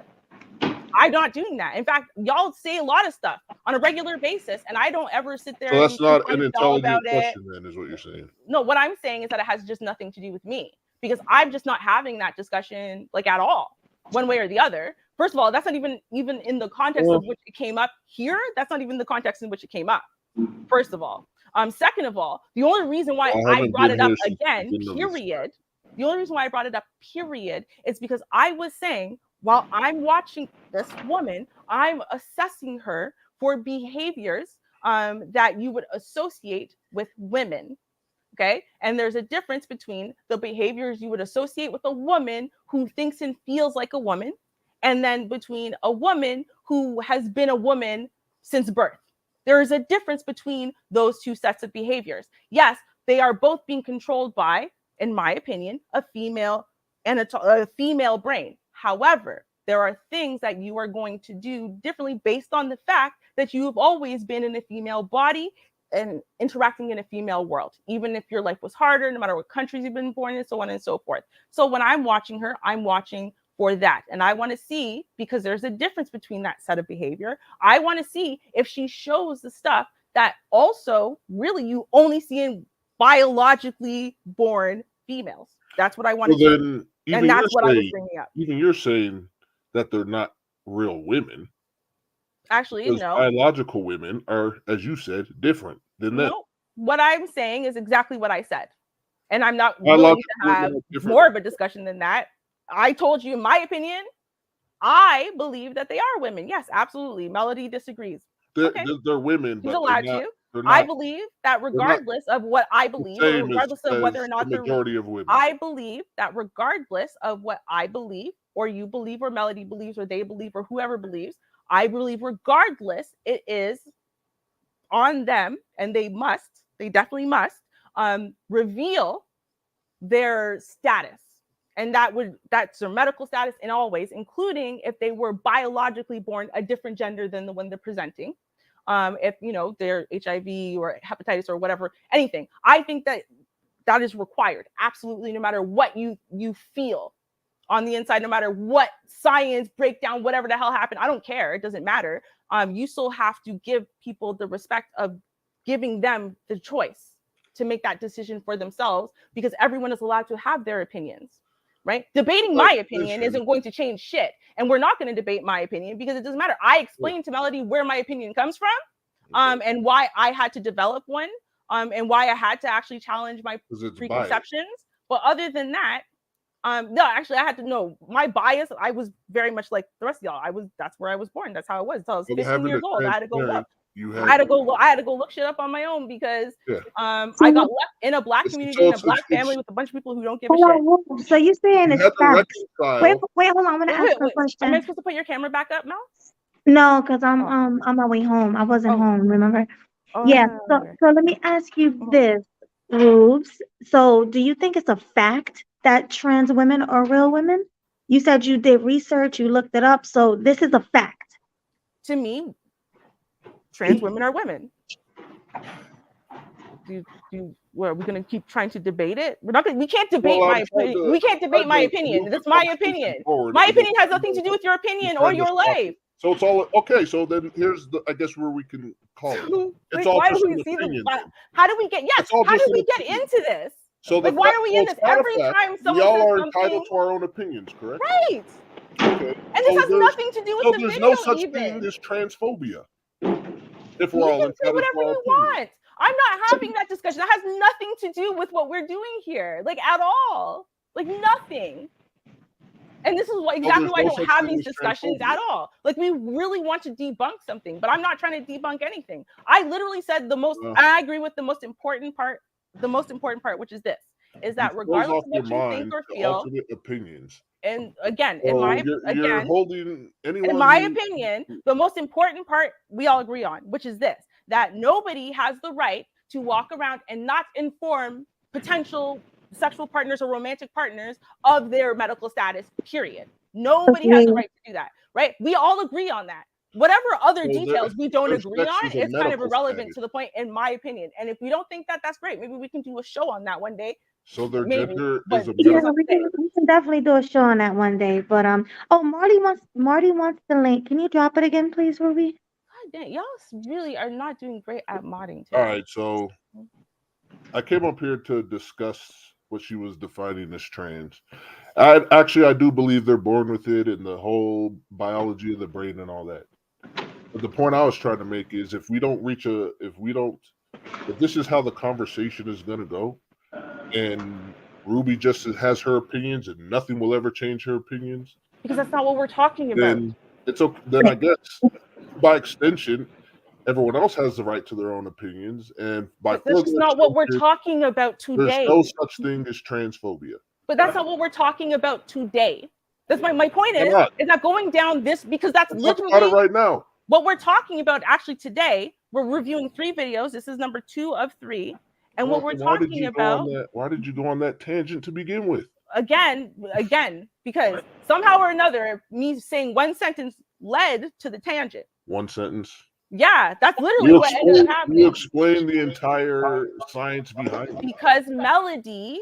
Speaker 1: I'm not doing that. In fact, y'all say a lot of stuff on a regular basis, and I don't ever sit there
Speaker 5: So that's
Speaker 1: and
Speaker 5: not an
Speaker 1: confront y'all about
Speaker 5: intelligent
Speaker 1: it.
Speaker 5: question, then, is what you're saying.
Speaker 1: No, what I'm saying is that it has just nothing to do with me, because I'm just not having that discussion like at all, one way or the other. First of all, that's not even in the context of which it came up here. That's not even the context in which it came up. First of all, second of all, the only reason why I brought it up again, period. The only reason why I brought it up, period, is because I was saying, while I'm watching this woman, I'm assessing her for behaviors that you would associate with women. Okay. And there's a difference between the behaviors you would associate with a woman who thinks and feels like a woman, and then between a woman who has been a woman since birth. There is a difference between those two sets of behaviors. Yes, they are both being controlled by, in my opinion, a female and a female brain. However, there are things that you are going to do differently based on the fact that you have always been in a female body and interacting in a female world, even if your life was harder, no matter what countries you've been born in, so on and so forth. So when I'm watching her, I'm watching for that. And I want to see, because there's a difference between that set of behavior, I want to see if she shows the stuff that also really you only see in biologically born females. That's what I want to see. And that's what I was bringing up.
Speaker 5: Even you're saying that they're not real women.
Speaker 1: Actually, no.
Speaker 5: Biological women are, as you said, different than that.
Speaker 1: No. What I'm saying is exactly what I said. And I'm not willing to have more of a discussion than that. I told you, in my opinion, I believe that they are women. Yes, absolutely. Melody disagrees.
Speaker 5: They're women,
Speaker 1: She's
Speaker 5: but
Speaker 1: allowed to. I believe that regardless of what I believe, or regardless of whether or not
Speaker 5: the majority of women,
Speaker 1: I believe that regardless of what I believe, or you believe, or Melody believes, or they believe, or whoever believes, I believe regardless, it is on them, and they definitely must reveal their status. And that's their medical status in all ways, including if they were biologically born a different gender than the one they're presenting. If they're HIV or hepatitis or whatever, anything. I think that is required, absolutely, no matter what you feel on the inside, no matter what science breakdown, whatever the hell happened. I don't care. It doesn't matter. You still have to give people the respect of giving them the choice to make that decision for themselves, because everyone is allowed to have their opinions. Right? Debating my opinion isn't going to change shit. And we're not going to debate my opinion because it doesn't matter. I explained to Melody where my opinion comes from, and why I had to develop one, and why I had to actually challenge my preconceptions. But other than that, no, actually, I had to know my bias. I was very much like the rest of y'all. That's where I was born. That's how it was. Until I was 15 years old. I had to go look. I had to go look shit up on my own because I got left in a black community, in a black family with a bunch of people who don't give a shit.
Speaker 2: So you're saying it's facts. Wait, hold on. I'm gonna ask a question.
Speaker 1: Am I supposed to put your camera back up, Mel?
Speaker 2: No, because I'm on my way home. I wasn't home, remember?
Speaker 1: Oh,
Speaker 2: yeah. So let me ask you this, Rubes. So do you think it's a fact that trans women are real women? You said you did research, you looked it up, so this is a fact.
Speaker 1: To me, trans women are women. Are we going to keep trying to debate it? We can't debate my opinion. We can't debate my opinion. That's my opinion. My opinion has nothing to do with your opinion or your life.
Speaker 5: So it's all okay. So then here's I guess where we can call it. It's all just an opinion.
Speaker 1: How do we get? Yes. How do we get into this?
Speaker 5: So
Speaker 1: why are we in this every time someone
Speaker 5: we all
Speaker 1: says
Speaker 5: are
Speaker 1: something?
Speaker 5: entitled to our own opinions, correct?
Speaker 1: Right.
Speaker 5: Okay.
Speaker 1: And this has nothing to do with the video.
Speaker 5: There's no such thing as transphobia. If we're all entitled to
Speaker 1: whatever you want. I'm not having that discussion. That has nothing to do with what we're doing here, like at all, like nothing. And this is exactly why I don't have these discussions at all. Like we really want to debunk something, but I'm not trying to debunk anything. I literally said I agree with the most important part, which is this, is that regardless of what you think or feel,
Speaker 5: opinions.
Speaker 1: And again, in my opinion, the most important part we all agree on, which is this, that nobody has the right to walk around and not inform potential sexual partners or romantic partners of their medical status, period. Nobody has the right to do that, right? We all agree on that. Whatever other details we don't agree on, it's kind of irrelevant to the point, in my opinion. And if we don't think that, that's great. Maybe we can do a show on that one day.
Speaker 5: So their gender is a
Speaker 2: can definitely do a show on that one day. But oh, Marty wants the link. Can you drop it again, please, Ruby?
Speaker 1: God dang, y'all really are not doing great at modding
Speaker 5: All
Speaker 1: today.
Speaker 5: right, so I came up here to discuss what she was defining as trans. I do believe they're born with it and the whole biology of the brain and all that. But the point I was trying to make is if this is how the conversation is going to go, and Ruby just has her opinions and nothing will ever change her opinions,
Speaker 1: Because that's not what we're talking about.
Speaker 5: then it's okay. Then I guess by extension, everyone else has the right to their own opinions, and by
Speaker 1: But that's not what we're talking about
Speaker 5: there's
Speaker 1: today.
Speaker 5: no such thing as transphobia.
Speaker 1: But that's not what we're talking about today. That's my point is not going down this, because that's
Speaker 5: Let's
Speaker 1: literally
Speaker 5: talk about it right now.
Speaker 1: What we're talking about actually today. We're reviewing 3 videos. This is number 2 of 3. And what we're talking about,
Speaker 5: why did you go on that tangent to begin with?
Speaker 1: Again, because somehow or another, me saying one sentence led to the tangent.
Speaker 5: One sentence.
Speaker 1: Yeah, that's literally what ended up happening.
Speaker 5: You explain the entire science behind it.
Speaker 1: Because Melody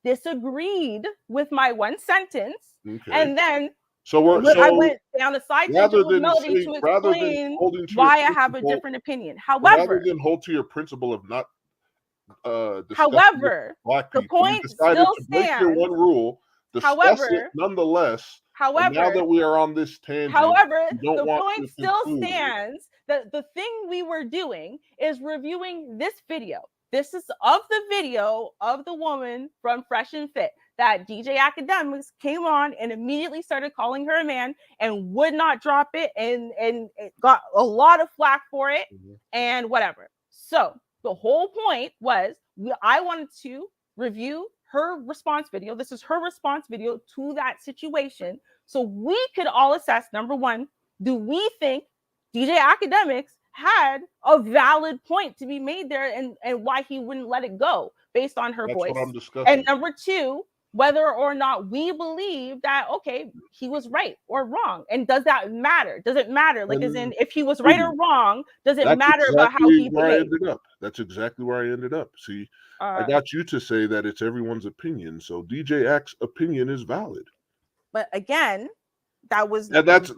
Speaker 1: disagreed with my one sentence,
Speaker 5: okay.
Speaker 1: And then
Speaker 5: I
Speaker 1: went down a side tangent with Melody to explain why I have a different opinion. However,
Speaker 5: rather than hold to your principle of not
Speaker 1: however,
Speaker 5: black
Speaker 1: the
Speaker 5: people,
Speaker 1: point
Speaker 5: you decided
Speaker 1: still
Speaker 5: to
Speaker 1: stands.
Speaker 5: break your one rule.
Speaker 1: However,
Speaker 5: it nonetheless.
Speaker 1: However,
Speaker 5: now that we are on this tangent,
Speaker 1: the point still stands that the thing we were doing is reviewing this video. This is of the video of the woman from Fresh and Fit that DJ Akademiks came on and immediately started calling her a man and would not drop it, and it got a lot of flack for it and whatever. So the whole point was I wanted to review her response video. This is her response video to that situation. So we could all assess, number one, do we think DJ Akademiks had a valid point to be made there, and why he wouldn't let it go based on her voice?
Speaker 5: What I'm discussing.
Speaker 1: And number two, whether or not we believe that, okay, he was right or wrong. And does that matter? Does it matter? Like, as in, if he was right or wrong, does it matter about how he behaved?
Speaker 5: That's exactly where I ended up. See, I got you to say that it's everyone's opinion. So DJ Ak's opinion is valid.
Speaker 1: But again, that was
Speaker 5: that
Speaker 1: has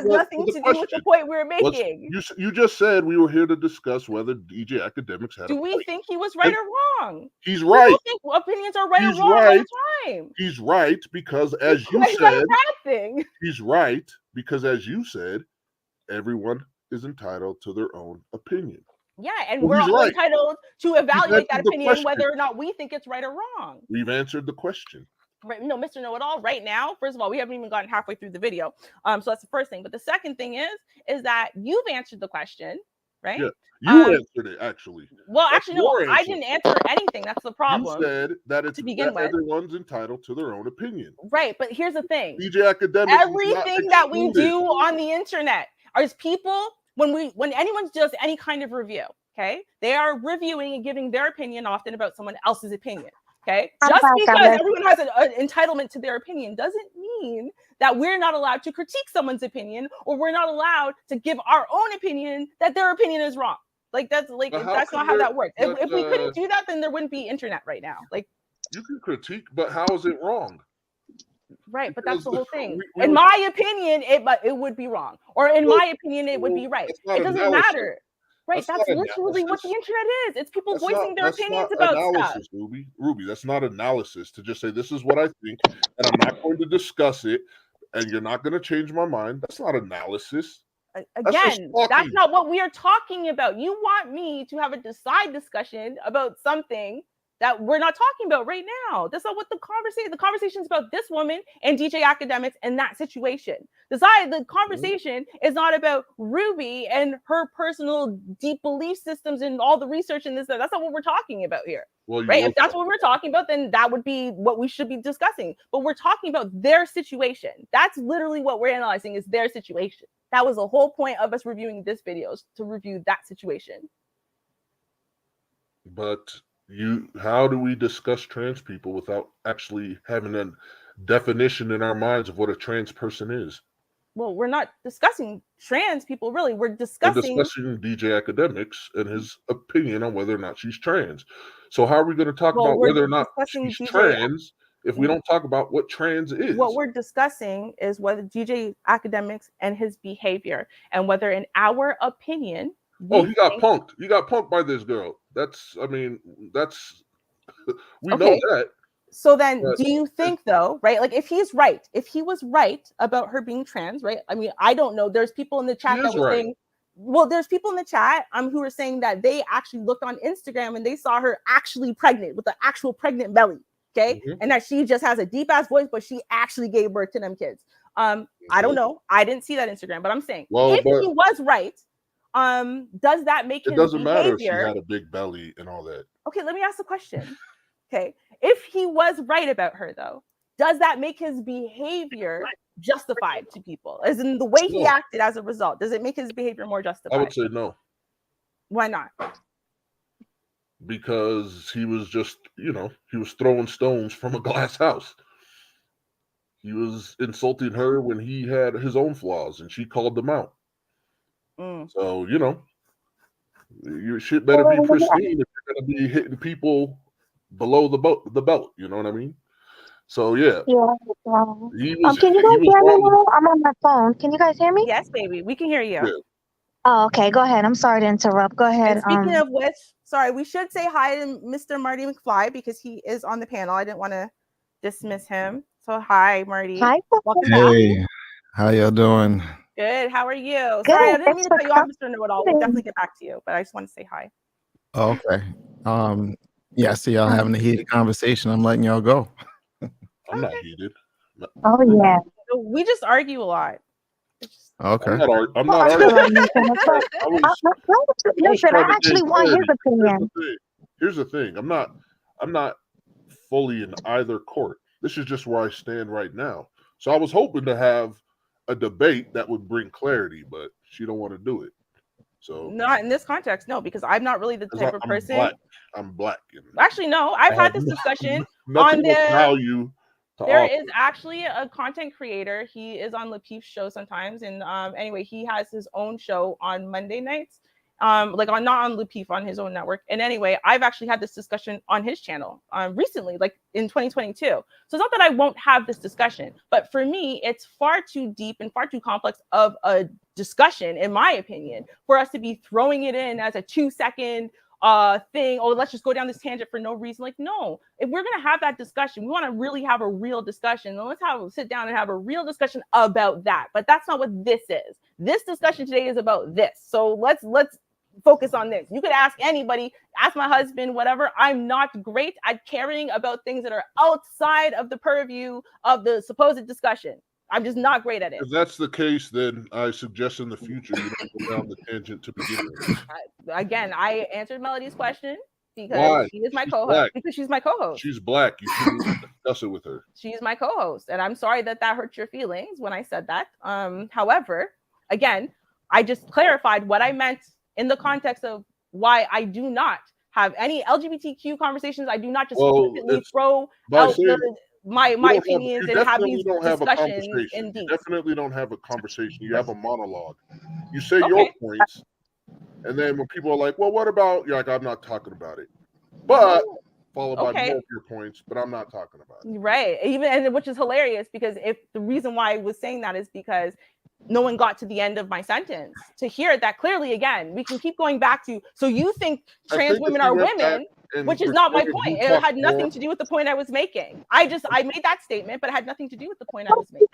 Speaker 1: nothing to do with the point we were making.
Speaker 5: You just said we were here to discuss whether DJ Akademiks had.
Speaker 1: Do we think he was right or wrong?
Speaker 5: He's right.
Speaker 1: I think opinions are right or wrong all the time.
Speaker 5: He's right because, as you said, he's right because, as you said, everyone is entitled to their own opinion.
Speaker 1: Yeah, and we're all entitled to evaluate that opinion, whether or not we think it's right or wrong.
Speaker 5: We've answered the question.
Speaker 1: Right, no, Mr. Know-It-All, right now, first of all, we haven't even gotten halfway through the video. So that's the first thing. But the second thing is that you've answered the question, right?
Speaker 5: Yeah, you answered it, actually.
Speaker 1: Well, actually, no, I didn't answer anything. That's the problem.
Speaker 5: You said that everyone's entitled to their own opinion.
Speaker 1: Right, but here's the thing.
Speaker 5: DJ Akademiks,
Speaker 1: everything that we do on the internet is people, when anyone does any kind of review, okay, they are reviewing and giving their opinion often about someone else's opinion. Okay, just because everyone has an entitlement to their opinion doesn't mean that we're not allowed to critique someone's opinion, or we're not allowed to give our own opinion that their opinion is wrong. Like that's not how that works. If we couldn't do that, then there wouldn't be internet right now. Like,
Speaker 5: you can critique, but how is it wrong?
Speaker 1: Right, but that's the whole thing. In my opinion, it would be wrong, or in my opinion, it would be right. It doesn't matter. Right, that's literally what the internet is. It's people voicing their opinions about stuff.
Speaker 5: Ruby, that's not analysis to just say this is what I think, and I'm not going to discuss it, and you're not going to change my mind. That's not analysis.
Speaker 1: Again, that's not what we are talking about. You want me to have a side discussion about something that we're not talking about right now. That's not what the conversation is about. This woman and DJ Akademiks and that situation. The conversation is not about Ruby and her personal deep belief systems and all the research and this. That's not what we're talking about here.
Speaker 5: Well,
Speaker 1: right? If that's what we're talking about, then that would be what we should be discussing. But we're talking about their situation. That's literally what we're analyzing, is their situation. That was the whole point of us reviewing this video, is to review that situation.
Speaker 5: But how do we discuss trans people without actually having a definition in our minds of what a trans person is?
Speaker 1: Well, we're not discussing trans people, really. We're discussing
Speaker 5: DJ Akademiks and his opinion on whether or not she's trans. So how are we going to talk about whether or not she's trans if we don't talk about what trans is.
Speaker 1: What we're discussing is whether DJ Academics and his behavior, and whether, in our opinion,
Speaker 5: he got punked. You got punked by this girl. We know that.
Speaker 1: So then, do you think, though, right? Like, if he was right about her being trans, right? I mean, I don't know. There's people in the chat that were saying, well, there's people in the chat who were saying that they actually looked on Instagram and they saw her actually pregnant with an actual pregnant belly, okay? Mm-hmm. And that she just has a deep ass voice, but she actually gave birth to them kids. I don't know. I didn't see that Instagram, but I'm saying, if he was right, does that make his behavior? It doesn't matter if she
Speaker 5: had a big belly and all that.
Speaker 1: Okay, let me ask the question. Okay, if he was right about her, though, does that make his behavior justified to people? As in the way he acted as a result, does it make his behavior more justified?
Speaker 5: I would say no.
Speaker 1: Why not?
Speaker 5: Because he was just, he was throwing stones from a glass house. He was insulting her when he had his own flaws, and she called them out. So, your shit better be pristine if you're going to be hitting people below the belt. You know what I mean? So, yeah.
Speaker 2: Can you guys hear me now? I'm on my phone. Can you guys hear me?
Speaker 1: Yes, baby. We can hear you.
Speaker 5: Yeah.
Speaker 2: Oh, okay. Go ahead. I'm sorry to interrupt. Go ahead.
Speaker 1: And speaking of which, sorry, we should say hi to Mr. Marty McFly because he is on the panel. I didn't want to dismiss him. So, hi, Marty.
Speaker 2: Hi.
Speaker 6: Welcome back. How y'all doing?
Speaker 1: Good. How are you?
Speaker 2: Good.
Speaker 1: Sorry, I didn't mean to cut you off, Mr. Know-It-All. We'll definitely get back to you, but I just want to say hi.
Speaker 6: Oh, okay. Yeah, I see y'all having a heated conversation. I'm letting y'all go.
Speaker 5: I'm not heated.
Speaker 2: Oh, yeah.
Speaker 1: We just argue a lot.
Speaker 6: Okay.
Speaker 5: I'm not arguing.
Speaker 2: Listen, I actually want his opinion.
Speaker 5: Here's the thing. I'm not fully in either court. This is just where I stand right now. So I was hoping to have a debate that would bring clarity, but she don't want to do it. So
Speaker 1: not in this context, no, because I'm not really the type of person.
Speaker 5: I'm black.
Speaker 1: Actually, no, I've had this discussion on the value. There is actually a content creator. He is on Lapeef's show sometimes, and anyway, he has his own show on Monday nights. Not on Lapeef, on his own network. And anyway, I've actually had this discussion on his channel recently, like in 2022. So it's not that I won't have this discussion, but for me, it's far too deep and far too complex of a discussion, in my opinion, for us to be throwing it in as a 2-second thing. Oh, let's just go down this tangent for no reason. Like, no, if we're going to have that discussion, we want to really have a real discussion. Then let's sit down and have a real discussion about that. But that's not what this is. This discussion today is about this. So let's focus on this. You could ask anybody, ask my husband, whatever. I'm not great at caring about things that are outside of the purview of the supposed discussion. I'm just not great at it.
Speaker 5: If that's the case, then I suggest in the future you don't go down the tangent to begin with.
Speaker 1: Again, I answered Melody's question because she is my co-host.
Speaker 5: Black.
Speaker 1: Because she's my co-host.
Speaker 5: She's black. You shouldn't discuss it with her.
Speaker 1: She's my co-host, and I'm sorry that hurt your feelings when I said that. However, again, I just clarified what I meant in the context of why I do not have any LGBTQ conversations. I do not just throw out my opinions and have these discussions.
Speaker 5: You definitely don't have a conversation. You have a monologue. You say your points, and then when people are like, well, what about, you're like, I'm not talking about it. But followed by more of your points, but I'm not talking about it.
Speaker 1: Right. And which is hilarious, because if the reason why I was saying that is because no one got to the end of my sentence to hear that clearly. Again, we can keep going back to, so you think trans women are women, which is not my point. It had nothing to do with the point I was making. I made that statement, but it had nothing to do with the point I was making.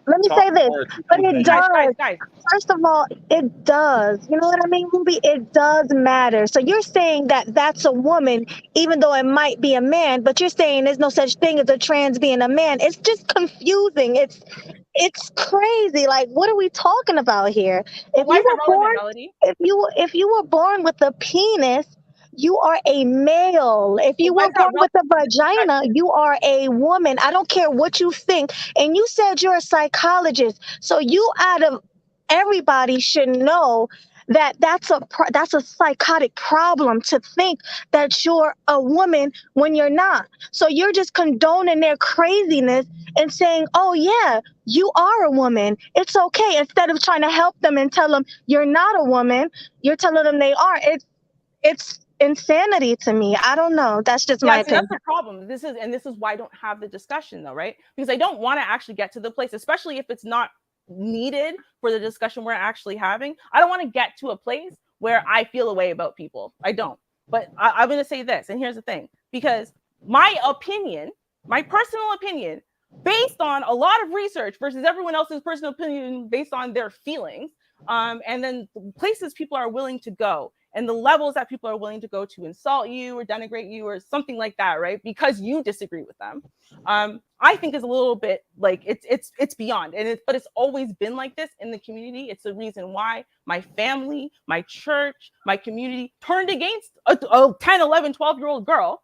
Speaker 2: Let me say this, but it does.
Speaker 1: Guys.
Speaker 2: First of all, it does. You know what I mean, Ruby? It does matter. So you're saying that that's a woman, even though it might be a man, but you're saying there's no such thing as a trans being a man. It's just confusing. It's crazy. Like, what are we talking about here? If you were born with a penis, you are a male. If you were born with a vagina, you are a woman. I don't care what you think. And you said you're a psychologist. So you, out of everybody, should know that that's a psychotic problem to think that you're a woman when you're not. So you're just condoning their craziness and saying, oh yeah, you are a woman. It's okay. Instead of trying to help them and tell them you're not a woman, you're telling them they are. insanity to me. I don't know. That's just my
Speaker 1: Yeah, see, that's
Speaker 2: opinion.
Speaker 1: the problem. This is why I don't have the discussion though, right? Because I don't want to actually get to the place, especially if it's not needed for the discussion we're actually having. I don't want to get to a place where I feel a way about people. I don't. But I'm going to say this, and here's the thing, because my opinion, my personal opinion, based on a lot of research versus everyone else's personal opinion based on their feelings, and then places people are willing to go and the levels that people are willing to go to insult you or denigrate you or something like that, right? Because you disagree with them. I think is a little bit like it's beyond, but it's always been like this in the community. It's the reason why my family, my church, my community turned against a 10, 11, 12-year-old girl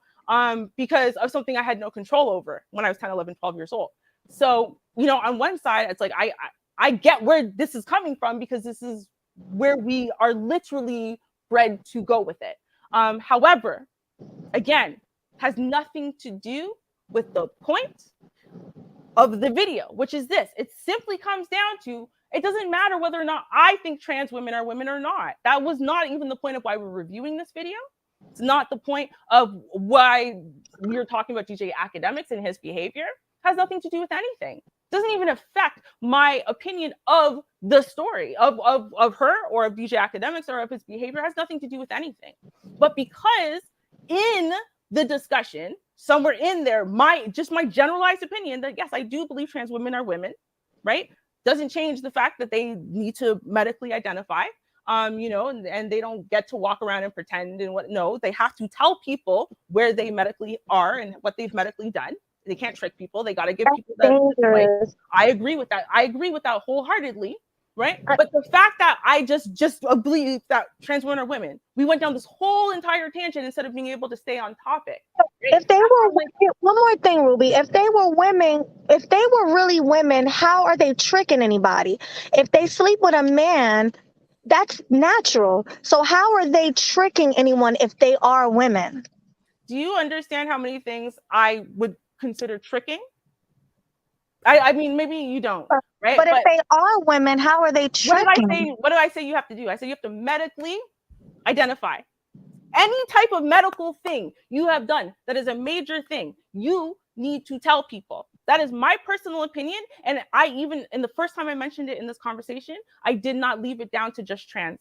Speaker 1: because of something I had no control over when I was 10, 11, 12 years old. So, on one side, it's like I get where this is coming from because this is where we are literally bred to go with it. However, again, has nothing to do with the point of the video, which is this. It simply comes down to it doesn't matter whether or not I think trans women are women or not. That was not even the point of why we're reviewing this video. It's not the point of why we're talking about DJ Akademiks and his behavior. It has nothing to do with anything. It doesn't even affect my opinion of the story of her or of DJ Akademiks or of his behavior. It has nothing to do with anything. But because in the discussion, somewhere in there, my generalized opinion that yes, I do believe trans women are women, right? Doesn't change the fact that they need to medically identify, and they don't get to walk around and pretend and what. No, they have to tell people where they medically are and what they've medically done. They can't trick people. They got to give people that. Like, I agree with that. I agree with that wholeheartedly. Right. But the fact that I just believe that trans women are women, we went down this whole entire tangent instead of being able to stay on topic.
Speaker 2: If they were one more thing, Ruby, if they were women, if they were really women, how are they tricking anybody? If they sleep with a man, that's natural. So how are they tricking anyone if they are women?
Speaker 1: Do you understand how many things I would consider tricking? I mean, maybe you don't, right?
Speaker 2: But if they are women, how are they tricking?
Speaker 1: What did I say you have to do? I said you have to medically identify. Any type of medical thing you have done that is a major thing, you need to tell people. That is my personal opinion. And I even, in the first time I mentioned it in this conversation, I did not leave it down to just trans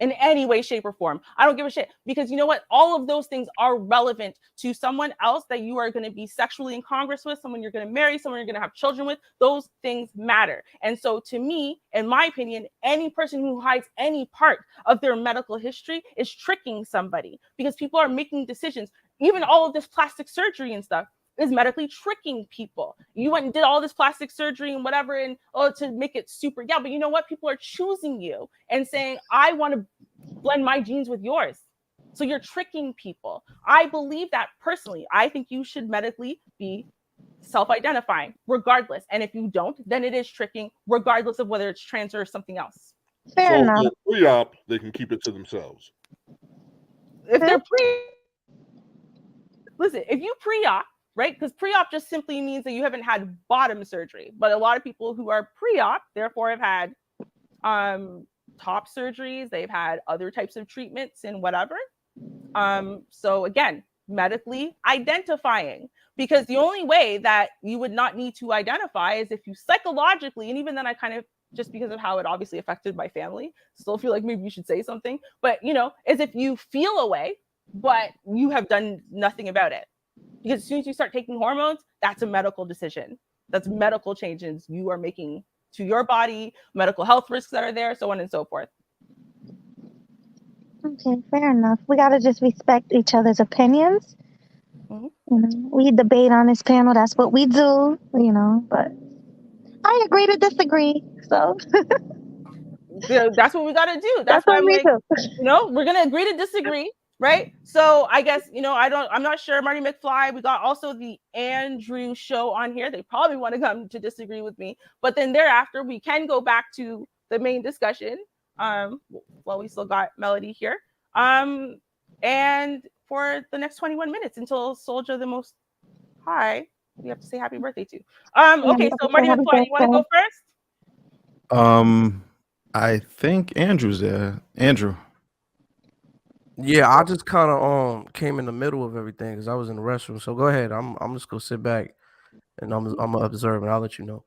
Speaker 1: in any way, shape, or form. I don't give a shit because you know what? All of those things are relevant to someone else that you are going to be sexually in congress with, someone you're going to marry, someone you're going to have children with. Those things matter. And so to me, in my opinion, any person who hides any part of their medical history is tricking somebody because people are making decisions. Even all of this plastic surgery and stuff is medically tricking people. You went and did all this plastic surgery and whatever, and to make it super. Yeah, but you know what? People are choosing you and saying, I want to blend my genes with yours. So you're tricking people. I believe that personally. I think you should medically be self-identifying regardless. And if you don't, then it is tricking regardless of whether it's trans or something else.
Speaker 2: Fair enough.
Speaker 5: If they're pre-op, they can keep it to themselves.
Speaker 1: If they're listen, if you pre-op, right? Because pre-op just simply means that you haven't had bottom surgery. But a lot of people who are pre-op, therefore, have had top surgeries. They've had other types of treatments and whatever. So again, medically identifying, because the only way that you would not need to identify is if you psychologically, and even then I kind of, just because of how it obviously affected my family, still feel like maybe you should say something, but is if you feel a way, but you have done nothing about it. Because as soon as you start taking hormones, that's a medical decision. That's medical changes you are making to your body, medical health risks that are there, so on and so forth.
Speaker 2: Okay, fair enough. We got to just respect each other's opinions.
Speaker 1: Mm-hmm.
Speaker 2: We debate on this panel. That's what we do, but I agree to disagree. So
Speaker 1: that's what we got to do.
Speaker 2: that's
Speaker 1: why
Speaker 2: what
Speaker 1: I'm
Speaker 2: we
Speaker 1: like,
Speaker 2: do.
Speaker 1: we're going to agree to disagree. Right. So I guess, I'm not sure. Marty McFly, we got also the Andrew show on here. They probably want to come to disagree with me. But then thereafter, we can go back to the main discussion. We still got Melody here. And for the next 21 minutes until Soldier the Most High, we have to say happy birthday to. Okay, so Marty McFly, you want to go first?
Speaker 6: I think Andrew's there. Andrew.
Speaker 7: Yeah, I just kind of came in the middle of everything because I was in the restroom. So go ahead. I'm just gonna sit back and I'm gonna observe and I'll let you know.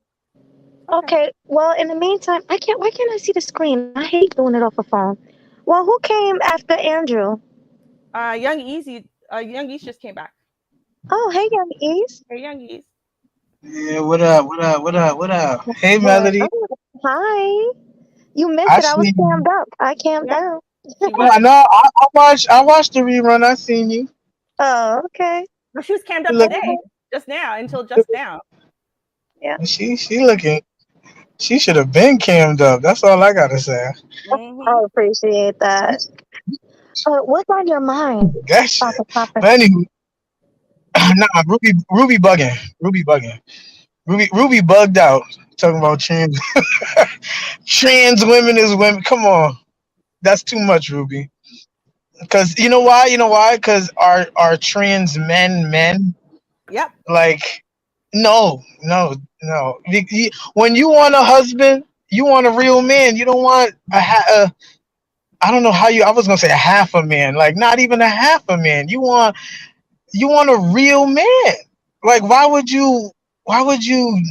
Speaker 1: Okay.
Speaker 2: Okay. Well, in the meantime, I can't. Why can't I see the screen? I hate doing it off a phone. Well, who came after Andrew?
Speaker 1: Young East just came back.
Speaker 2: Oh, hey, young East.
Speaker 1: Hey, Young East.
Speaker 8: Yeah, what up? What up? What up? What up? Hey,
Speaker 2: What?
Speaker 8: Melody.
Speaker 2: Oh, hi. You missed
Speaker 8: I
Speaker 2: it. I was
Speaker 8: seen
Speaker 2: cammed
Speaker 8: you.
Speaker 2: up. I camped
Speaker 1: Yep,
Speaker 2: down.
Speaker 1: she
Speaker 8: No,
Speaker 1: was.
Speaker 8: no, I watched the rerun. I seen you.
Speaker 2: Oh, okay.
Speaker 1: But she was cammed
Speaker 8: You
Speaker 1: up
Speaker 8: look,
Speaker 1: today, just now, until just now.
Speaker 2: Yeah.
Speaker 8: she looking. She should have been cammed up. That's all I gotta say.
Speaker 1: Hmm.
Speaker 2: I appreciate that. What's on your mind
Speaker 8: That
Speaker 2: about
Speaker 8: shit.
Speaker 2: the topic?
Speaker 8: But anyway, nah, Ruby bugging. Ruby bugging. Ruby bugged out. Talking about trans women is women. Come on, that's too much, Ruby. Because you know why? You know why? Because our trans men
Speaker 1: Yep.
Speaker 8: like no. When you want a husband, you want a real man. You don't want I don't know how you. I was gonna say a half a man, like not even a half a man. You want a real man. Like why would you? Why would you?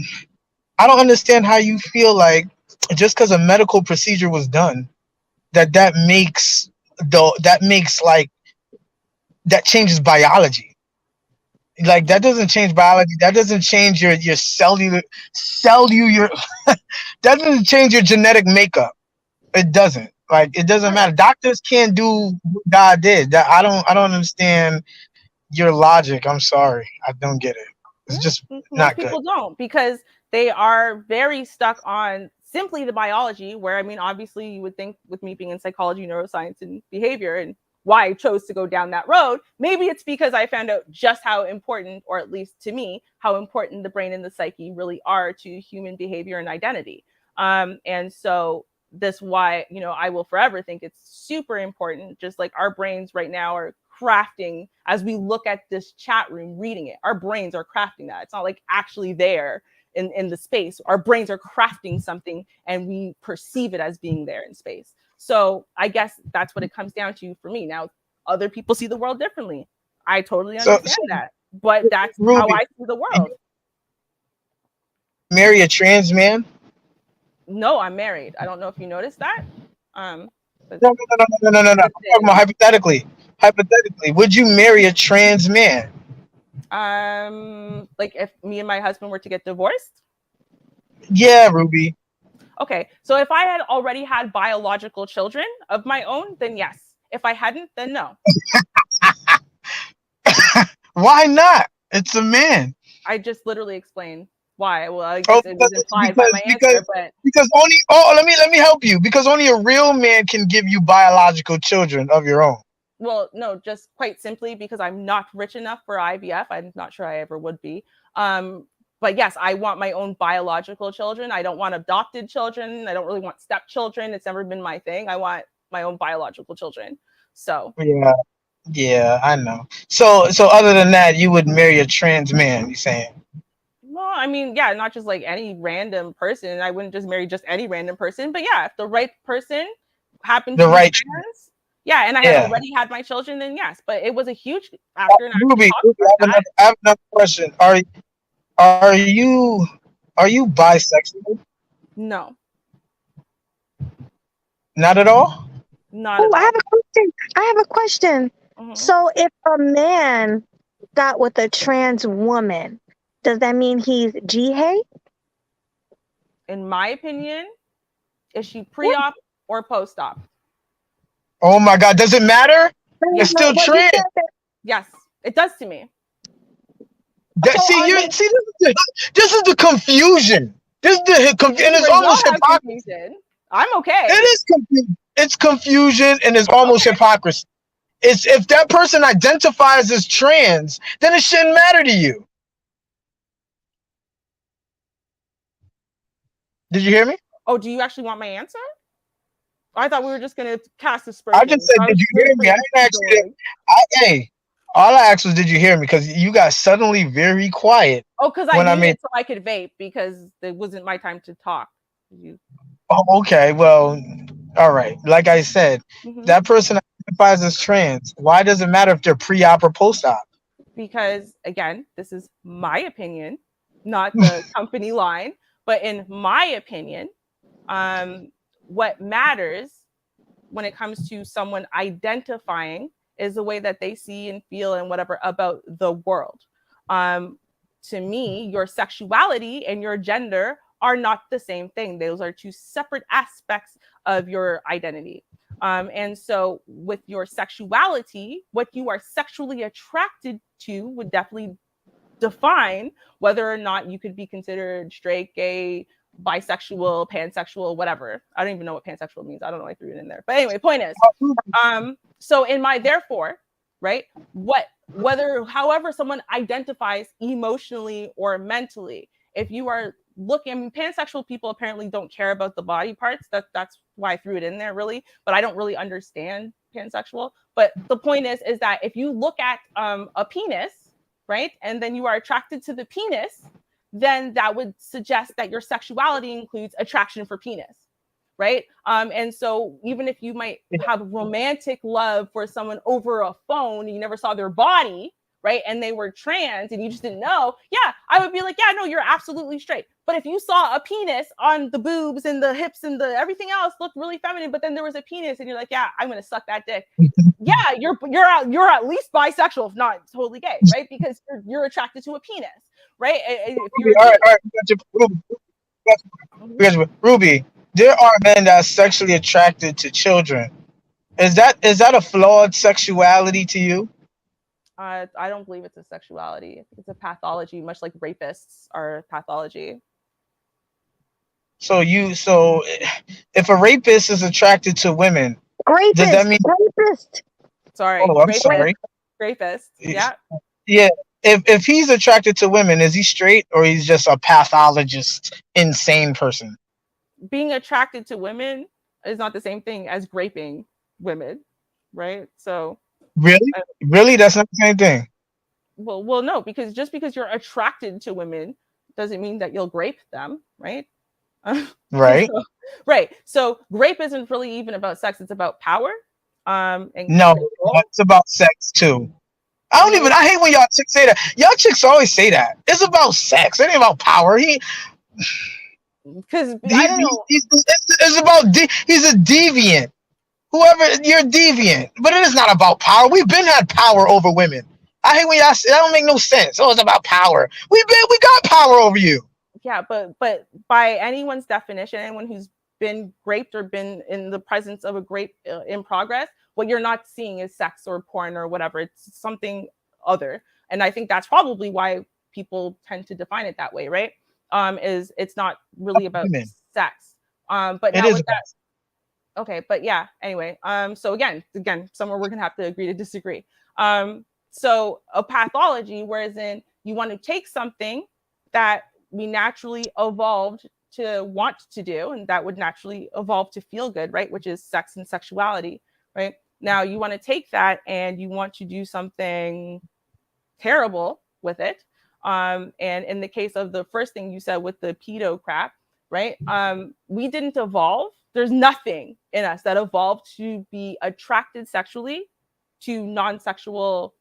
Speaker 8: I don't understand how you feel like just because a medical procedure was done that makes like that changes biology. Like that doesn't change biology. That doesn't change your cellular that doesn't change your genetic makeup. It doesn't. Like it doesn't
Speaker 1: Right.
Speaker 8: matter. Doctors can't do what God did. That I don't understand your logic. I'm sorry. I don't get it. It's just
Speaker 1: Most
Speaker 8: not good.
Speaker 1: people don't because they are very stuck on simply the biology. Where I mean, obviously, you would think with me being in psychology, neuroscience, and behavior, and why I chose to go down that road, maybe it's because I found out just how important, or at least to me, how important the brain and the psyche really are to human behavior and identity. And so this why I will forever think it's super important. Just like our brains right now are crafting as we look at this chat room reading it, our brains are crafting that. It's not like actually there in the space. Our brains are crafting something and we perceive it as being there in space. So I guess that's what it comes down to for me. Now other people see the world differently. I totally
Speaker 8: So
Speaker 1: understand that, but that's how
Speaker 8: Ruby,
Speaker 1: I see the world.
Speaker 8: marry a trans man?
Speaker 1: No, I'm married. I don't know if you noticed that. um but
Speaker 8: No. I'm talking about hypothetically. Hypothetically, would you marry a trans man?
Speaker 1: like if me and my husband were to get divorced.
Speaker 8: Yeah, Ruby.
Speaker 1: Okay, so if I had already had biological children of my own, then yes. If I hadn't, then no.
Speaker 8: Why not? It's a man.
Speaker 1: I just literally explained why. Well, I
Speaker 8: Oh,
Speaker 1: guess it was implied by my
Speaker 8: because
Speaker 1: answer, but
Speaker 8: because only let me help you because only a real man can give you biological children of your own.
Speaker 1: well, no, just quite simply because I'm not rich enough for IVF. I'm not sure I ever would be. But yes, I want my own biological children. I don't want adopted children. I don't really want stepchildren. It's never been my thing. I want my own biological children. So
Speaker 8: Yeah, yeah, I know. So other than that, you would marry a trans man. You saying
Speaker 1: well, I mean, yeah, not just like any random person. I wouldn't just marry just any random person, but yeah, if the right person happened to
Speaker 8: the
Speaker 1: be
Speaker 8: right?
Speaker 1: trans, yeah, and I had
Speaker 8: Yeah.
Speaker 1: already had my children, then yes. But it was a huge after and actually
Speaker 8: Ruby,
Speaker 1: talked about that.
Speaker 8: I have another question. Are you bisexual?
Speaker 1: No,
Speaker 8: Not at all.
Speaker 1: not
Speaker 2: Oh,
Speaker 1: at
Speaker 2: I
Speaker 1: all.
Speaker 2: have a question. I have a question.
Speaker 1: Hmm.
Speaker 2: So, if a man got with a trans woman, does that mean he's G-hay?
Speaker 1: In my opinion, is she pre-op or post-op?
Speaker 8: Oh my God, does it matter?
Speaker 2: No,
Speaker 8: It's
Speaker 2: no,
Speaker 8: still
Speaker 2: well, you
Speaker 8: trans.
Speaker 2: said that.
Speaker 1: Yes, it does to me.
Speaker 8: That,
Speaker 2: So,
Speaker 8: see,
Speaker 2: are
Speaker 8: you
Speaker 2: they?
Speaker 8: see, this is the confusion. This is and
Speaker 1: This is
Speaker 8: it's
Speaker 1: where y'all
Speaker 8: almost
Speaker 1: have
Speaker 8: hypocrisy.
Speaker 1: confusion. I'm okay.
Speaker 8: It is confusion. It's confusion and it's almost
Speaker 1: Okay.
Speaker 8: hypocrisy. It's if that person identifies as trans, then it shouldn't matter to you. Did you hear me?
Speaker 1: Oh, do you actually want my answer? I thought we were just gonna cast
Speaker 8: I just
Speaker 1: aspersions.
Speaker 8: said,
Speaker 1: So I
Speaker 8: did
Speaker 1: was
Speaker 8: you
Speaker 1: waiting
Speaker 8: hear
Speaker 1: for
Speaker 8: me? I
Speaker 1: y'all to
Speaker 8: didn't
Speaker 1: keep
Speaker 8: ask you that.
Speaker 1: going.
Speaker 8: Hey, all I asked was, did you hear me? Because you got suddenly very quiet
Speaker 1: Oh, because I
Speaker 8: when I made.
Speaker 1: muted so I could vape because it wasn't my time to talk. You.
Speaker 8: Oh, okay, well, all right. Like I said,
Speaker 1: Hmm.
Speaker 8: that person identifies as trans, why does it matter if they're pre-op or post-op?
Speaker 1: Because again, this is my opinion, not the company line, but in my opinion, what matters when it comes to someone identifying is the way that they see and feel and whatever about the world. To me, your sexuality and your gender are not the same thing. Those are two separate aspects of your identity. And so, with your sexuality, what you are sexually attracted to would definitely define whether or not you could be considered straight, gay, bisexual, pansexual, whatever. I don't even know what pansexual means. I don't know why I threw it in there. But anyway, point is, so in my therefore, right, however someone identifies emotionally or mentally, if you are looking, I mean, pansexual people apparently don't care about the body parts. That's why I threw it in there, really. But I don't really understand pansexual. But the point is that if you look at a penis, right, and then you are attracted to the penis, then that would suggest that your sexuality includes attraction for penis, right? And so even if you might have romantic love for someone over a phone, you never saw their body, right, and they were trans and you just didn't know, yeah, I would be like, yeah, no, you're absolutely straight. But if you saw a penis on the boobs and the hips and the everything else looked really feminine, but then there was a penis and you're like, yeah, I'm gonna suck that dick. Yeah, you're at least bisexual, if not totally gay, right? Because you're attracted to a penis, right? If you're
Speaker 8: all right, Ruby, there are men that are sexually attracted to children. Is that a flawed sexuality to you?
Speaker 1: I don't believe it's a sexuality. I think it's a pathology, much like rapists are pathology.
Speaker 8: So if a rapist is attracted to women, does that mean?
Speaker 2: Rapist.
Speaker 1: Sorry.
Speaker 8: Oh, I'm sorry.
Speaker 1: Rapist. Yeah.
Speaker 8: Yeah. If he's attracted to women, is he straight or he's just a pathologist, insane person?
Speaker 1: Being attracted to women is not the same thing as raping women, right? So
Speaker 8: really, that's not the same thing.
Speaker 1: Well, no, because just because you're attracted to women doesn't mean that you'll grape them, right?
Speaker 8: Right.
Speaker 1: Right. So grape isn't really even about sex; it's about power. And
Speaker 8: no,
Speaker 1: control.
Speaker 8: it's about sex too. I hate when y'all chicks say that. Y'all chicks always say that. It's about sex. It ain't about power.
Speaker 1: Because I don't know.
Speaker 8: It's about he's a deviant. Whoever, you're deviant, but it is not about power. We've been had power over women. I hate when y'all say that. Don't make no sense. Oh, it's about power. We got power over you.
Speaker 1: Yeah, but by anyone's definition, anyone who's been raped or been in the presence of a grape in progress, what you're not seeing is sex or porn or whatever. It's something other, and I think that's probably why people tend to define it that way, right? Is it's not really about sex. But now with that, okay, but yeah. Anyway, so again, somewhere we're gonna have to agree to disagree. So a pathology, whereas in you want to take something that we naturally evolved to want to do, and that would naturally evolve to feel good, right? Which is sex and sexuality, right? Now you want to take that and you want to do something terrible with it. And in the case of the first thing you said with the pedo crap, right? We didn't evolve. There's nothing in us that evolved to be attracted sexually to non-sexual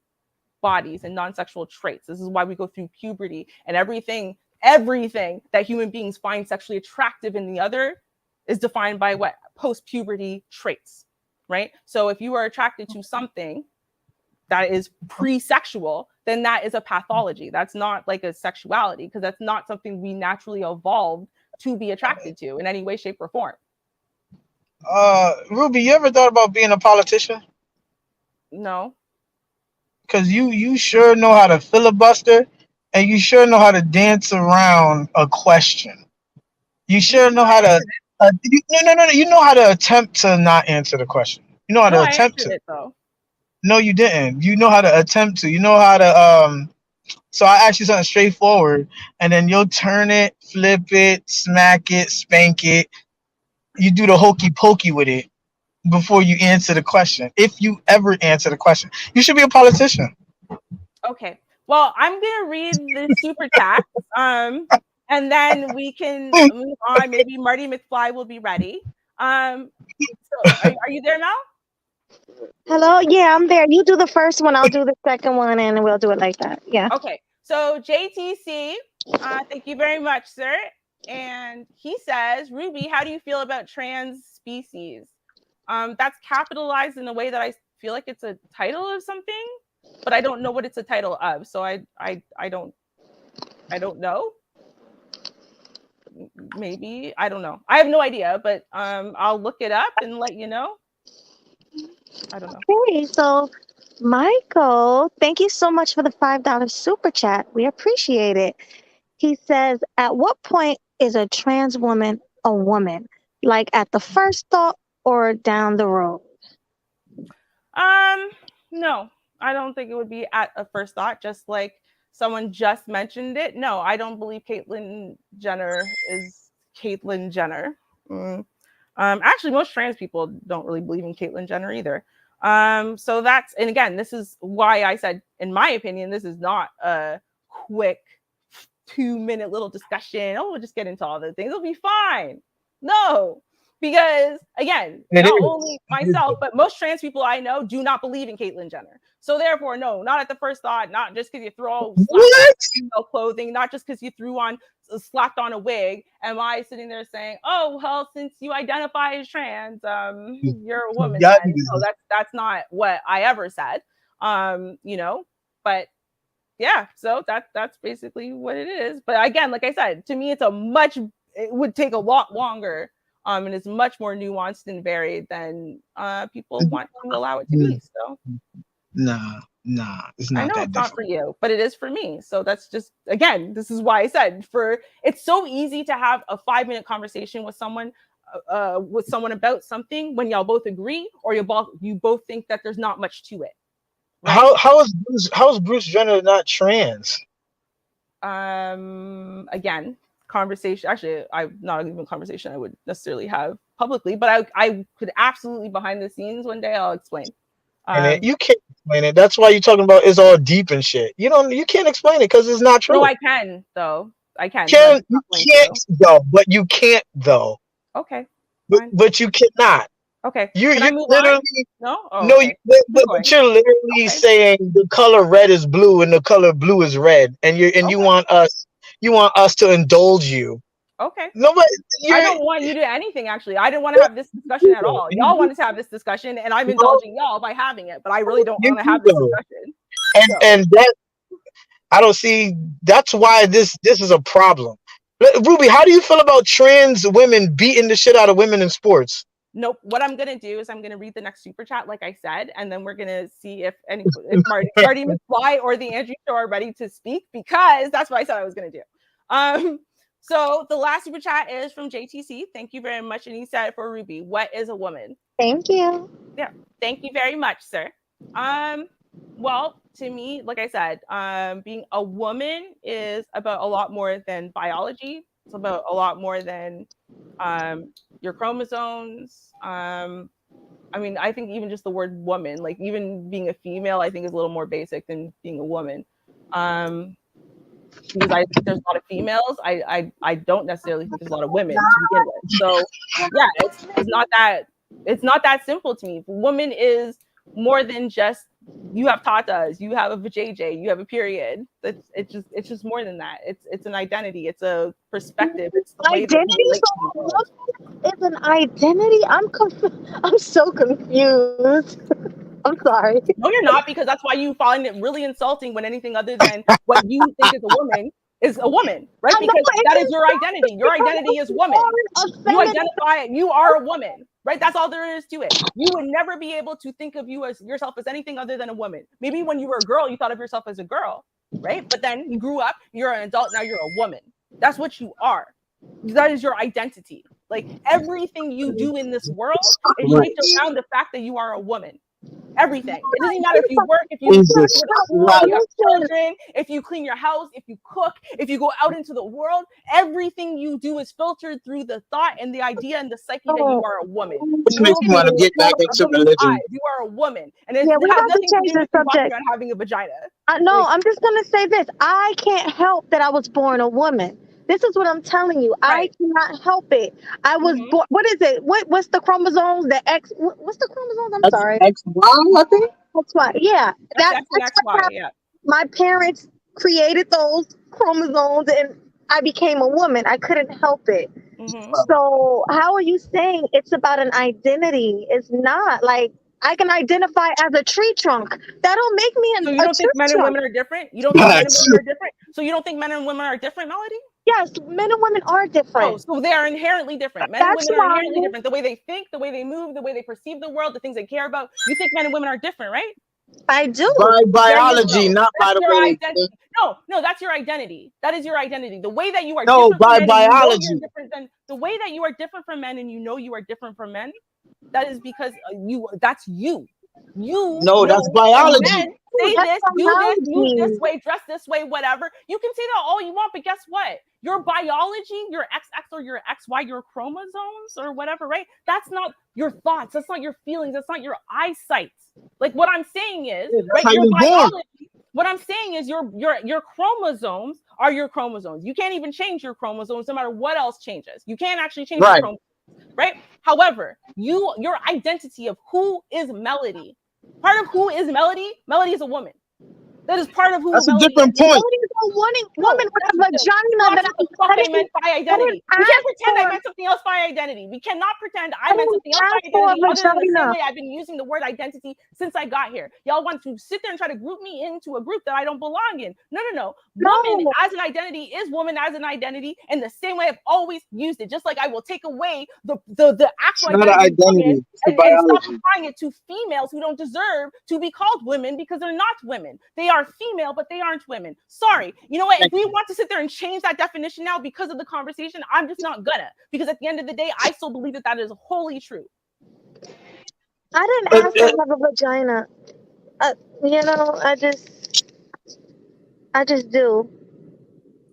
Speaker 1: bodies and non-sexual traits. This is why we go through puberty and everything that human beings find sexually attractive in the other is defined by what? Post-puberty traits, right? So if you are attracted to something that is pre-sexual, then that is a pathology. That's not like a sexuality, because that's not something we naturally evolved to be attracted to in any way, shape, or form.
Speaker 8: Ruby, you ever thought about being a politician?
Speaker 1: No.
Speaker 8: Because you sure know how to filibuster, and you sure know how to dance around a question. You sure know how to. No. You know how to attempt to not answer the question. You know how to attempt to.
Speaker 1: It, though.
Speaker 8: No, you didn't. You know how to attempt to. You know how to. So I ask you something straightforward, and then you'll turn it, flip it, smack it, spank it. You do the hokey pokey with it before you answer the question. If you ever answer the question, you should be a politician.
Speaker 1: Okay. Well, I'm gonna read the super chat, and then we can move on. Maybe Marty McFly will be ready. So are you there now?
Speaker 2: Hello? Yeah, I'm there. You do the first one, I'll do the second one, and we'll do it like that. Yeah.
Speaker 1: Okay. So JTC, thank you very much, sir. And he says, Ruby, how do you feel about trans species? That's capitalized in a way that I feel like it's a title of something, but I don't know what it's a title of. So I don't know. Maybe I don't know. I have no idea, but I'll look it up and let you know. I don't know.
Speaker 2: Okay, so Michael, thank you so much for the $5 super chat. We appreciate it. He says, at what point is a trans woman a woman? Like at the first thought or down the road?
Speaker 1: No, I don't think it would be at a first thought, just like someone just mentioned it. No, I don't believe Caitlyn Jenner is Caitlyn Jenner. Actually, most trans people don't really believe in Caitlyn Jenner either. So that's, and again, this is why I said, in my opinion, this is not a quick 2-minute little discussion. Oh, we'll just get into all the things. It'll be fine. No, because again, not only myself, but most trans people I know do not believe in Caitlyn Jenner. So therefore, no, not at the first thought, not just because you throw female clothing, not just because you slapped on a wig. Am I sitting there saying, oh, well, since you identify as trans, you're a woman. No, that's not what I ever said. But yeah, so that's basically what it is. But again, like I said, to me, it would take a lot longer. And it's much more nuanced and varied than people want to allow it to be. So
Speaker 8: Nah, it's not.
Speaker 1: I know
Speaker 8: that
Speaker 1: it's not for you, but it is for me. So that's just, again, this is why I said it's so easy to have a 5-minute conversation with someone about something when y'all both agree or you both think that there's not much to it.
Speaker 8: Right? How is Bruce Jenner not trans?
Speaker 1: Again, conversation. Actually, not even a conversation I would necessarily have publicly, but I could absolutely behind the scenes one day. I'll explain.
Speaker 8: And you can't explain it. That's why you're talking about it's all deep and shit. You can't explain it because it's not true.
Speaker 1: No, I can though. I can.
Speaker 8: You can't though, but you can't though.
Speaker 1: Okay.
Speaker 8: But you cannot.
Speaker 1: Okay.
Speaker 8: You
Speaker 1: literally
Speaker 8: on?
Speaker 1: No. Oh,
Speaker 8: no.
Speaker 1: Okay.
Speaker 8: But you're literally saying the color red is blue and the color blue is red, and you want us to indulge you.
Speaker 1: Okay.
Speaker 8: Nobody.
Speaker 1: I don't want you to do anything. Actually, I didn't want to have this discussion at all. Y'all wanted to have this discussion, and I'm indulging y'all by having it. But I really don't want to have this discussion.
Speaker 8: And that I don't see. That's why this is a problem. Ruby, how do you feel about trans women beating the shit out of women in sports?
Speaker 1: Nope. What I'm gonna do is I'm gonna read the next super chat, like I said, and then we're gonna see if Marty McFly or the Andrew Show are ready to speak, because that's what I said I was gonna do. So the last super chat is from JTC. Thank you very much. And he said, for Ruby, what is a woman?
Speaker 2: Thank you.
Speaker 1: Yeah. Thank you very much, sir. Well, to me, like I said, being a woman is about a lot more than biology. It's about a lot more than your chromosomes. I mean, I think even just the word woman, like even being a female, I think is a little more basic than being a woman. Because I think there's a lot of females. I don't necessarily think there's a lot of women to begin with. So yeah, it's not that simple to me. Woman is more than just you have tatas, you have a vajayjay, you have a period. It's just more than that. It's an identity. It's a perspective. It's the way
Speaker 2: identity. It's an identity. I'm so confused. I'm sorry.
Speaker 1: No, you're not, because that's why you find it really insulting when anything other than what you think is a woman, right? Because that is your identity. Your identity is woman. You identify, you are a woman, right? That's all there is to it. You would never be able to think of yourself as anything other than a woman. Maybe when you were a girl, you thought of yourself as a girl, right? But then you grew up, you're an adult, now you're a woman. That's what you are. That is your identity. Like everything you do in this world is shaped around the fact that you are a woman. Everything. It doesn't matter if you work, if you have children, if you clean your house, if you cook, if you go out into the world. Everything you do is filtered through the thought and the idea and the psyche that you are a woman.
Speaker 8: Which makes me want to get back into religion.
Speaker 1: You are a woman, and it has nothing to do with you having a vagina.
Speaker 2: No, I'm just gonna say this. I can't help that I was born a woman. This is what I'm telling you. I
Speaker 1: Right.
Speaker 2: cannot help it. I was
Speaker 1: Mhm.
Speaker 2: born. What is it? What's the chromosomes? The X. What's the chromosomes? I'm
Speaker 8: X
Speaker 2: sorry.
Speaker 8: X Y, I think.
Speaker 2: That's why. Yeah,
Speaker 1: That's X and
Speaker 2: that's what
Speaker 1: XY.
Speaker 2: happened.
Speaker 1: Yeah.
Speaker 2: My parents created those chromosomes, and I became a woman. I couldn't help it.
Speaker 1: Mhm.
Speaker 2: So how are you saying it's about an identity? It's not. Like, I can identify as a tree trunk. That don't make me
Speaker 1: So you
Speaker 2: a
Speaker 1: don't think
Speaker 2: tree
Speaker 1: men and
Speaker 2: trunk.
Speaker 1: women are different? You don't think men and
Speaker 8: Facts.
Speaker 1: women are different? So you don't think men and women are different, Melody?
Speaker 2: Yes, men and women are
Speaker 1: Oh,
Speaker 2: different.
Speaker 1: so they are inherently different. Men and
Speaker 2: That's
Speaker 1: women are
Speaker 2: why
Speaker 1: inherently different. The way they think, the way they move, the way they perceive the world, the things they care about. You think men and women are different, right?
Speaker 2: I do.
Speaker 8: By
Speaker 1: There you
Speaker 8: biology,
Speaker 1: go.
Speaker 8: not by
Speaker 1: That's
Speaker 8: the
Speaker 1: your
Speaker 8: way they
Speaker 1: identity.
Speaker 8: think.
Speaker 1: No, that's your identity. That is your identity. The way that you are
Speaker 8: No,
Speaker 1: different from
Speaker 8: by
Speaker 1: men and you know you're
Speaker 8: biology.
Speaker 1: different than the way that you are different from men and you know you are different from men, that is because that's you. You
Speaker 8: No, that's
Speaker 1: know when
Speaker 8: biology.
Speaker 1: men say
Speaker 2: That's
Speaker 1: this, do this, move this
Speaker 2: biology.
Speaker 1: way, dress this way, whatever. You can say that all you want, but guess what? Your biology, your XX or your XY, your chromosomes or whatever, right? That's not your thoughts. That's not your feelings. That's not your eyesight. Like what I'm saying is,
Speaker 8: Yeah, that's
Speaker 1: right?
Speaker 8: how
Speaker 1: Your
Speaker 8: you was born.
Speaker 1: biology. What I'm saying is your chromosomes are your chromosomes. You can't even change your chromosomes no matter what else changes. You can't actually change your
Speaker 8: Right.
Speaker 1: chromosomes, right? However, your identity of who is Melody, part of who is Melody, Melody is a woman. That is part of who
Speaker 8: That's a
Speaker 1: Melody
Speaker 8: different
Speaker 1: is.
Speaker 8: point.
Speaker 2: Melody is a woman
Speaker 1: No,
Speaker 2: with a
Speaker 1: that's
Speaker 2: vagina
Speaker 1: that's
Speaker 2: that
Speaker 1: what the fuck I meant by
Speaker 2: I didn't
Speaker 1: identity. We can't
Speaker 2: ask
Speaker 1: pretend I
Speaker 2: for.
Speaker 1: meant something else by identity. We cannot pretend I
Speaker 2: I
Speaker 1: meant
Speaker 2: didn't
Speaker 1: something else by
Speaker 2: ask for a
Speaker 1: identity other than the same
Speaker 2: vagina.
Speaker 1: way I've been using the word identity since I got here. Y'all want to sit there and try to group me into a group that I don't belong in. No. Woman
Speaker 2: No,
Speaker 1: as an identity is woman as an identity in the same way I've always used it. Just like I will take away the
Speaker 8: It's
Speaker 1: actual
Speaker 8: not an
Speaker 1: identity of women
Speaker 8: identity. It's the
Speaker 1: and stop
Speaker 8: biology.
Speaker 1: applying it to females who don't deserve to be called women because they're not women. They are female, but they aren't women. Sorry. You know what? If we want to sit there and change that definition now because of the conversation, I'm just not gonna. Because at the end of the day, I still believe that that is wholly true.
Speaker 2: I didn't
Speaker 8: It,
Speaker 2: ask to
Speaker 8: it,
Speaker 2: have a vagina. You know, I just do.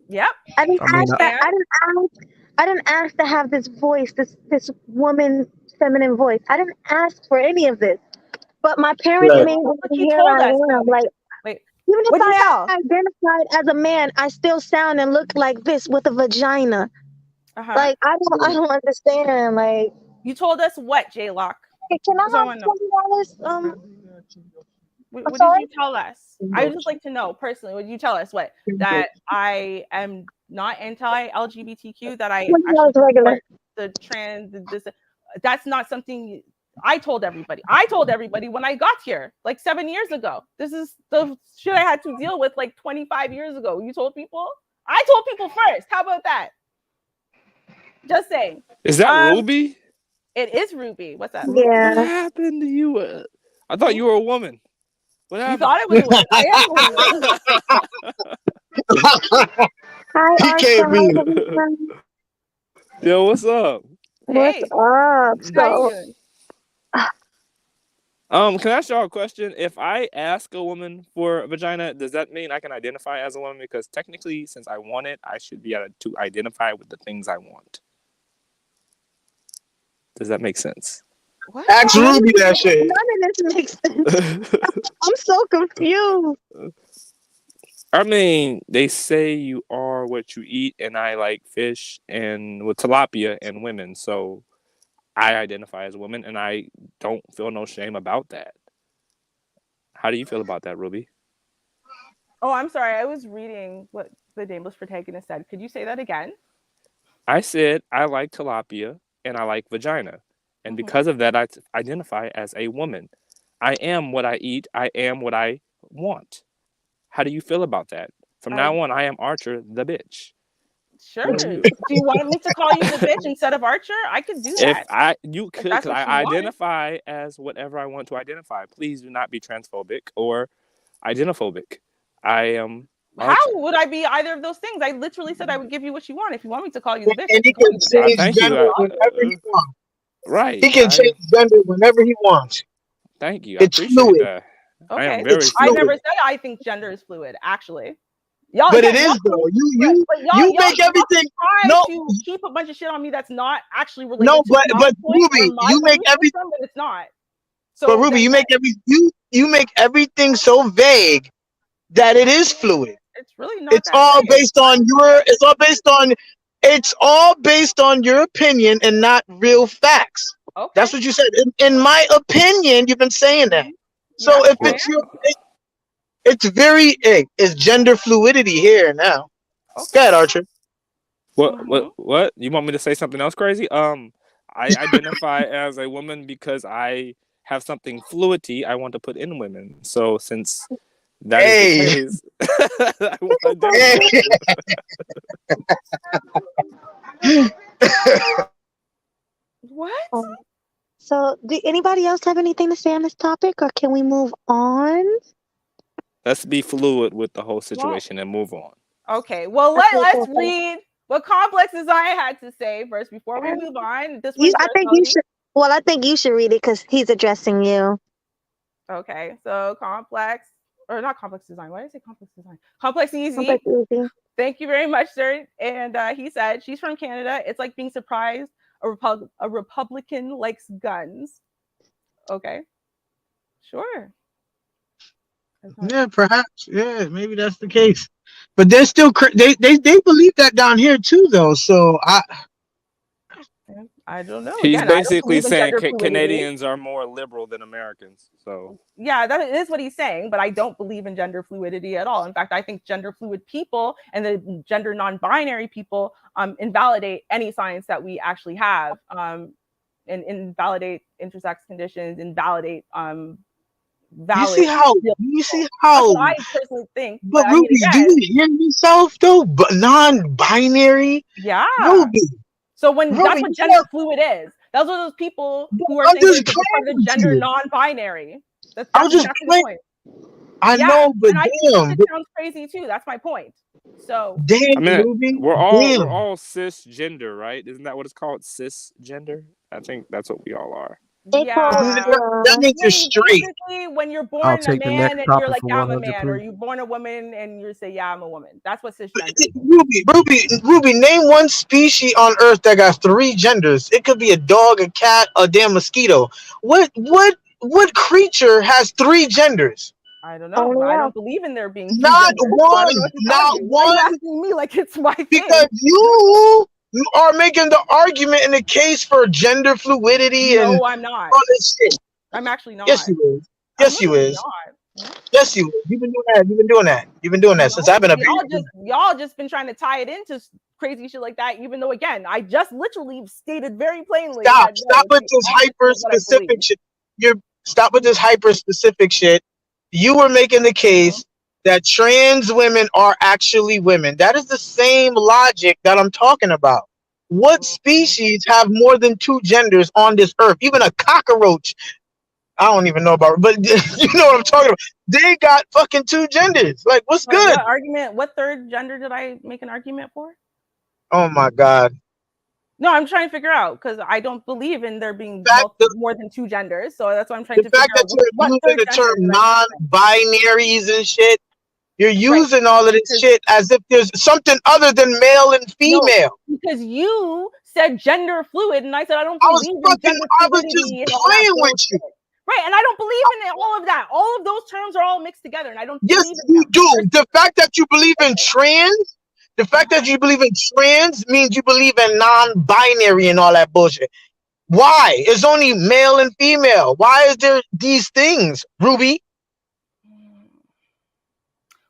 Speaker 1: Yep.
Speaker 2: I didn't
Speaker 7: I mean,
Speaker 2: ask that. I didn't ask to have this voice, this woman, feminine voice. I didn't ask for any of this. But my parents
Speaker 8: right.
Speaker 2: made me,
Speaker 1: Look, he
Speaker 2: here
Speaker 1: told
Speaker 2: I
Speaker 1: us.
Speaker 2: am. Like,
Speaker 1: Wait.
Speaker 2: even if
Speaker 1: What did you tell?
Speaker 2: I identified as a man, I still sound and look like this with a vagina. Like, I don't understand. Like,
Speaker 1: You told us what, J Lock?
Speaker 2: hey, can I
Speaker 1: That's what I
Speaker 2: have
Speaker 1: want to know.
Speaker 2: $20?
Speaker 1: What,
Speaker 2: I'm
Speaker 1: what did
Speaker 2: sorry.
Speaker 1: you tell us? I would just like to know personally. What did you tell us? What, that I am not anti-LGBTQ? That I actually
Speaker 2: $20 regular.
Speaker 1: support the trans? This. That's not something I told everybody. I told everybody when I got here, like 7 years ago. This is the shit I had to deal with like 25 years ago. You told people. I told people first. How about that? Just saying.
Speaker 9: Is that Ruby?
Speaker 1: It is Ruby. What's up?
Speaker 2: Yeah.
Speaker 9: What happened to you? I thought you were a woman. What
Speaker 1: You
Speaker 9: happened?
Speaker 1: thought I was a woman. I am a woman.
Speaker 2: Hi,
Speaker 8: He can't be.
Speaker 2: Arthur.
Speaker 9: Yo, what's up?
Speaker 2: What's
Speaker 1: Hey,
Speaker 2: up?
Speaker 1: how you
Speaker 2: So,
Speaker 1: doing?
Speaker 9: Can I ask y'all a question? If I ask a woman for a vagina, does that mean I can identify as a woman? Because technically, since I want it, I should be able to identify with the things I want. Does that make sense?
Speaker 1: What?
Speaker 8: Ask Ruby that shit.
Speaker 2: none of this makes sense. I'm so confused.
Speaker 9: I mean, they say you are what you eat, and I like fish and with tilapia and women, so I identify as a woman, and I don't feel no shame about that. How do you feel about that, Ruby?
Speaker 1: Oh, I'm sorry. I was reading what the nameless protagonist said. Could you say that again?
Speaker 9: I said I like tilapia and I like vagina, and because of that, I identify as a woman. I am what I eat. I am what I want. How do you feel about that? From now on, I am Archer the bitch.
Speaker 1: Sure. Do you want me to call you the bitch instead of Archer? I could do that.
Speaker 9: You could,
Speaker 1: that's
Speaker 9: because
Speaker 1: what
Speaker 9: I
Speaker 1: you want.
Speaker 9: identify as whatever I want to identify. Please do not be transphobic or identiphobic. I am Archer.
Speaker 1: How would I be either of those things? I literally said I would give you what you want. If you want me to call you the bitch,
Speaker 8: And he
Speaker 1: call
Speaker 8: can
Speaker 1: you the bitch.
Speaker 8: change gender whenever he wants.
Speaker 9: Right.
Speaker 8: He can change gender whenever he wants.
Speaker 9: Thank you. I
Speaker 8: It's
Speaker 9: appreciate
Speaker 8: fluid.
Speaker 9: that.
Speaker 1: Okay.
Speaker 9: I am very
Speaker 1: I
Speaker 9: fluid.
Speaker 1: never said I think gender is fluid, actually. Y'all,
Speaker 8: But
Speaker 1: yeah,
Speaker 8: it is
Speaker 1: y'all,
Speaker 8: though.
Speaker 1: y'all
Speaker 8: Make everything.
Speaker 1: try
Speaker 8: No,
Speaker 1: to keep a bunch of shit on me that's not actually related
Speaker 8: no,
Speaker 1: to my
Speaker 8: but
Speaker 1: point
Speaker 8: Ruby,
Speaker 1: or my
Speaker 8: you make
Speaker 1: belief
Speaker 8: every.
Speaker 1: system, but it's not. So
Speaker 8: But Ruby, you make everything so vague that it is fluid.
Speaker 1: It's really not
Speaker 8: It's
Speaker 1: that
Speaker 8: all
Speaker 1: vague.
Speaker 8: based on your. It's all based on your opinion and not real facts.
Speaker 1: Okay.
Speaker 8: That's what you said. In my opinion, you've been saying that. So
Speaker 1: Yeah,
Speaker 8: if
Speaker 1: I
Speaker 8: it's
Speaker 1: am.
Speaker 8: it's very, it's gender fluidity here now. Go
Speaker 1: Okay.
Speaker 8: ahead, Archer.
Speaker 9: What? You want me to say something else crazy? I identify as a woman because I have something fluidity I want to put in women. So since that is the
Speaker 8: Hey,
Speaker 9: case, I want to
Speaker 8: hey.
Speaker 9: identify.
Speaker 1: What?
Speaker 2: So, do anybody else have anything to say on this topic, or can we move on?
Speaker 9: Let's be fluid with the whole
Speaker 1: Well,
Speaker 9: situation and move on.
Speaker 1: okay. Well,
Speaker 2: Okay,
Speaker 1: let's
Speaker 2: cool.
Speaker 1: read what Complex Design had to say first before we move on. This
Speaker 2: You,
Speaker 1: one's
Speaker 2: I think you
Speaker 1: personality.
Speaker 2: should. Well, I think you should read it because he's addressing you.
Speaker 1: Okay. So Complex, or not Complex Design. Why did I say Complex Design? Complex Easy.
Speaker 2: Complex Easy.
Speaker 1: Thank you very much, sir. And he said she's from Canada. It's like being surprised a Republican likes guns. Okay. Sure.
Speaker 8: Yeah, perhaps. Yeah, maybe that's the case. But they're still they believe that down here too, though. So
Speaker 1: I don't know.
Speaker 9: He's
Speaker 1: Again, I don't
Speaker 9: basically
Speaker 1: believe in
Speaker 9: saying
Speaker 1: gender fluidity.
Speaker 9: Canadians are more liberal than Americans. So
Speaker 1: Yeah, that is what he's saying, but I don't believe in gender fluidity at all. In fact, I think gender fluid people and the gender non-binary people invalidate any science that we actually have, and invalidate intersex conditions, invalidate
Speaker 8: you see
Speaker 1: valid.
Speaker 8: how
Speaker 1: That's what I personally think.
Speaker 8: But
Speaker 1: But I mean,
Speaker 8: Ruby, do
Speaker 1: again,
Speaker 8: you hear yourself though? But non-binary,
Speaker 1: yeah.
Speaker 8: Ruby.
Speaker 1: So when
Speaker 8: Ruby,
Speaker 1: that's what gender fluid is. Those are those people who are
Speaker 8: I'm
Speaker 1: saying
Speaker 8: just
Speaker 1: they're part of the
Speaker 8: playing with
Speaker 1: gender
Speaker 8: you.
Speaker 1: non-binary. That's
Speaker 8: I was just
Speaker 1: exactly the
Speaker 8: playing.
Speaker 1: point.
Speaker 8: I
Speaker 1: Yeah,
Speaker 8: know, but
Speaker 1: and I think
Speaker 8: damn,
Speaker 1: this shit sounds crazy too. That's my point. So
Speaker 9: I
Speaker 8: damn,
Speaker 9: mean,
Speaker 8: Ruby,
Speaker 9: we're
Speaker 8: damn.
Speaker 9: all cisgender, right? Isn't that what it's called? Cisgender? I think that's what we all are.
Speaker 2: They call
Speaker 1: yeah,
Speaker 8: That means you're straight.
Speaker 1: basically when you're
Speaker 7: I'll
Speaker 1: born a
Speaker 7: take the
Speaker 1: man
Speaker 7: next
Speaker 1: and you're
Speaker 7: topic
Speaker 1: like,
Speaker 7: for
Speaker 1: yeah, I'm a
Speaker 7: 100
Speaker 1: man, or
Speaker 7: proof.
Speaker 1: you're born a woman and you say, yeah, I'm a woman. That's what cisgender is.
Speaker 8: Ruby, name one species on Earth that got 3 genders. It could be a dog, a cat, a damn mosquito. What creature has 3 genders?
Speaker 1: I don't know. I don't believe in there being 3
Speaker 8: Not
Speaker 1: genders. So I don't know what to tell
Speaker 8: not
Speaker 1: you. Why are you
Speaker 8: one.
Speaker 1: asking me like it's my thing?
Speaker 8: Because you are making the argument in the case for gender fluidity and
Speaker 1: No, I'm not.
Speaker 8: all this shit.
Speaker 1: I'm actually not.
Speaker 8: Yes, you is.
Speaker 1: I'm
Speaker 8: Yes, you
Speaker 1: literally
Speaker 8: is.
Speaker 1: not.
Speaker 8: Yes, you is. You've been doing that. You've been doing that. You've been doing that since I've been a baby.
Speaker 1: Y'all just been trying to tie it into crazy shit like that. Even though, again, I just literally stated very plainly.
Speaker 8: Stop with this hyper specific shit. Stop with this hyper specific shit. You were making the case that trans women are actually women. That is the same logic that I'm talking about. What species have more than 2 genders on this earth? Even a cockroach. I don't even know about it, but you know what I'm talking about. They got fucking 2 genders. Like, what's good?
Speaker 1: What argument? What third gender did I make an argument for?
Speaker 8: Oh my God.
Speaker 1: No, I'm trying to figure out because I don't believe in there being more than 2 genders. So that's why I'm trying to figure out. The fact that you're
Speaker 8: using the term non-binaries and shit, you're using all of this shit as if there's something other than male and female.
Speaker 1: No, because you said gender fluid, and I said I don't believe in gender fluidity. I was just
Speaker 8: playing with you.
Speaker 1: Right, and I don't believe in all of that. All of those terms are all mixed together, and I don't.
Speaker 8: Yes, you do. The fact that you believe in trans, means you believe in non-binary and all that bullshit. Why? It's only male and female. Why is there these things, Ruby?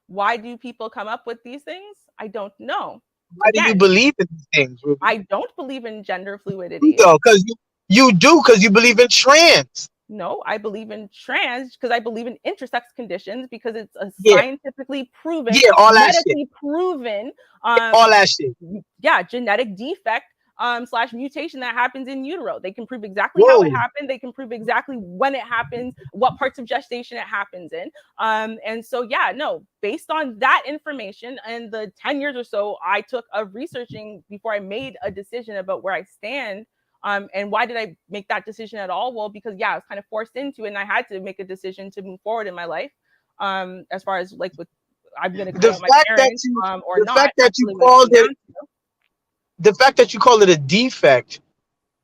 Speaker 1: Why do people come up with these things? I don't know.
Speaker 8: Why do you believe in these things, Ruby?
Speaker 1: I don't believe in gender fluidity.
Speaker 8: No, because you do, because you believe in trans.
Speaker 1: No, I believe in trans because I believe in intersex conditions because it's a scientifically proven, medically proven,
Speaker 8: all that shit.
Speaker 1: Yeah, genetic defect / mutation that happens in utero. They can prove exactly how it happened. They can prove exactly when it happens, what parts of gestation it happens in. And so, yeah, no, based on that information and the 10 years or so I took of researching before I made a decision about where I stand. And why did I make that decision at all? Well, because I was kind of forced into it, and I had to make a decision to move forward in my life. As far as like with I'm going to call my parents or not.
Speaker 8: The fact that you call it a defect,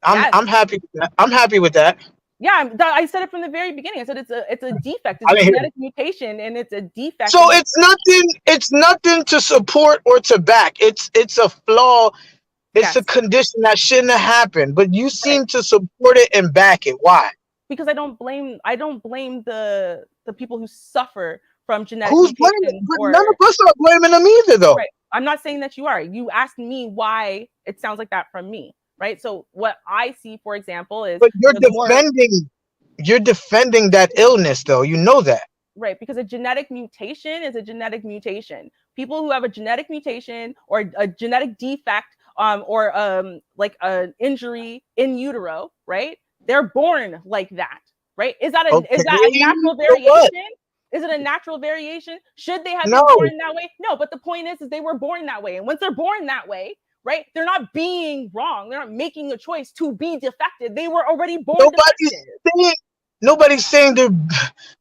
Speaker 8: I'm happy with that. I'm happy with that.
Speaker 1: Yeah, I said it from the very beginning. I said it's a defect. It's
Speaker 8: I
Speaker 1: a
Speaker 8: didn't hear
Speaker 1: genetic mutation, and it's a defect.
Speaker 8: So it's nothing to support or to back. It's a flaw. It's
Speaker 1: Yes.
Speaker 8: a condition that shouldn't have happened. But you seem
Speaker 1: Right.
Speaker 8: to support it and back it. Why?
Speaker 1: Because I don't blame the people who suffer from genetic
Speaker 8: Who's blaming?
Speaker 1: mutations
Speaker 8: But
Speaker 1: or
Speaker 8: none of us are blaming them either, though.
Speaker 1: right. I'm not saying that you are. You asked me why it sounds like that from me, right? So what I see, for example, is
Speaker 8: But you're
Speaker 1: the more
Speaker 8: defending that illness, though. You know that.
Speaker 1: right, because a genetic mutation is a genetic mutation. People who have a genetic mutation or a genetic defect, or like an injury in utero, right? They're born like that, right? Is that a natural variation? Is it a natural variation? Should they have been born that way? No, but the point is they were born that way, and once they're born that way, right? They're not being wrong. They're not making a choice to be defected. They were already born defected.
Speaker 8: Nobody's saying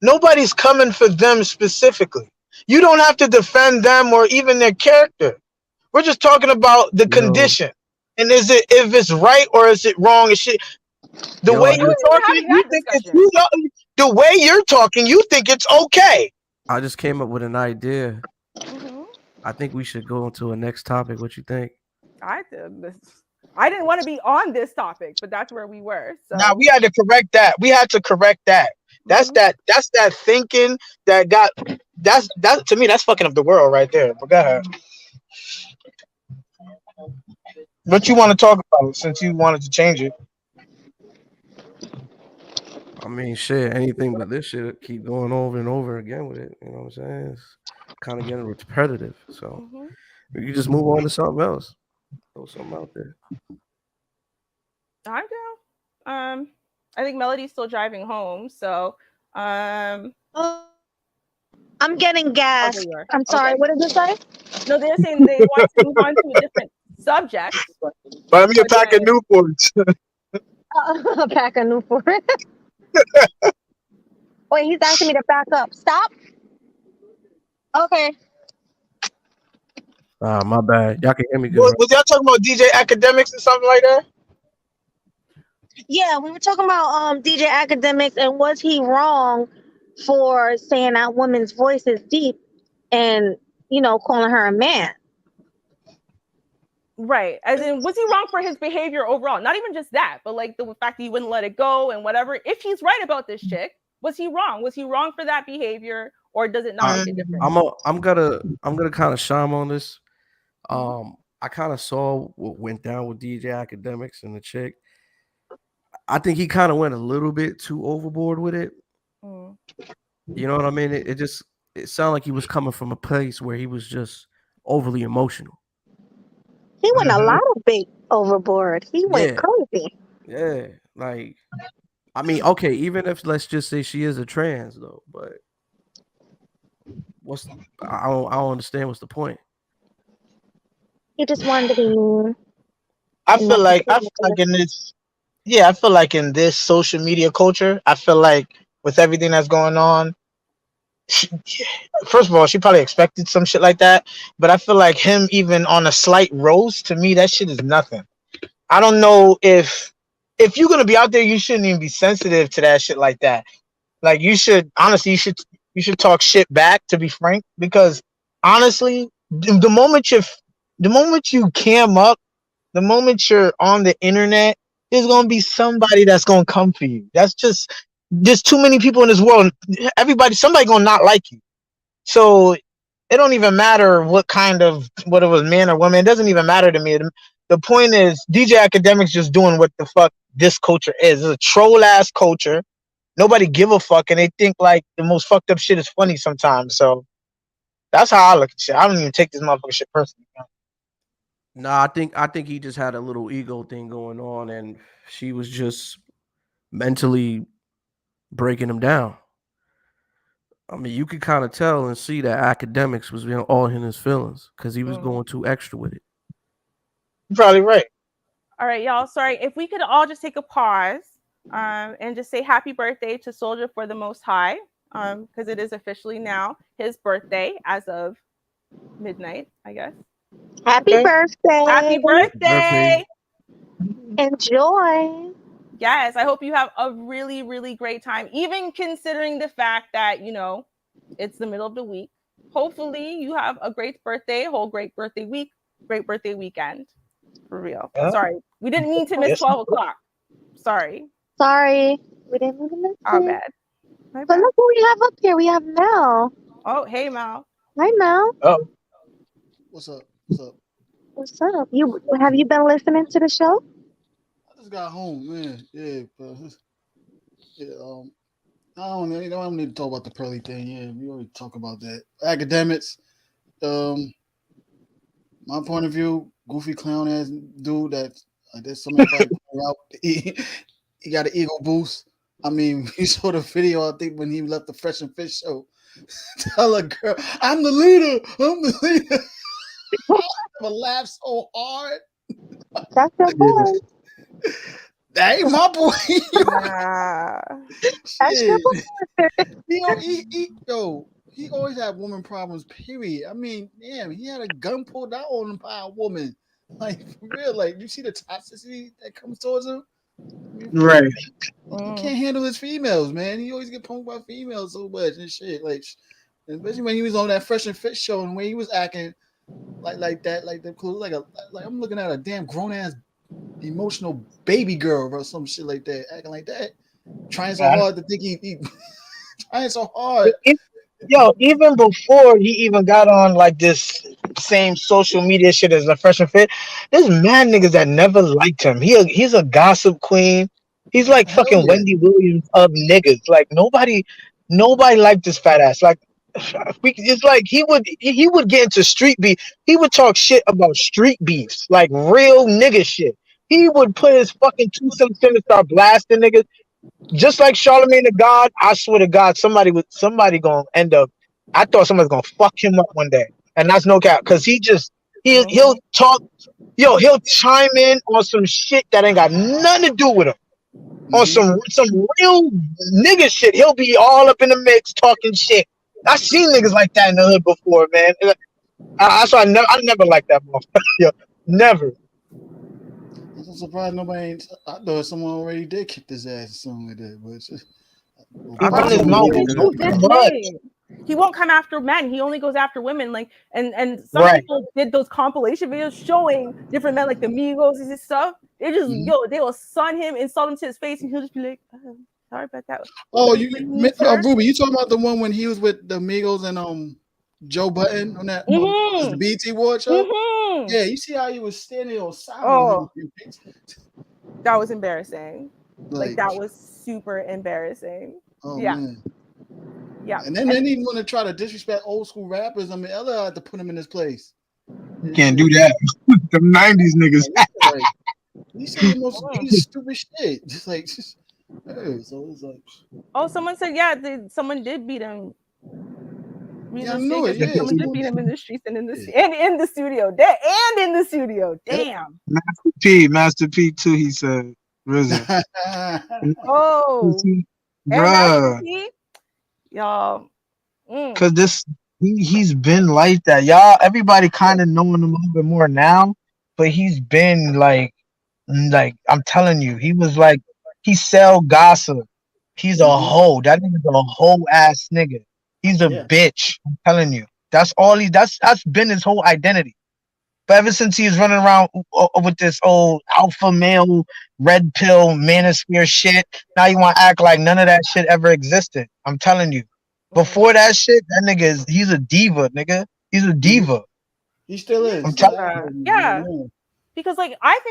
Speaker 8: nobody's coming for them specifically. You don't have to defend them or even their character. We're just talking about the condition. And is it, if it's right or is it wrong? The way you're talking, you think the way you're talking, you think it's okay.
Speaker 7: I just came up with an idea.
Speaker 1: Mm-hmm.
Speaker 7: I think we should go into a next topic. What you think?
Speaker 1: I didn't want to be on this topic, but that's where we were. So
Speaker 8: now we had to correct that. That's that thinking that got that to me, that's fucking up the world right there. But go ahead. What you want to talk about since you wanted to change it?
Speaker 7: I mean, shit, anything but this shit keep going over and over again with it. You know what I'm saying? It's kind of getting repetitive. So we can just move on to something else. Throw something out there.
Speaker 1: I do. I think Melody's still driving home, so
Speaker 2: I'm getting gas.
Speaker 1: Okay, you are.
Speaker 2: I'm sorry.
Speaker 1: Okay.
Speaker 2: What did you say?
Speaker 1: No, they're saying they want to move on to a different subject.
Speaker 8: Buy me a pack of Newports.
Speaker 2: A pack of Newport. Wait, he's asking me to back up. Stop. Okay.
Speaker 7: My bad. Y'all can hear me good.
Speaker 8: Was y'all talking about DJ Akademiks or something like that?
Speaker 2: Yeah, we were talking about DJ Akademiks, and was he wrong for saying that woman's voice is deep and, calling her a man?
Speaker 1: Right. As in, was he wrong for his behavior overall? Not even just that, but like the fact that he wouldn't let it go and whatever. If he's right about this chick, was he wrong? Was he wrong for that behavior, or does it not make a difference?
Speaker 7: I'm gonna kind of shine on this. I kind of saw what went down with DJ Akademiks and the chick. I think he kind of went a little bit too overboard with it. You know what I mean? It sounded like he was coming from a place where he was just overly emotional.
Speaker 2: He went a lot of big overboard. He went crazy.
Speaker 7: Yeah, like, I mean, okay, even if let's just say she is a trans though, but I don't understand what's the point.
Speaker 2: He just wanted to be mean.
Speaker 8: I feel like in this, I feel like in this social media culture, I feel like with everything that's going on, first of all, she probably expected some shit like that. But I feel like him even on a slight roast, to me, that shit is nothing. I don't know if you're gonna be out there, you shouldn't even be sensitive to that shit like that. Like you should talk shit back, to be frank, because honestly, the moment you cam up, the moment you're on the internet, there's gonna be somebody that's gonna come for you. There's too many people in this world. Somebody gonna not like you. So it don't even matter whether it was man or woman. It doesn't even matter to me. The point is, DJ Akademiks just doing what the fuck this culture is. It's a troll ass culture. Nobody give a fuck, and they think like the most fucked up shit is funny sometimes. So that's how I look at shit. I don't even take this motherfucking shit personally.
Speaker 7: No, I think he just had a little ego thing going on, and she was just mentally breaking him down. I mean, you could kind of tell and see that Akademiks was being all in his feelings because he was going too extra with it.
Speaker 8: You're probably right.
Speaker 1: All right, y'all. Sorry, if we could all just take a pause and just say happy birthday to Soldier for the Most High, because it is officially now his birthday as of midnight, I guess.
Speaker 2: Happy birthday!
Speaker 1: Happy birthday!
Speaker 2: Enjoy.
Speaker 1: Yes, I hope you have a really, really great time, even considering the fact that, it's the middle of the week. Hopefully you have a great birthday, whole great birthday week, great birthday weekend. For real.
Speaker 8: Yeah.
Speaker 1: Sorry. We didn't mean to miss
Speaker 8: Yes.
Speaker 1: 12 o'clock. Sorry.
Speaker 2: Sorry, we didn't mean to miss
Speaker 1: Our
Speaker 2: it.
Speaker 1: bad. My
Speaker 2: But
Speaker 1: bad.
Speaker 2: look who we have up here. We have Mel.
Speaker 1: Oh, hey, Mal.
Speaker 2: Hi, Mel.
Speaker 8: Oh,
Speaker 10: What's up? What's up?
Speaker 2: What's up? You been listening to the show?
Speaker 10: I just got home, man. Yeah, but yeah. I don't know. I don't need to talk about the Pearly thing. Yeah, we already talk about that. Academics. My point of view, goofy clown ass dude that there's somebody probably out. He got an ego boost. I mean, you saw the video. I think when he left the Fresh and Fish show, tell a girl, "I'm the leader. I'm the leader." I laugh so hard.
Speaker 2: That's your boy.
Speaker 10: That ain't my boy.
Speaker 1: Nah.
Speaker 2: That's your
Speaker 10: Shit.
Speaker 2: boy.
Speaker 10: He always had woman problems, period. I mean, damn, he had a gun pulled out on him by a woman. Like, for real, like, you see the toxicity that comes towards him? I mean,
Speaker 8: right.
Speaker 10: he can't handle his females, man. He always get punked by females so much and shit. Like, especially when he was on that Fresh and Fit show and when he was acting like that, like I'm looking at a damn grown ass emotional baby girl or some shit like that, acting like that, trying so hard to think he trying so hard.
Speaker 8: Yo, even before he even got on like this same social media shit as a Fresh and Fit, there's mad niggas that never liked him. He's a gossip queen. He's like
Speaker 10: Hell
Speaker 8: fucking
Speaker 10: yeah.
Speaker 8: Wendy Williams of niggas. Like nobody liked this fat ass. Like it's like he would get into street beef. He would talk shit about street beefs, like real nigga shit. He would put his fucking 2 cents in and start blasting niggas. Just like Charlemagne the God, I swear to God, somebody gonna end up. I thought somebody's gonna fuck him up one day, and that's no cap, cause he'll talk, he'll chime in on some shit that ain't got nothing to do with him, on some real nigga shit. He'll be all up in the mix talking shit. I seen niggas like that in the hood before, man. So I never liked that motherfucker. Never.
Speaker 10: I'm so surprised nobody ain't. I thought someone already did kick his ass or something like that, but it's just,
Speaker 7: I
Speaker 8: He
Speaker 7: thought
Speaker 8: run his
Speaker 7: someone
Speaker 8: mouth
Speaker 7: did
Speaker 1: He's
Speaker 7: too.
Speaker 8: too
Speaker 1: this
Speaker 8: much.
Speaker 1: way. He won't come after men. He only goes after women. Like, and some
Speaker 8: Right.
Speaker 1: people did those compilation videos showing different men, like the Migos and his stuff. They just they will sun him, insult him to his face, and he'll just be like, oh, "Sorry about that."
Speaker 10: oh,
Speaker 1: Sir.
Speaker 10: Ruby, you talking about the one when he was with the Migos and Joe Button on that was the BET Award show? Yeah, you see how he was standing on side
Speaker 1: Oh,
Speaker 10: with him.
Speaker 1: that was embarrassing. Like
Speaker 10: Like,
Speaker 1: that was super embarrassing.
Speaker 10: oh
Speaker 1: Yeah,
Speaker 10: man.
Speaker 1: yeah.
Speaker 10: And then they didn't want to try to disrespect old school rappers. I mean, Ella had to put him in his place.
Speaker 8: Can't do that. The 90s niggas.
Speaker 10: Like, he said the most stupid shit. Just like, so it's like,
Speaker 1: Oh, someone said, someone did beat him.
Speaker 10: yeah, I knew it. Yeah,
Speaker 1: Someone did beat him in the streets and in the studio. And in the studio. Damn.
Speaker 8: Master P too, he said. RZA.
Speaker 1: Oh, and
Speaker 8: Bruh.
Speaker 1: y'all.
Speaker 8: Cause he's been like that. Y'all, everybody kind of knowing him a little bit more now, but he's been like I'm telling you, he was like he sell gossip. He's a hoe. That nigga's a hoe ass nigga. He's a bitch. I'm telling you. That's all that's been his whole identity. But ever since he was running around with this old alpha male red pill manosphere shit, now you want to act like none of that shit ever existed. I'm telling you. Before that shit, that nigga he's a diva, nigga. He's a diva.
Speaker 10: He still is.
Speaker 8: I'm telling you.
Speaker 1: Yeah. Because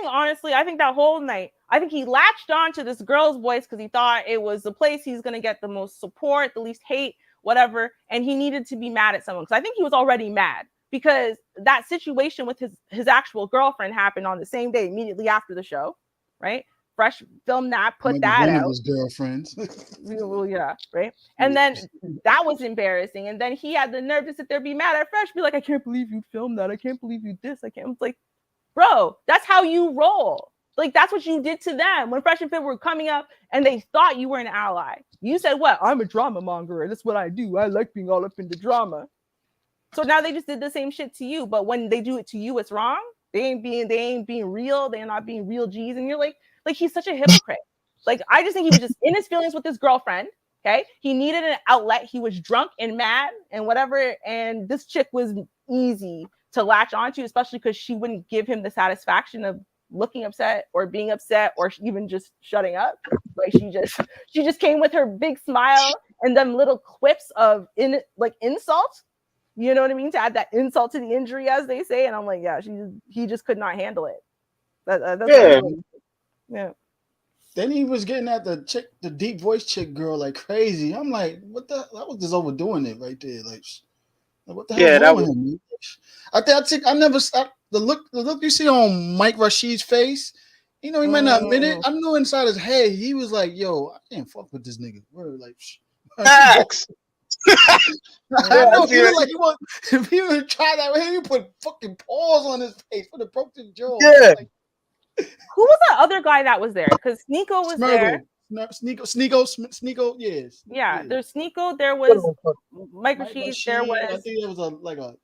Speaker 1: honestly, I think that whole night, I think he latched on to this girl's voice because he thought it was the place he's going to get the most support, the least hate, whatever. And he needed to be mad at someone. Because I think he was already mad because that situation with his actual girlfriend happened on the same day, immediately after the show, right? Fresh filmed that, put that
Speaker 10: one
Speaker 1: out.
Speaker 10: of his girlfriends.
Speaker 1: Well, yeah, right. And then that was embarrassing. And then he had the nerve to sit there, be mad at Fresh, be like, "I can't believe you filmed that. I can't believe you this. I can't." It's like, bro, that's how you roll. Like, that's what you did to them when Fresh and Fit were coming up and they thought you were an ally. You said, "What? I'm a drama monger. That's what I do. I like being all up in the drama." So now they just did the same shit to you. But when they do it to you, it's wrong. They ain't being real. They're not being real G's. And you're like he's such a hypocrite. Like, I just think he was just in his feelings with his girlfriend. Okay. He needed an outlet. He was drunk and mad and whatever. And this chick was easy to latch onto, especially because she wouldn't give him the satisfaction of looking upset or being upset or even just shutting up. Like, she just came with her big smile and them little quips of insult. You know what I mean? To add that insult to the injury, as they say. And I'm like, yeah, he just could not handle it. That's
Speaker 8: Yeah.
Speaker 1: Yeah.
Speaker 10: Then he was getting at the chick, the deep voice chick girl, like crazy. I'm like, what the? That was just overdoing it right there. Like what the hell's wrong with him? Man? I never. The look you see on Mike Rashid's face. You know, he might not admit it. I knew inside his head he was like, "Yo, I can't fuck with this nigga." We're like,
Speaker 8: facts.
Speaker 10: I know he was like, if he would try that way, he put fucking paws on his face, put a broken jaw.
Speaker 8: Yeah.
Speaker 10: Like,
Speaker 1: who was that other guy that was there? Because Sneeko was there.
Speaker 10: Sneeko, yes.
Speaker 1: Yeah, there's Sneeko. There was Mike Rashid. There was.
Speaker 10: I think there was a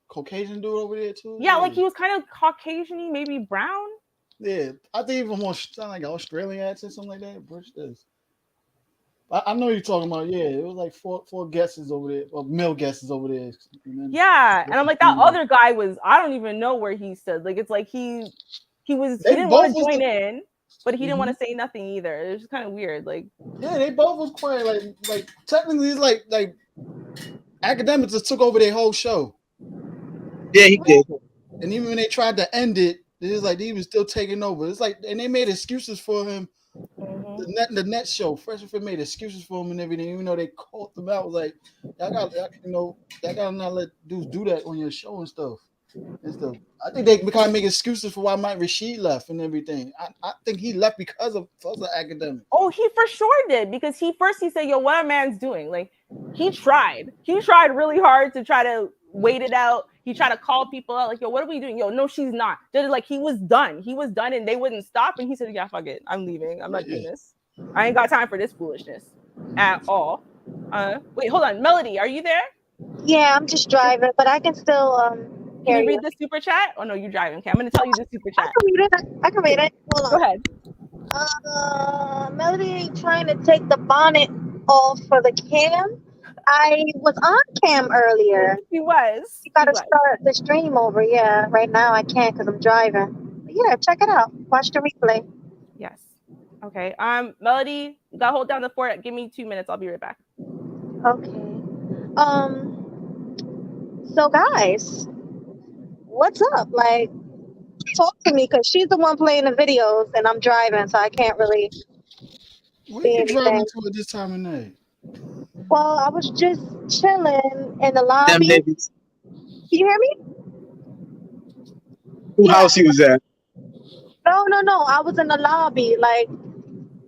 Speaker 10: Caucasian dude over there too.
Speaker 1: Yeah, like he was kind of Caucasian-y, maybe brown.
Speaker 10: Yeah, I think even more sound like an Australian accent, something like that. British does. I know you're talking about. Yeah, it was like four guesses over there, or male guesses over there.
Speaker 1: Yeah, and I'm like, that other guy was. I don't even know where he stood. Like, it's like he didn't want to join in, but he didn't want to say nothing either. It was just kind of weird. Like,
Speaker 10: yeah, they both was quiet. Like technically, it's like Akademiks just took over their whole show.
Speaker 8: Yeah, he did.
Speaker 10: And even when they tried to end it, it was like he was still taking over. It's like, and they made excuses for him. The net show, Fresh and Fit made excuses for him and everything, even though they called them out. Like, y'all gotta not let dudes do that on your show and stuff. I think they kind of make excuses for why Mike Rashid left and everything. I think he left because of Akademiks.
Speaker 1: Oh, he for sure did, because he said, "Yo, what a man's doing." Like, he tried really hard to try to wait it out. He tried to call people out, like, "Yo, what are we doing?" "Yo, no, she's not." Like, he was done, and they wouldn't stop. And he said, "Yeah, fuck it, I'm leaving. I'm not doing this. I ain't got time for this foolishness at all." Wait, hold on, Melody, are you there?
Speaker 2: Yeah, I'm just driving, but I can still
Speaker 1: Can you read the super chat? Oh no, you're driving. Okay, I'm gonna tell you the super chat.
Speaker 2: I can read it. Hold on.
Speaker 1: Go ahead.
Speaker 2: Melody ain't trying to take the bonnet off for the cam. I was on cam earlier.
Speaker 1: He was.
Speaker 2: You gotta start the stream over. Yeah, right now I can't because I'm driving. But yeah, check it out. Watch the replay.
Speaker 1: Yes. Okay. Melody, you gotta hold down the fort. Give me 2 minutes. I'll be right back.
Speaker 2: Okay. So guys, what's up? Like, talk to me, because she's the one playing the videos and I'm driving, so I can't really
Speaker 10: Where are you driving to at this time of night?
Speaker 2: Well, I was just chilling in the lobby. Can you hear me?
Speaker 8: Who house he was at?
Speaker 2: No. I was in the lobby. Like,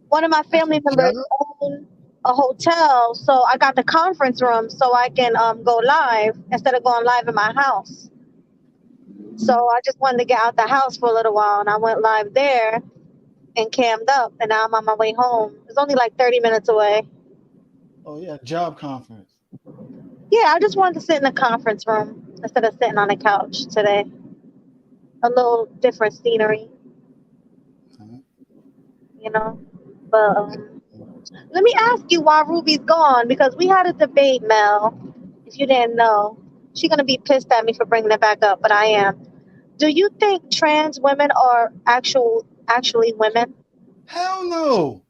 Speaker 2: one of my family members owned a hotel, so I got the conference room so I can go live instead of going live in my house. So I just wanted to get out the house for a little while, and I went live there and cammed up, and now I'm on my way home. It's only like 30 minutes away.
Speaker 10: Oh yeah, job conference.
Speaker 2: Yeah, I just wanted to sit in the conference room instead of sitting on the couch today. A little different scenery, you know. But let me ask you why Ruby's gone, because we had a debate, Mel. If you didn't know, she's gonna be pissed at me for bringing it back up, but I am. Do you think trans women are actually women?
Speaker 10: Hell no.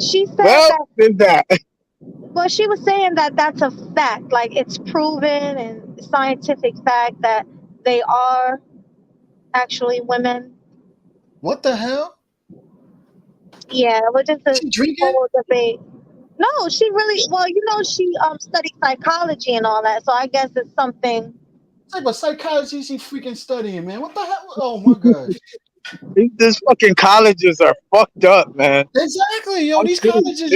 Speaker 2: She said
Speaker 8: that.
Speaker 2: Well, she was saying that that's a fact. Like, it's proven and scientific fact that they are actually women.
Speaker 10: What the hell?
Speaker 2: Yeah, it was just a whole debate. No, she really, well, she studied psychology and all that, so I guess it's something.
Speaker 10: What type of psychology is she freaking studying, man? What the hell? Oh my gosh.
Speaker 8: These fucking colleges are fucked up, man.
Speaker 10: Exactly, yo. These colleges,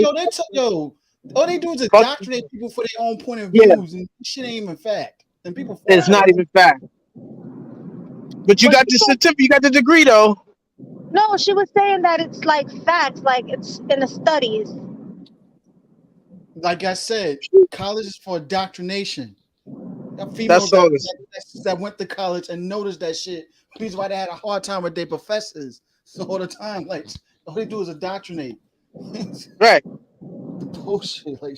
Speaker 10: yo, all they do is indoctrinate people for their own point of views, and this shit ain't even fact. And people,
Speaker 8: it's not even fact. But you got the certificate, you got the degree, though.
Speaker 2: No, she was saying that it's like facts, like it's in the studies.
Speaker 10: Like I said, college is for indoctrination. Females
Speaker 8: That's all this.
Speaker 10: that went to college and noticed that shit. Reason why they had a hard time with their professors. So all the time, like all they do is indoctrinate.
Speaker 8: Right.
Speaker 10: Bullshit. Like,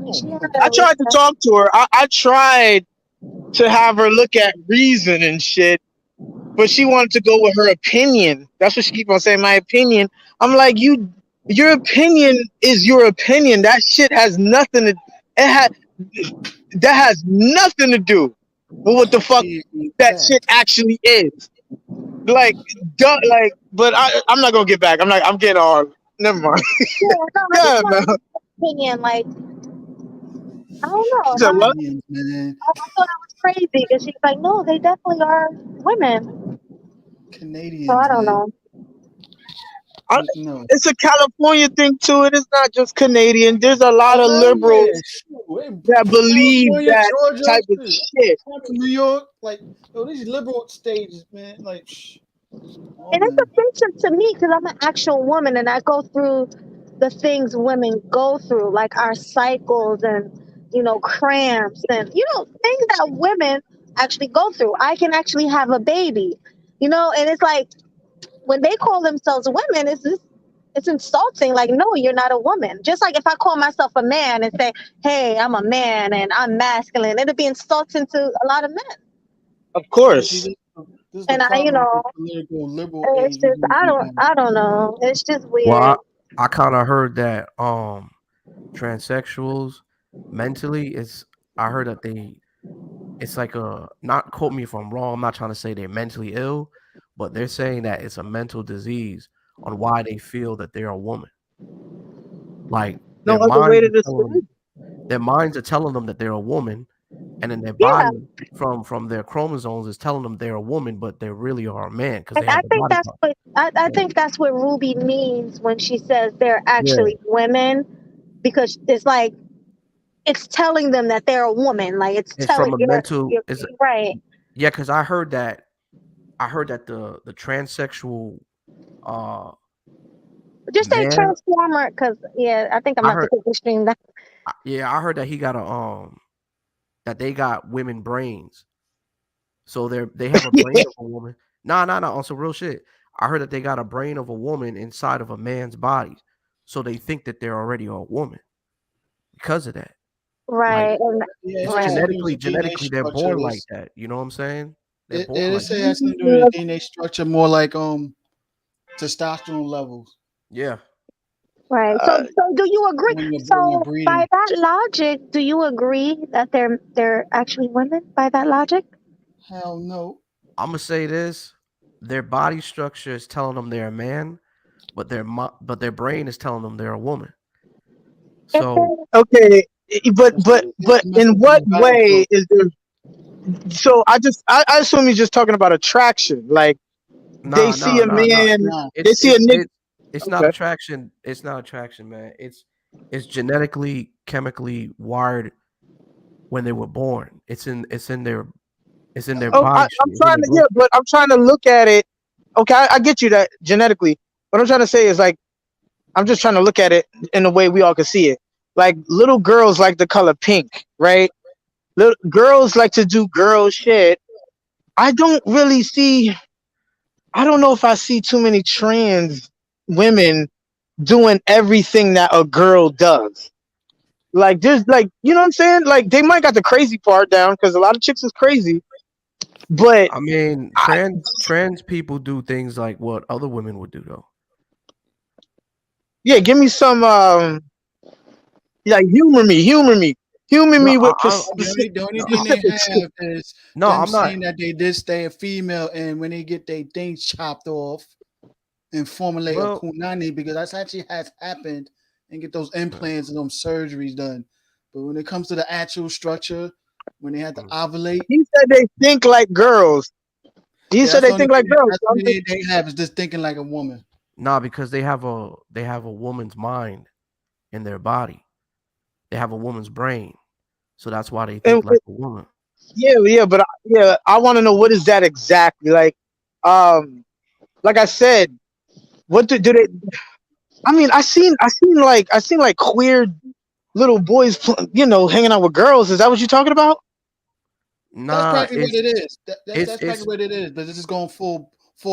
Speaker 10: oh
Speaker 2: She
Speaker 10: my
Speaker 2: had
Speaker 10: god.
Speaker 8: I
Speaker 2: a
Speaker 8: tried to talk to her. I tried to have her look at reason and shit, but she wanted to go with her opinion. That's what she keep on saying. My opinion. I'm like, your opinion is your opinion. That shit has nothing to. It had that has nothing to do with what the fuck that shit
Speaker 10: Facts.
Speaker 8: actually is. Like, like. But I'm not gonna get back. I'm getting on. Never mind.
Speaker 2: yeah, no, I just
Speaker 8: Yeah,
Speaker 2: want
Speaker 8: man.
Speaker 2: to opinion. Like, I don't know.
Speaker 8: She said what?
Speaker 10: Opinions, man.
Speaker 2: I thought it was crazy because she's like, no, they definitely are women. So I
Speaker 10: Canadians,
Speaker 2: don't
Speaker 10: man.
Speaker 2: know.
Speaker 8: I,
Speaker 10: No.
Speaker 8: it's a California thing to it. It's not just Canadian. There's a lot of
Speaker 10: Oh, everywhere.
Speaker 8: liberals
Speaker 10: Shoot.
Speaker 8: that believe
Speaker 10: California,
Speaker 8: that
Speaker 10: Georgia,
Speaker 8: type of
Speaker 10: shit.
Speaker 8: shit.
Speaker 10: New York. Like, yo, these liberal stages, man. Like, oh
Speaker 2: And it's
Speaker 10: man.
Speaker 2: offensive to me because I'm an actual woman and I go through the things women go through, like our cycles and, cramps and, things that women actually go through. I can actually have a baby, and it's like when they call themselves women, it's insulting. Like, no, you're not a woman. Just like if I call myself a man and say, hey, I'm a man and I'm masculine, it'd be insulting to a lot of men.
Speaker 8: Of
Speaker 10: But see,
Speaker 8: course.
Speaker 10: this is the
Speaker 2: And
Speaker 10: problem with this political liberal
Speaker 2: it's
Speaker 10: age we
Speaker 2: just
Speaker 10: live in now.
Speaker 2: I don't know. It's just
Speaker 7: Well,
Speaker 2: weird.
Speaker 7: I kind of heard that transsexuals mentally is I heard that it's like a not quote me if I'm wrong. I'm not trying to say they're mentally ill, but they're saying that it's a mental disease on why they feel that they're a woman. Like
Speaker 8: No other way to describe it.
Speaker 7: their minds are telling them that they're a woman, and then their
Speaker 2: Yeah,
Speaker 7: body from their chromosomes is telling them they're a woman, but they really are a man because
Speaker 2: and
Speaker 7: they have the body part.
Speaker 2: I think that's what Ruby means when she says they're
Speaker 7: Yeah,
Speaker 2: actually women, because it's like it's telling them that they're a woman. Like it's
Speaker 7: it's from
Speaker 2: telling
Speaker 7: a mental.
Speaker 2: you're
Speaker 7: Is
Speaker 2: right.
Speaker 7: yeah, because I heard that the transsexual uh
Speaker 2: Just say
Speaker 7: man.
Speaker 2: transformer, because yeah, I think I'm
Speaker 7: I
Speaker 2: not
Speaker 7: heard
Speaker 2: supposed to stream that.
Speaker 7: I heard that he got a that they got women brains. So they have a brain of a woman. Nah, nah, nah. On some real shit. I heard that they got a brain of a woman inside of a man's body. So they think that they're already a woman because of that. Like
Speaker 2: Right, and
Speaker 10: Yeah, it
Speaker 7: it's
Speaker 10: has
Speaker 2: right.
Speaker 10: something to do with the DNA
Speaker 7: genetically they're
Speaker 10: structure.
Speaker 7: born like that. You know what I'm saying? They're
Speaker 10: It
Speaker 7: born
Speaker 10: it
Speaker 7: like
Speaker 10: say
Speaker 7: that.
Speaker 10: it has something to do with the DNA structure, more like testosterone levels
Speaker 7: Yeah.
Speaker 2: Right.
Speaker 8: Uh,
Speaker 2: So do you agree?
Speaker 10: when you're
Speaker 2: So by
Speaker 10: breeding.
Speaker 2: that logic, do you agree that they're actually women by that logic?
Speaker 10: Hell no.
Speaker 7: I'm gonna say this. Their body structure is telling them they're a man, but their brain is telling them they're a woman.
Speaker 2: If
Speaker 7: So
Speaker 2: they're
Speaker 8: okay, but
Speaker 10: That's
Speaker 8: but
Speaker 10: it's
Speaker 8: but
Speaker 10: messed
Speaker 8: in
Speaker 10: up in
Speaker 8: what
Speaker 10: the
Speaker 8: way
Speaker 10: biology.
Speaker 8: is there? So I assume he's just talking about attraction. Like they
Speaker 7: nah,
Speaker 8: see
Speaker 7: nah,
Speaker 8: a
Speaker 7: nah, nah.
Speaker 8: man,
Speaker 10: Nah.
Speaker 8: they see a nigga.
Speaker 7: It's not
Speaker 8: Okay.
Speaker 7: attraction. It's not attraction, man. It's genetically, chemically wired when they were born. It's in their
Speaker 8: Oh,
Speaker 7: body
Speaker 8: I'm
Speaker 7: stream. It's in
Speaker 8: trying
Speaker 7: their
Speaker 8: to, yeah,
Speaker 7: blood.
Speaker 8: but I'm trying to look at it. Okay, I get you that genetically. What I'm trying to say is like I'm just trying to look at it in a way we all can see it. Like little girls like the color pink, right? Little girls like to do girl shit. I don't really see. I don't know if I see too many trans women doing everything that a girl does. Like there's like you know what I'm saying? Like they might got the crazy part down because a lot of chicks is crazy, but
Speaker 7: I mean,
Speaker 8: I,
Speaker 7: trans people do things like what other women would do, though.
Speaker 8: yeah, give me some like humor
Speaker 7: No,
Speaker 8: me with
Speaker 10: The only thing they
Speaker 8: specific shit.
Speaker 10: have is
Speaker 7: no,
Speaker 10: them
Speaker 7: I'm not.
Speaker 10: saying that they this they a female, and when they get their things chopped off and formulate a
Speaker 7: Well,
Speaker 10: punani, because that's actually has happened, and get those implants and those surgeries done. But when it comes to the actual structure, when they have to ovulate,
Speaker 8: He said they think like girls. He
Speaker 10: yeah,
Speaker 8: said
Speaker 10: that's the
Speaker 8: they
Speaker 10: only
Speaker 8: think like
Speaker 10: thing.
Speaker 8: girls.
Speaker 10: That's
Speaker 8: So
Speaker 10: what
Speaker 8: I'm just,
Speaker 10: they have is just thinking like a woman.
Speaker 7: nah, because they have a woman's mind in their body. They have a woman's brain, so that's why they
Speaker 8: and
Speaker 7: think like a woman.
Speaker 8: yeah, but I want to know what is that exactly um, like I said, what do they? I mean, I seen like queer little boys, hanging out with girls. Is that what you're talking about?
Speaker 10: That's
Speaker 7: Nah,
Speaker 10: practically what
Speaker 7: it's
Speaker 10: it is. That's
Speaker 7: it's
Speaker 10: practically
Speaker 7: it's
Speaker 10: what it is. But it's just going full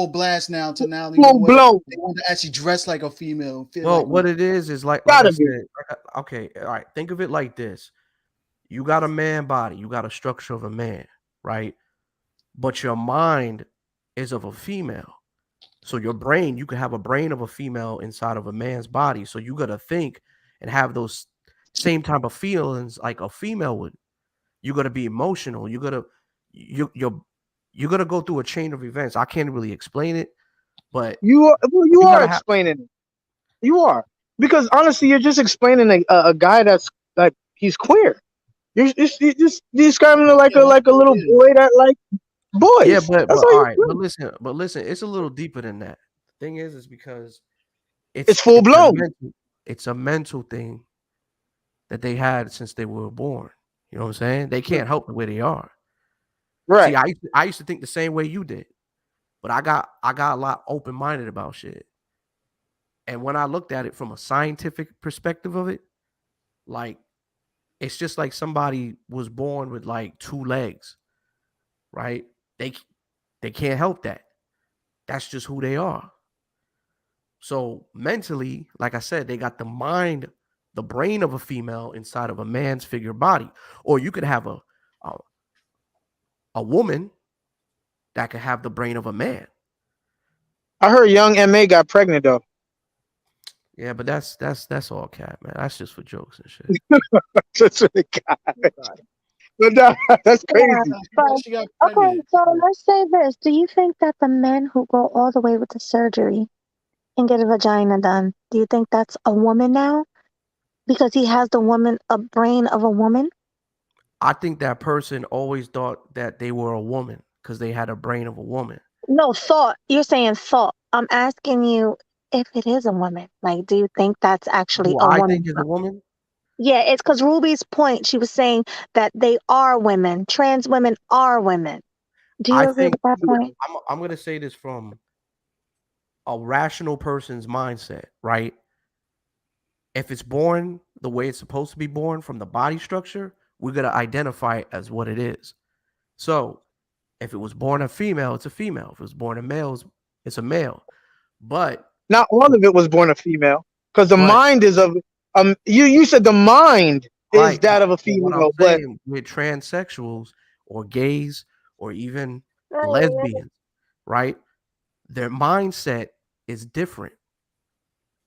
Speaker 10: blast now. To now, you know
Speaker 8: Full
Speaker 10: what?
Speaker 8: blown.
Speaker 10: They want to actually dress like a female. Feel
Speaker 7: well,
Speaker 10: like
Speaker 7: what it is like I
Speaker 8: Gotta be.
Speaker 7: said. Okay, all right. Think of it like this: you got a man body, you got a structure of a man, right? But your mind is of a female. So your brain, you can have a brain of a female inside of a man's body. So you gotta think and have those same type of feelings like a female would. You gotta be emotional. You're gonna go through a chain of events. I can't really explain it, but
Speaker 8: You
Speaker 7: you
Speaker 8: are
Speaker 7: gotta have.
Speaker 8: explaining it. You are, because honestly, you're just explaining a guy that's like he's queer. You're just describing him
Speaker 10: yeah, that's
Speaker 8: like a
Speaker 10: what it
Speaker 8: little
Speaker 10: is.
Speaker 8: boy that like
Speaker 7: Yeah,
Speaker 8: boys.
Speaker 7: but
Speaker 8: That's
Speaker 7: but
Speaker 8: all
Speaker 7: all
Speaker 8: you're
Speaker 7: right,
Speaker 8: doing.
Speaker 7: but listen, it's a little deeper than that. The thing is because
Speaker 8: It's full blown,
Speaker 7: it's a mental thing that they had since they were born. You know what I'm saying? They can't help the way they are. See,
Speaker 8: right?
Speaker 7: I used to think the same way you did, but I got a lot open minded about shit. And when I looked at it from a scientific perspective of it, like it's just like somebody was born with like two legs, right? They they can't help that. That's just who they are. So mentally, like I said, they got the mind, the brain of a female inside of a man's figure body. Or you could have a, a woman that could have the brain of a man.
Speaker 8: I heard young Ma got pregnant though.
Speaker 7: Yeah, but that's all cat, man. That's just for jokes and shit.
Speaker 8: That's what it got. But that's
Speaker 2: Yeah,
Speaker 8: crazy.
Speaker 2: but
Speaker 10: She got
Speaker 2: okay,
Speaker 10: pregnant.
Speaker 2: so let's say this. Do you think that the men who go all the way with the surgery and get a vagina done, do you think that's a woman now? Because he has a brain of a woman?
Speaker 7: I think that person always thought that they were a woman because they had a brain of a woman.
Speaker 2: No, thought. You're saying thought. I'm asking you if it is a woman. Like, do you think that's actually
Speaker 7: Who
Speaker 2: a
Speaker 7: I think
Speaker 2: woman?
Speaker 7: is a woman?
Speaker 2: Yeah, it's because Ruby's point, she was saying that they are women. Trans women are women. Do you
Speaker 7: I
Speaker 2: agree
Speaker 7: think
Speaker 2: with that point?
Speaker 7: I'm gonna say this from a rational person's mindset, right? If it's born the way it's supposed to be born from the body structure, we're gonna identify it as what it is. So if it was born a female, it's a female. If it was born a male, it's a male. But
Speaker 8: Not all of it was born a female, because the
Speaker 7: but
Speaker 8: mind is of you said the mind is
Speaker 7: right.
Speaker 8: that of a
Speaker 7: But what I'm
Speaker 8: female, but
Speaker 7: saying with transsexuals or gays or even
Speaker 2: Oh,
Speaker 7: lesbians, right? Their mindset is different.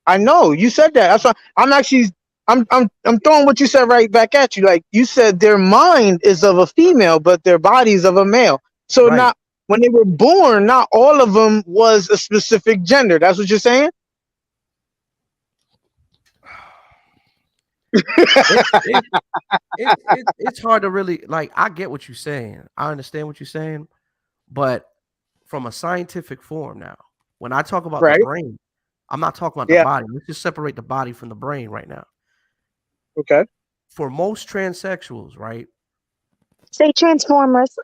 Speaker 8: I know you said that. That's why I'm actually I'm throwing what you said right back at you. Like you said, their mind is of a female, but their body is of a male. So
Speaker 7: Right.
Speaker 8: not when they were born, not all of them was a specific gender. That's what you're saying.
Speaker 7: It's it, it's hard to really like I get what you're saying. I understand what you're saying, but from a scientific form now, when I talk about the
Speaker 8: Right?
Speaker 7: brain, I'm not talking about the
Speaker 8: Yeah.
Speaker 7: body. Let's just separate the body from the brain right now.
Speaker 8: Okay.
Speaker 7: For most transsexuals, right?
Speaker 2: say Transformers.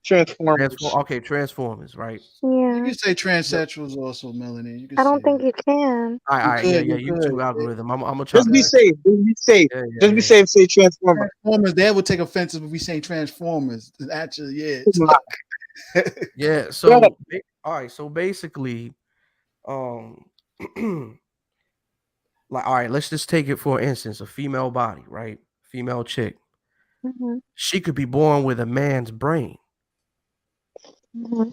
Speaker 8: Transformers.
Speaker 7: Okay, transformers, right?
Speaker 10: You
Speaker 2: Yeah,
Speaker 10: can say
Speaker 7: The,
Speaker 10: transsexuals also, Melanie. You can
Speaker 2: I
Speaker 10: say
Speaker 2: don't think
Speaker 10: that.
Speaker 2: you can.
Speaker 7: all
Speaker 10: You
Speaker 7: right, yeah,
Speaker 10: could.
Speaker 7: yeah.
Speaker 10: You could.
Speaker 7: YouTube algorithm. I'm gonna try
Speaker 8: Just
Speaker 7: to.
Speaker 8: be
Speaker 10: Exactly.
Speaker 8: safe. Just be safe.
Speaker 7: Yeah, yeah,
Speaker 8: Just be
Speaker 7: yeah,
Speaker 8: safe. Say Transformer.
Speaker 10: Transformers. They would take offense if we say Transformers. Actually, yeah.
Speaker 7: yeah.
Speaker 8: Yeah.
Speaker 7: All right. So basically, um, like, all right, let's just take it for instance, a female body, right? Female chick.
Speaker 2: Hmm.
Speaker 7: She could be born with a man's brain,
Speaker 2: Hmm.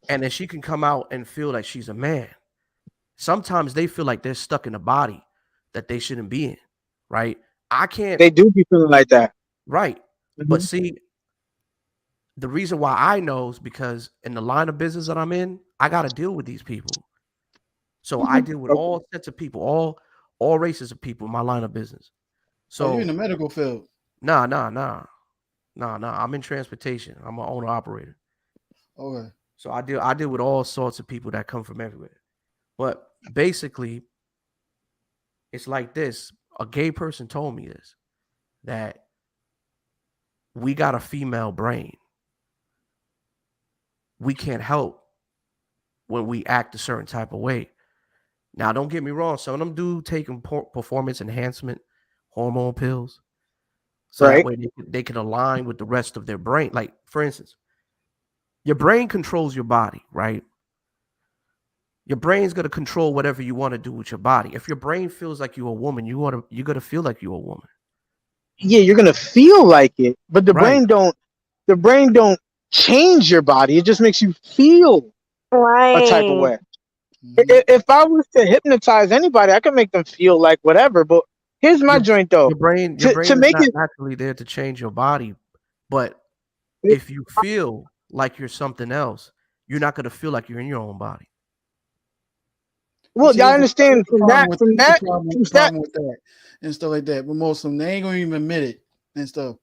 Speaker 7: and then she can come out and feel like she's a man. Sometimes they feel like they're stuck in a body that they shouldn't be in, right? I can't,
Speaker 8: They do be feeling like that.
Speaker 7: right? But
Speaker 8: Mhm.
Speaker 7: see, the reason why I know is because in the line of business that I'm in, I got to deal with these people. So I
Speaker 2: Hmm.
Speaker 7: deal with
Speaker 8: Okay.
Speaker 7: all sets of people, all races of people in my line of business.
Speaker 10: Oh, you're in
Speaker 7: So
Speaker 10: the medical field.
Speaker 7: nah, nah, nah, nah, nah. I'm in transportation. I'm an owner operator.
Speaker 10: Okay.
Speaker 7: So I deal with all sorts of people that come from everywhere. But basically, it's like this. A gay person told me this that we got a female brain. We can't help when we act a certain type of way. Now, don't get me wrong. Some of them do taking performance enhancement hormone pills. So that
Speaker 8: Right.
Speaker 7: way they can align with the rest of their brain. Like, for instance, your brain controls your body, right? Your brain's gonna control whatever you want to do with your body. If your brain feels like you're a woman, you're gonna feel like you're a woman.
Speaker 8: Yeah, you're gonna feel like it, but
Speaker 7: Right.
Speaker 8: the brain don't change your body. It just makes you feel a type of
Speaker 2: Right.
Speaker 8: way. If I was to hypnotize anybody, I could make them feel like whatever. But here's my
Speaker 7: Your
Speaker 8: joint though.
Speaker 7: your
Speaker 8: To
Speaker 7: brain is
Speaker 8: make
Speaker 7: not
Speaker 8: it
Speaker 7: naturally there to change your body, but if you feel like you're something else, you're not gonna feel like you're in your own body.
Speaker 8: well,
Speaker 10: See,
Speaker 8: I understand from that
Speaker 10: here's the problem with that and stuff like that. But most of them, they ain't gonna even admit it and stuff.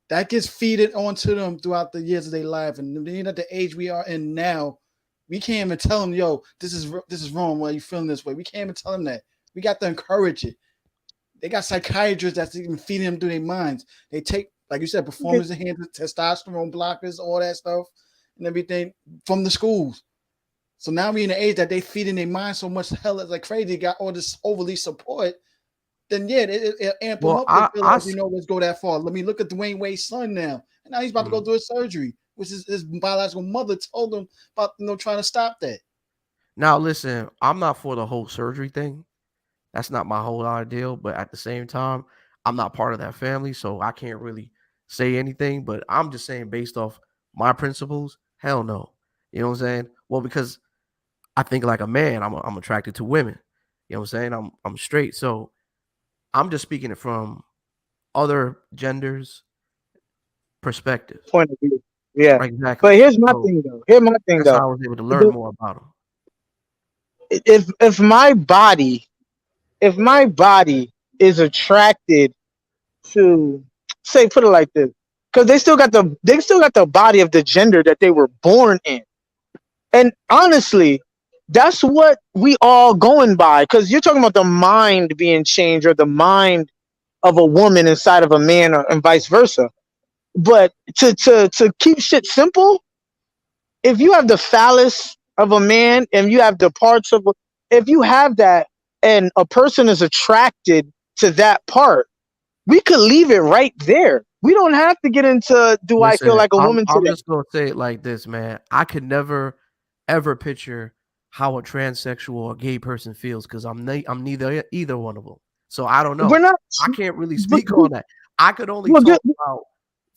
Speaker 10: That gets feeded onto them throughout the years of their life, and being at the age we are in now, we can't even tell them, "Yo, this is wrong. Why you feeling this way?" We can't even tell them that. We got to encourage it. They got psychiatrists that's even feeding them through their minds. They take, like you said, performance enhancers, testosterone blockers, all that stuff, and everything from the schools. So now we in the age that they feed in their mind so much hell is like crazy, got all this overly support. Then yeah, it amp them
Speaker 7: Well,
Speaker 10: up to feel like, let's go that far. Let me look at Dwayne Wade's son now. And now he's about to go through a surgery, which is his biological mother told him about trying to stop that.
Speaker 7: Now listen, I'm not for the whole surgery thing. That's not my whole ideal, but at the same time, I'm not part of that family, so I can't really say anything. But I'm just saying, based off my principles, hell no. You know what I'm saying? Well, because I think like a man, I'm attracted to women. You know what I'm saying? I'm straight, so I'm just speaking it from other genders' perspective.
Speaker 8: point of view. Yeah.
Speaker 7: Right, exactly.
Speaker 8: But here's my
Speaker 7: So
Speaker 8: thing though. Here's my thing
Speaker 7: that's how
Speaker 8: though.
Speaker 7: I was able to learn more about them.
Speaker 8: If my body is attracted to, say, put it like this, because they still got the body of the gender that they were born in. And honestly, that's what we all going by, because you're talking about the mind being changed, or the mind of a woman inside of a man, and vice versa. But to keep shit simple, if you have the phallus of a man and you have the parts of if you have that, and a person is attracted to that part, we could leave it right there. We don't have to get into, do I feel
Speaker 7: Listen,
Speaker 8: like a woman
Speaker 7: I'm
Speaker 8: today?
Speaker 7: just gonna say it like this, man. I could never ever picture how a transsexual or gay person feels because I'm neither either one of them. So I don't
Speaker 8: We're
Speaker 7: know.
Speaker 8: not.
Speaker 7: I can't really
Speaker 8: But,
Speaker 7: speak on that. I could only
Speaker 8: well,
Speaker 7: talk about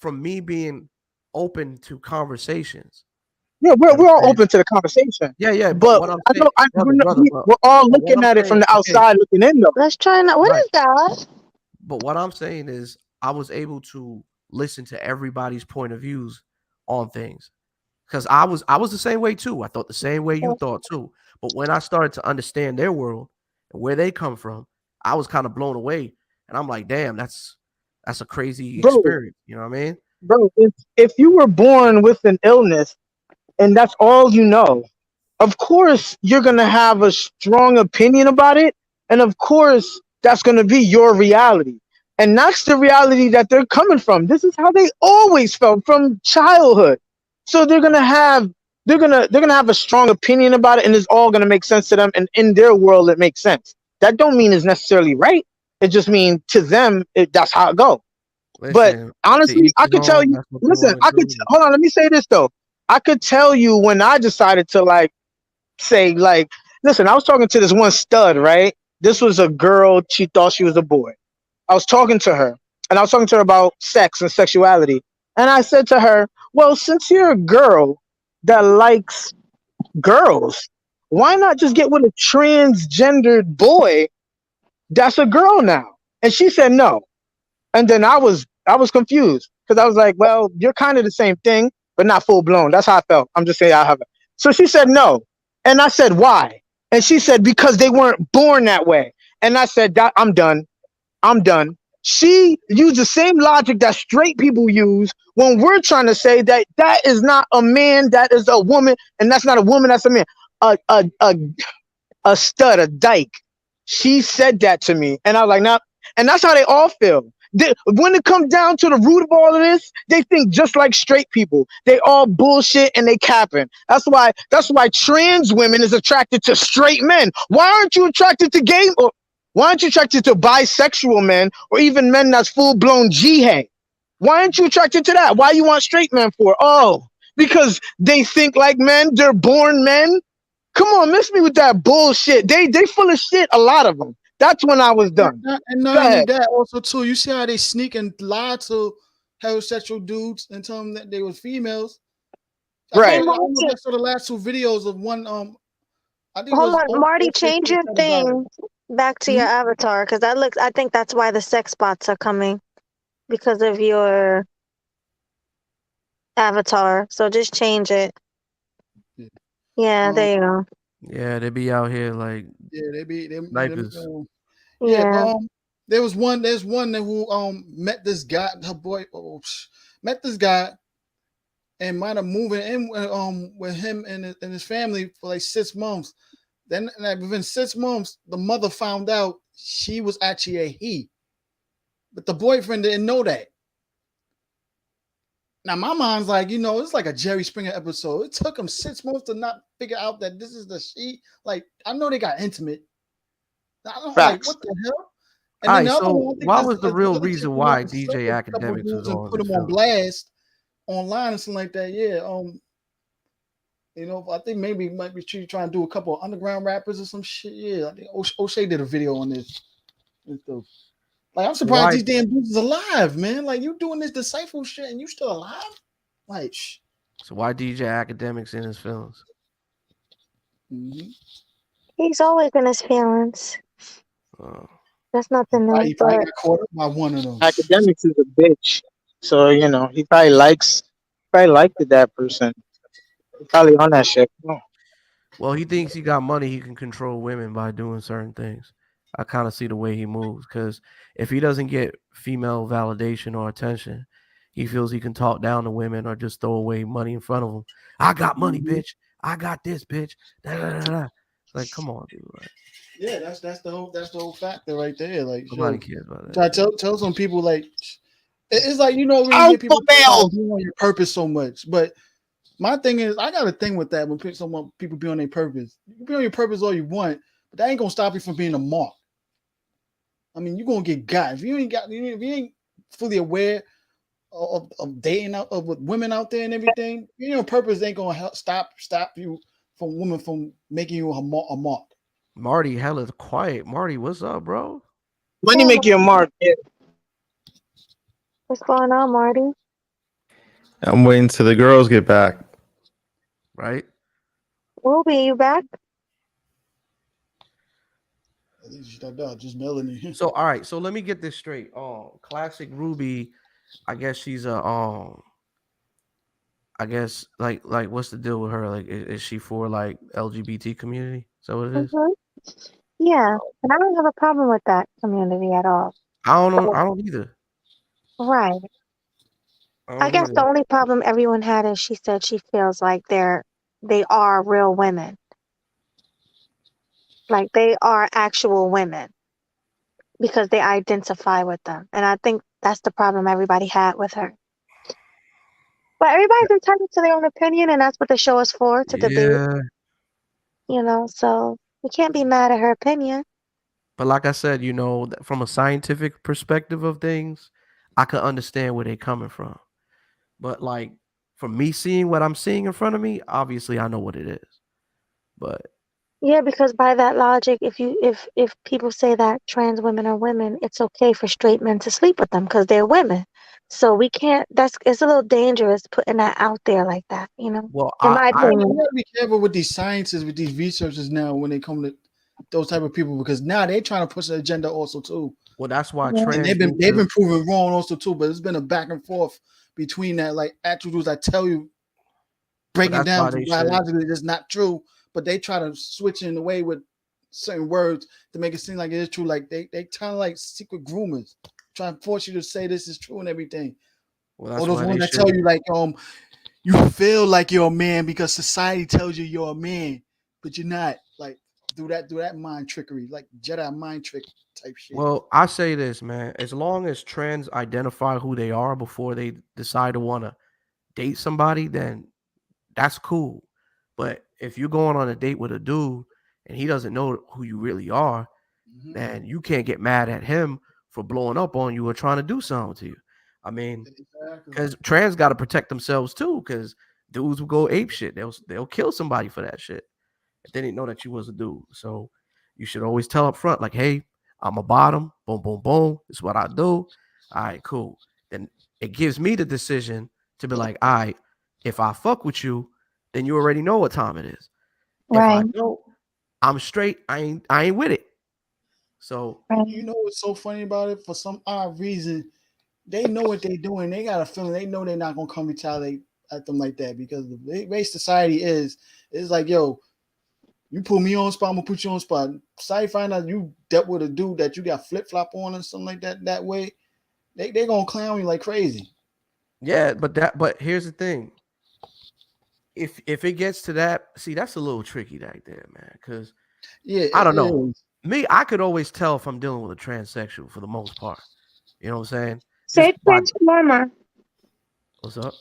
Speaker 7: from me being open to conversations.
Speaker 8: yeah,
Speaker 7: You know
Speaker 8: we're
Speaker 7: what
Speaker 8: all
Speaker 7: I'm saying?
Speaker 8: open to the conversation.
Speaker 7: Yeah, yeah. But
Speaker 8: But
Speaker 7: what I'm
Speaker 8: I
Speaker 7: saying,
Speaker 8: know
Speaker 7: brother, brother,
Speaker 8: we're all
Speaker 7: but what
Speaker 8: looking
Speaker 7: I'm
Speaker 8: at it from
Speaker 7: saying,
Speaker 8: the
Speaker 7: okay,
Speaker 8: outside looking in, though.
Speaker 2: Let's try now. What
Speaker 7: right.
Speaker 2: is that?
Speaker 7: But what I'm saying is I was able to listen to everybody's point of views on things. Because I was the same way too. I thought the same way you thought too. But when I started to understand their world and where they come from, I was kind of blown away. And I'm like, damn, that's a crazy
Speaker 8: Bro,
Speaker 7: experience. You know what I mean?
Speaker 8: if you were born with an illness and that's all you know, of course you're gonna have a strong opinion about it, and of course that's gonna be your reality, and that's the reality that they're coming from. This is how they always felt from childhood, so they're gonna have a strong opinion about it, and it's all gonna make sense to them, and in their world it makes sense. That don't mean it's necessarily right. It just means to them that's how it goes. But
Speaker 7: Listen, to
Speaker 8: honestly,
Speaker 7: each
Speaker 8: I
Speaker 7: his
Speaker 8: could tell
Speaker 7: own.
Speaker 8: you.
Speaker 7: That's what they
Speaker 8: Listen,
Speaker 7: want to do.
Speaker 8: hold on. Let me say this though. I could tell you when I decided to say listen. I was talking to this one stud, right? This was a girl. She thought she was a boy. I was talking to her, and I was talking to her about sex and sexuality. And I said to her, "Well, since you're a girl that likes girls, why not just get with a transgendered boy that's a girl now?" And she said no. And then I was confused, because I was like, well, you're kind of the same thing, but not full blown. That's how I felt. I'm just saying I have it. So she said no. And I said, why? And she said, because they weren't born that way. And I said, I'm done. I'm done. She used the same logic that straight people use when we're trying to say that that is not a man, that is a woman, and that's not a woman, that's a man. A stud, a dyke. She said that to me, and I was like, nah. And that's how they all feel. When it comes down to the root of all of this, they think just like straight people. They all bullshit and they capping. That's why trans women is attracted to straight men. Why aren't you attracted to gay? Or why aren't you attracted to bisexual men, or even men that's full blown jihad? Why aren't you attracted to that? Why you want straight men for? Oh, because they think like men. They're born men. Come on, miss me with that bullshit. They full of shit. A lot of them. That's when I was done.
Speaker 10: And
Speaker 8: Go
Speaker 10: not only
Speaker 8: ahead.
Speaker 10: that, also too, you see how they sneak and lie to heterosexual dudes and tell them that they were females. I
Speaker 2: Hey,
Speaker 8: Right.
Speaker 10: don't know if
Speaker 2: Marty,
Speaker 10: I saw the last two videos of one. I think it
Speaker 2: hold
Speaker 10: was
Speaker 2: on, Marty,
Speaker 10: O'Shea
Speaker 2: change your
Speaker 10: said about it.
Speaker 2: thing back to your
Speaker 10: Hmm?
Speaker 2: avatar because that looks. I think that's why the sex bots are coming because of your avatar. So just change it.
Speaker 10: Yeah.
Speaker 2: Yeah,
Speaker 10: Um,
Speaker 2: there you go.
Speaker 7: Yeah, they be out here like
Speaker 10: yeah, they be them.
Speaker 7: snipers.
Speaker 10: Yeah,
Speaker 2: Yeah.
Speaker 10: but there's one that who met this guy, her boy, met this guy and might have moving in with him and his family for like 6 months. Then like, within 6 months, the mother found out she was actually a he, but the boyfriend didn't know that. Now my mind's like, it's like a Jerry Springer episode. It took him 6 months to not figure out that this is the she. Like I know they got intimate. I don't like
Speaker 8: Facts.
Speaker 10: what the hell. And
Speaker 7: All
Speaker 10: then
Speaker 7: right,
Speaker 10: the other
Speaker 7: so
Speaker 10: one, I think
Speaker 7: what
Speaker 10: this
Speaker 7: was the
Speaker 10: the
Speaker 7: real
Speaker 10: other chick
Speaker 7: reason
Speaker 10: who went
Speaker 7: why
Speaker 10: and slept
Speaker 7: DJ
Speaker 10: with a couple of
Speaker 7: Academics was
Speaker 10: dudes and
Speaker 7: on
Speaker 10: put
Speaker 7: this
Speaker 10: them on
Speaker 7: film?
Speaker 10: blast online and something like that. Yeah. I think maybe might be trying to do a couple of underground rappers or some shit. Yeah, I think O'Shea did a video on this and stuff. Like I'm surprised
Speaker 7: Why?
Speaker 10: these damn dudes is alive, man. Like you doing this disciple shit and you still alive? Like,
Speaker 7: So why DJ Academics in his films?
Speaker 10: mhm.
Speaker 2: He's always in his feelings.
Speaker 7: Uh,
Speaker 2: That's nothing new,
Speaker 10: He probably
Speaker 2: but
Speaker 10: got caught up by one of them.
Speaker 8: Academics is a bitch. So he probably liked that person. He probably on that shit.
Speaker 7: well, he thinks he got money. He can control women by doing certain things. I kind of see the way he moves because if he doesn't get female validation or attention, he feels he can talk down to women or just throw away money in front of them. I got money,
Speaker 10: Mhm.
Speaker 7: bitch. I got this, bitch. Da, da, da, da. Like, come on, dude. Like,
Speaker 10: Yeah, that's the whole factor right there. Like,
Speaker 7: nobody
Speaker 10: yo,
Speaker 7: cares about that
Speaker 10: try to
Speaker 7: shit.
Speaker 10: tell some people like it's like when you hear
Speaker 8: Alpha
Speaker 10: people talk
Speaker 8: male.
Speaker 10: about being on your purpose so much. But my thing is, I got a thing with that when people be on their purpose. You can be on your purpose all you want, but that ain't gonna stop you from being a mark. I mean, you're gonna get got if you ain't fully aware of dating out of with women out there and everything. Your purpose ain't gonna help stop you from women from making you a mark.
Speaker 7: Marty, hella quiet. Marty, what's up, bro?
Speaker 8: Money
Speaker 2: yeah,
Speaker 8: make you a mark. Yeah.
Speaker 2: what's going on, Marty?
Speaker 6: I'm waiting till the girls get back.
Speaker 7: Right?
Speaker 2: Ruby, you back?
Speaker 10: I think she stepped out, just Melanie.
Speaker 7: So, all right. So let me get this straight. Classic Ruby. I guess she's a I guess like what's the deal with her? Like, is she for like LGBT community? Is that what it is?
Speaker 2: Mm-hmm. Yeah, and I don't have a problem with that community at all.
Speaker 7: I don't know.
Speaker 2: But,
Speaker 7: I don't either.
Speaker 2: right.
Speaker 7: I
Speaker 2: I
Speaker 7: don't
Speaker 2: guess the
Speaker 7: either.
Speaker 2: only problem everyone had is she said she feels like they are real women. Like they are actual women because they identify with them. And I think that's the problem everybody had with her. But everybody's entitled to their own opinion, and that's what the show is for, to debate,
Speaker 7: Yeah,
Speaker 2: so we can't be mad at her opinion.
Speaker 7: but like I said, from a scientific perspective of things, I could understand where they're coming from. But like from me seeing what I'm seeing in front of me, obviously I know what it is. But
Speaker 2: Yeah, because by that logic, if people say that trans women are women, it's okay for straight men to sleep with them because they're women. So we can't. It's a little dangerous putting that out there like that.
Speaker 7: well,
Speaker 2: In
Speaker 7: I
Speaker 2: my
Speaker 7: I
Speaker 10: You
Speaker 2: opinion.
Speaker 10: gotta be careful with these scientists, with these researchers now when they come to those type of people because now they're trying to push the agenda also too,
Speaker 7: well that's why
Speaker 2: Yeah.
Speaker 10: and
Speaker 7: trans
Speaker 10: they've
Speaker 7: needs
Speaker 10: been proven wrong also too. But it's been a back and forth between that, like attributes I tell you,
Speaker 7: but
Speaker 10: breaking
Speaker 7: that's
Speaker 10: down
Speaker 7: why
Speaker 10: to
Speaker 7: they should.
Speaker 10: biologically that's not true, but they try to switch in the way with certain words to make it seem like it is true. Like they kind of like secret groomers, trying to force you to say this is true and everything.
Speaker 7: Well,
Speaker 10: Or
Speaker 7: that's
Speaker 10: those
Speaker 7: why they
Speaker 10: ones that
Speaker 7: should.
Speaker 10: tell you like you feel like you're a man because society tells you you're a man, but you're not. Like do that mind trickery, like Jedi mind trick type shit.
Speaker 7: Well, I say this, man. As long as trans identify who they are before they decide to want to date somebody, then that's cool. But if you're going on a date with a dude and he doesn't know who you really are,
Speaker 10: Mhm.
Speaker 7: then you can't get mad at him for blowing up on you or trying to do something to you. I mean,
Speaker 10: Exactly.
Speaker 7: because trans got to protect themselves too. Because dudes will go ape shit. They'll kill somebody for that shit if they didn't know that you was a dude. So you should always tell up front, like, hey, I'm a bottom. Boom, boom, boom. This is what I do. All right, cool. Then it gives me the decision to be like, all right, if I fuck with you, then you already know what time it is. If I
Speaker 2: Right.
Speaker 7: don't, I'm straight. I ain't with it. So
Speaker 2: Right.
Speaker 10: You know what's so funny about it? For some odd reason, they know what they're doing. They got a feeling they know they're not gonna come retaliate at them like that because the way society is, it's like, yo, you put me on spot, I'm gonna put you on spot. Society find out you dealt with a dude that you got flip flop on or something like that. That way, they gonna clown you like crazy.
Speaker 7: yeah, but here's the thing. If it gets to that, see, that's a little tricky right there, man. Because
Speaker 10: Yeah,
Speaker 7: I
Speaker 10: it
Speaker 7: don't know.
Speaker 10: is.
Speaker 7: Me, I could always tell if I'm dealing with a transsexual for the most part. You know what I'm saying? Just
Speaker 2: Say
Speaker 7: by
Speaker 2: transformer.
Speaker 7: what's up?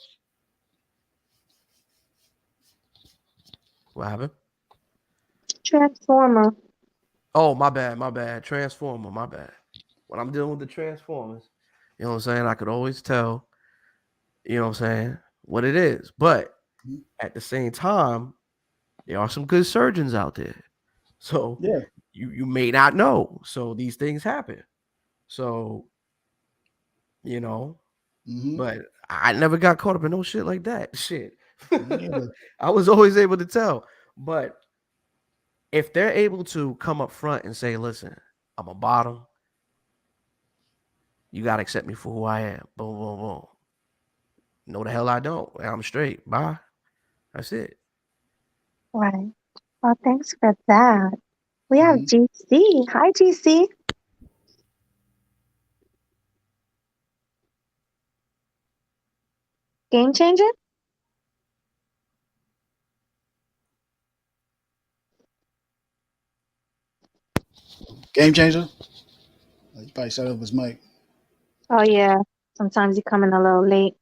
Speaker 7: What happened?
Speaker 2: Transformer.
Speaker 7: Oh, my bad. Transformer, my bad. When I'm dealing with the Transformers, you know what I'm saying? I could always tell, you know what I'm saying, what it is. But at the same time, there are some good surgeons out there. So
Speaker 10: Yeah.
Speaker 7: you may not know. So these things happen. So, you know,
Speaker 10: Mm-hmm.
Speaker 7: but I never got caught up in no shit like that. Shit.
Speaker 10: Yeah.
Speaker 7: I was always able to tell. But if they're able to come up front and say, listen, I'm a bottom, you gotta accept me for who I am. Boom, boom, boom. No, the hell I don't. I'm straight. Bye. That's it.
Speaker 2: Right. Well, thanks for that. We have
Speaker 10: Mm-hmm.
Speaker 2: GC. Hi, GC. Game changer?
Speaker 10: Game changer. He probably shut up his mic.
Speaker 2: Oh, yeah. Sometimes you come in a little late.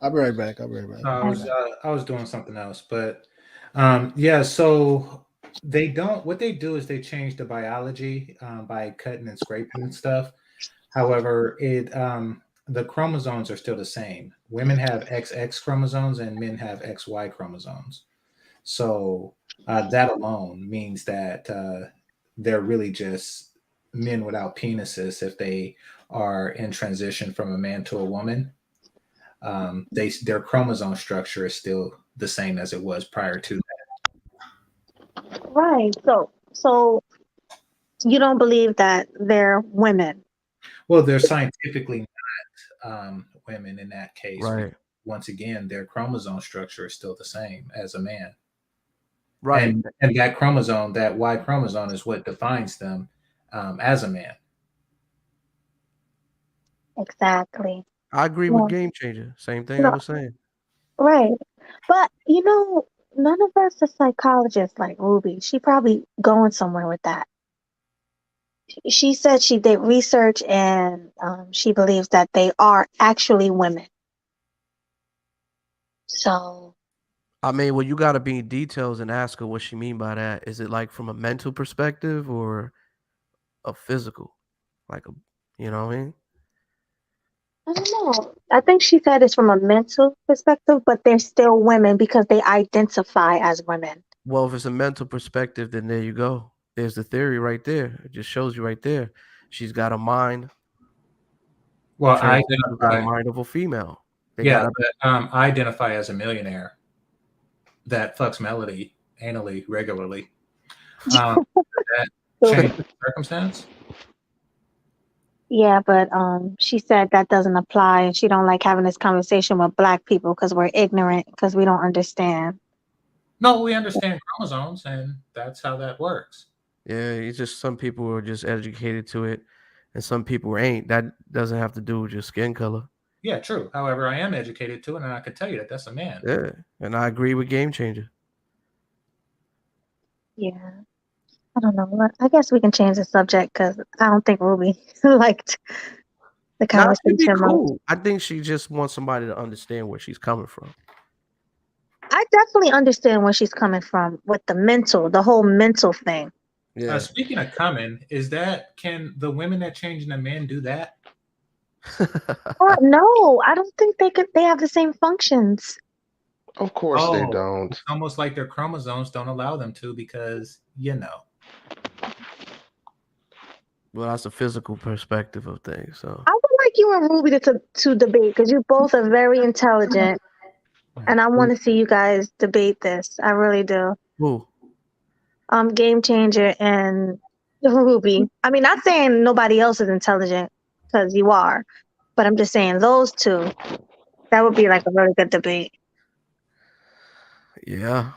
Speaker 10: I'll be right back. I'll be right back.
Speaker 11: No,
Speaker 10: I'll be right back.
Speaker 11: I was doing something else, but yeah. So they don't. What they do is they change the biology by cutting and scraping and stuff. However, it the chromosomes are still the same. Women have XX chromosomes and men have XY chromosomes. So that alone means that they're really just men without penises if they are in transition from a man to a woman. Their chromosome structure is still the same as it was prior to that.
Speaker 2: Right. So you don't believe that they're women.
Speaker 11: Well, they're scientifically not women in that case because
Speaker 7: Right.
Speaker 11: once again, their chromosome structure is still the same as a man.
Speaker 7: Right.
Speaker 11: And that chromosome, that Y chromosome, is what defines them as a man.
Speaker 2: Exactly.
Speaker 7: I agree with
Speaker 2: Yeah.
Speaker 7: Game Changer. Same thing I
Speaker 2: No,
Speaker 7: was saying.
Speaker 2: right. But none of us are psychologists like Ruby. She probably going somewhere with that. She said she did research and she believes that they are actually women. So,
Speaker 7: I mean, well, you got to be in details and ask her what she mean by that. Is it like from a mental perspective or a physical? Like a, you know what I mean?
Speaker 2: I don't know. I think she said it's from a mental perspective, but they're still women because they identify as women.
Speaker 7: Well, if it's a mental perspective, then there you go. There's the theory right there. It just shows you right there. She's got a mind.
Speaker 11: Well, I
Speaker 7: Transsexual got a
Speaker 11: identify,
Speaker 7: mind of a female. They got
Speaker 11: yeah,
Speaker 7: a
Speaker 11: but I identify as a millionaire that fucks Melody anally regularly. That
Speaker 2: So,
Speaker 11: change the circumstance?
Speaker 2: yeah, but she said that doesn't apply, and she don't like having this conversation with black people because we're ignorant because we don't understand.
Speaker 11: No, we understand chromosomes, and that's how that works.
Speaker 7: yeah. It's just some people are just educated to it, and some people ain't. That doesn't have to do with your skin color.
Speaker 11: Yeah, true. However, I am educated to it, and I can tell you that that's a man.
Speaker 7: Yeah, and I agree with Game Changer.
Speaker 2: Yeah, I don't know. I guess we can change the subject because I don't think Ruby liked the
Speaker 7: Nah, she'd be
Speaker 2: conversation much.
Speaker 7: cool. I think she just wants somebody to understand where she's coming from.
Speaker 2: I definitely understand where she's coming from with the whole mental thing.
Speaker 7: Yeah.
Speaker 11: Speaking of coming, can the women that change into men do that?
Speaker 2: No, I don't think they have the same functions.
Speaker 12: Of course they
Speaker 11: Oh,
Speaker 12: don't.
Speaker 11: it's almost like their chromosomes don't allow them to because, you know.
Speaker 7: Well, that's a physical perspective of things. So
Speaker 2: I would like you and Ruby to debate because you both are very intelligent, and I want to see you guys debate this. I really do.
Speaker 7: who?
Speaker 2: Game Changer and Ruby. I mean, not saying nobody else is intelligent because you are, but I'm just saying those two. That would be like a really good debate.
Speaker 7: Yeah.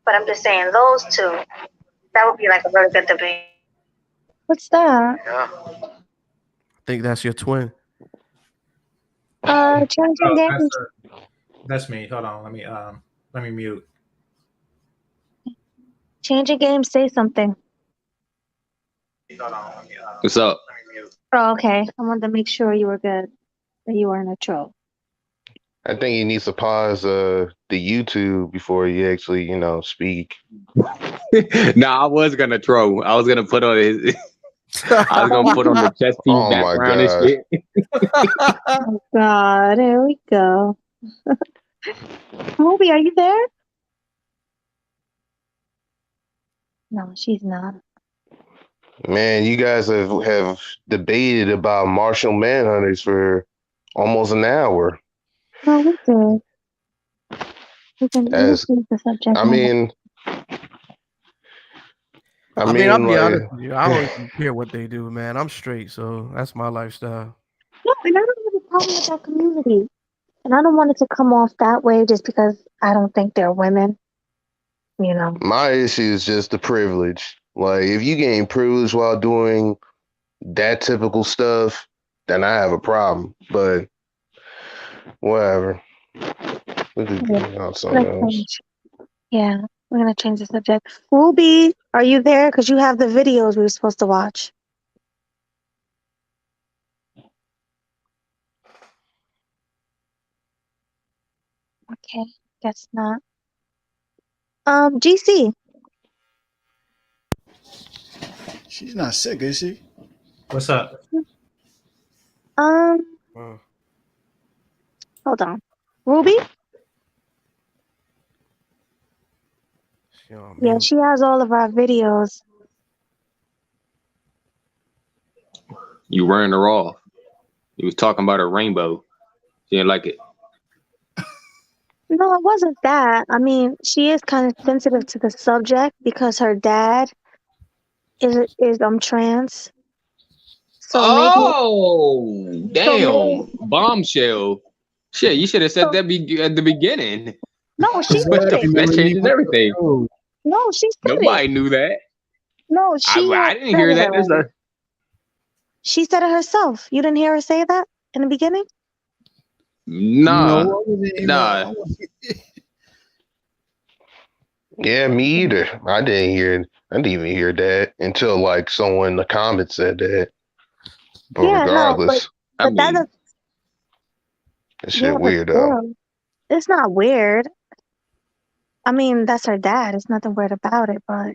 Speaker 2: But I'm just saying those two. That would be like a really good debate. What's that?
Speaker 7: I think that's your twin.
Speaker 2: Changing
Speaker 11: Oh,
Speaker 2: games.
Speaker 11: that's me. Hold on. Let me mute.
Speaker 2: Changing games. Say something.
Speaker 13: What's up?
Speaker 2: Oh, okay. I wanted to make sure you were good. That you weren't a troll.
Speaker 12: I think he needs to pause the YouTube before he actually, speak.
Speaker 13: Nah, I was gonna troll. I was gonna put on his. I was gonna put on the chess piece
Speaker 12: Oh my
Speaker 13: background and
Speaker 12: God.
Speaker 13: shit.
Speaker 2: Oh God, here we go. Ruby, are you there? No, she's not.
Speaker 12: Man, you guys have debated about Martial Manhunters for almost an hour.
Speaker 2: No, we did. We can
Speaker 12: As
Speaker 2: change the subject
Speaker 12: I
Speaker 2: matter.
Speaker 12: mean,
Speaker 7: I mean, I'll be
Speaker 12: like,
Speaker 7: honest with you. I don't even care what they do, man. I'm straight, so that's my lifestyle.
Speaker 2: No, and I don't have a problem with that community. And I don't want it to come off that way just because I don't think they're women. You know.
Speaker 12: my issue is just the privilege. Like, if you gain privilege while doing that typical stuff, then I have a problem. But whatever. We could
Speaker 2: Yeah.
Speaker 12: get out something
Speaker 2: Let's
Speaker 12: else.
Speaker 2: change. Yeah, we're gonna change the subject. Ruby, are you there? Because you have the videos we were supposed to watch. Okay, guess not. GC.
Speaker 10: She's not sick, is she?
Speaker 11: What's up?
Speaker 2: Hold on. Ruby? Yeah, she has all of our videos.
Speaker 13: You wearing her off. You was talking about a rainbow. She didn't like it.
Speaker 2: No, it wasn't that. I mean, she is kind of sensitive to the subject because her dad is trans. So maybe.
Speaker 13: Oh, damn. Bombshell. Shit, you should have said that at the beginning.
Speaker 2: No, she said it.
Speaker 13: That changes everything.
Speaker 2: No, she said
Speaker 13: Nobody
Speaker 2: it.
Speaker 13: knew that.
Speaker 2: No, she.
Speaker 13: I didn't hear that.
Speaker 2: She said it herself. You didn't hear her say that in the beginning?
Speaker 13: Nah.
Speaker 10: No, I wasn't even-
Speaker 13: Nah.
Speaker 12: Yeah, me either. I didn't even hear that until like someone in the comments said that. But
Speaker 2: Yeah,
Speaker 12: regardless,
Speaker 2: but that is.
Speaker 12: that shit weird though.
Speaker 2: Still, it's not weird. I mean, that's her dad. It's nothing weird about it, but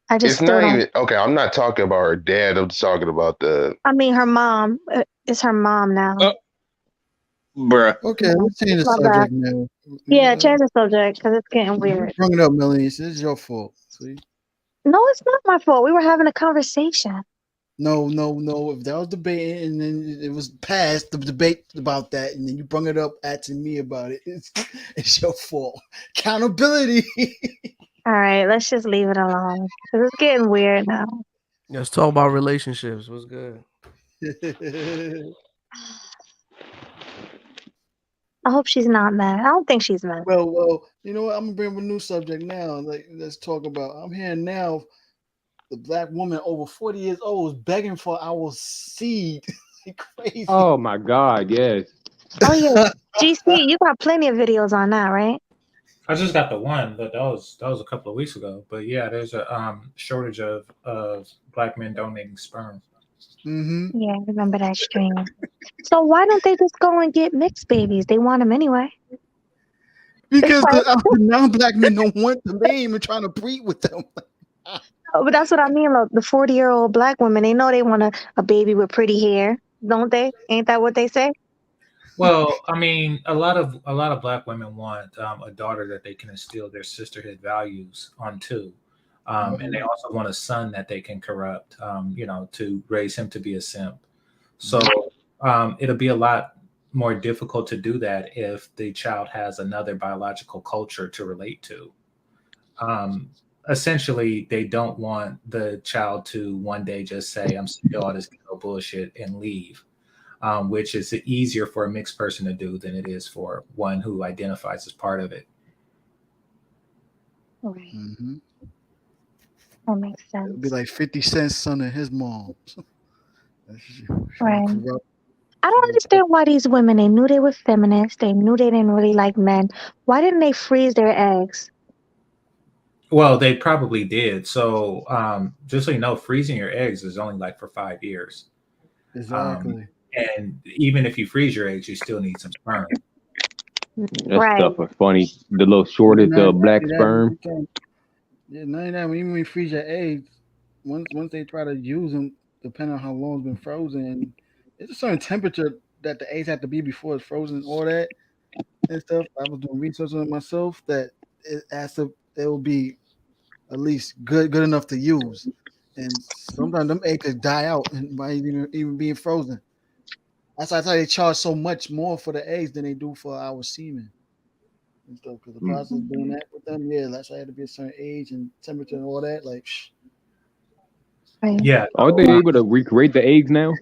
Speaker 2: I just
Speaker 12: It's
Speaker 2: still
Speaker 12: not
Speaker 2: don't.
Speaker 12: even okay. I'm not talking about her dad. I'm just talking about the.
Speaker 2: I mean, her mom. It's her mom now.
Speaker 13: Bruh.
Speaker 10: Okay, let's change the
Speaker 2: My
Speaker 10: subject
Speaker 2: bad.
Speaker 10: now.
Speaker 2: Yeah, change the subject because it's getting weird.
Speaker 10: Bring it up, Melanie. This is your fault. See?
Speaker 2: No, it's not my fault. We were having a conversation.
Speaker 10: No. If that was debating and then it was past the debate about that, and then you bring it up asking me about it, it's your fault. Accountability.
Speaker 2: All right, let's just leave it alone because it's getting weird now.
Speaker 7: Let's talk about relationships. What's good?
Speaker 2: I hope she's not mad. I don't think she's mad.
Speaker 10: Well, you know what? I'm gonna bring up a new subject now. Like, let's talk about. I'm hearing now the black woman over 40 years old is begging for our seed. Like crazy.
Speaker 13: Oh my God, yes.
Speaker 2: Oh yeah, GC, you got plenty of videos on that, right?
Speaker 11: I just got the one, but that was a couple of weeks ago. But yeah, there's a shortage of black men donating sperm.
Speaker 10: Mm-hmm.
Speaker 2: Yeah, I remember that stream. So why don't they just go and get mixed babies? They want them anyway.
Speaker 10: Because the non-black men don't want them. They ain't even trying to breed with them.
Speaker 2: Oh, but that's what I mean. Look, the 40-year-old black women, they know they want a baby with pretty hair, don't they? Ain't that what they say?
Speaker 11: Well, I mean, a lot of black women want a daughter that they can instill their sisterhood values onto, and they also want a son that they can corrupt, to raise him to be a simp. So it'll be a lot more difficult to do that if the child has another biological culture to relate to. Um, Essentially, they don't want the child to one day just say, "I'm sick of all this ghetto bullshit" and leave, which is easier for a mixed person to do than it is for one who identifies as part of it.
Speaker 2: Right.
Speaker 10: Mm-hmm.
Speaker 2: That makes
Speaker 10: It'll be
Speaker 2: sense.
Speaker 10: like 50 Cent's son and his mom. Trying to
Speaker 2: Right.
Speaker 10: corrupt.
Speaker 2: I don't understand why these women, they knew they were feminists, they knew they didn't really like men. Why didn't they freeze their eggs?
Speaker 11: Well, they probably did. So, just so you know, freezing your eggs is only like for 5 years. Um,
Speaker 10: Exactly.
Speaker 11: and even if you freeze your eggs, you still need some sperm.
Speaker 13: That
Speaker 2: Right.
Speaker 13: stuff is funny. The little shortage of black sperm.
Speaker 10: Yeah, 99. When you freeze your eggs, once they try to use them, depending on how long it's been frozen, and it's a certain temperature that the eggs have to be before it's frozen, all that and stuff. I was doing research on it myself that it will be at least good enough to use. And sometimes them eggs could die out and by even being frozen. That's why they charge so much more for the eggs than they do for our semen and stuff. Because the process of doing that with them, yeah, that's why it had to be a certain age and temperature and all that. Like,
Speaker 2: Right.
Speaker 11: Yeah.
Speaker 13: Aren't they able to recreate the eggs now?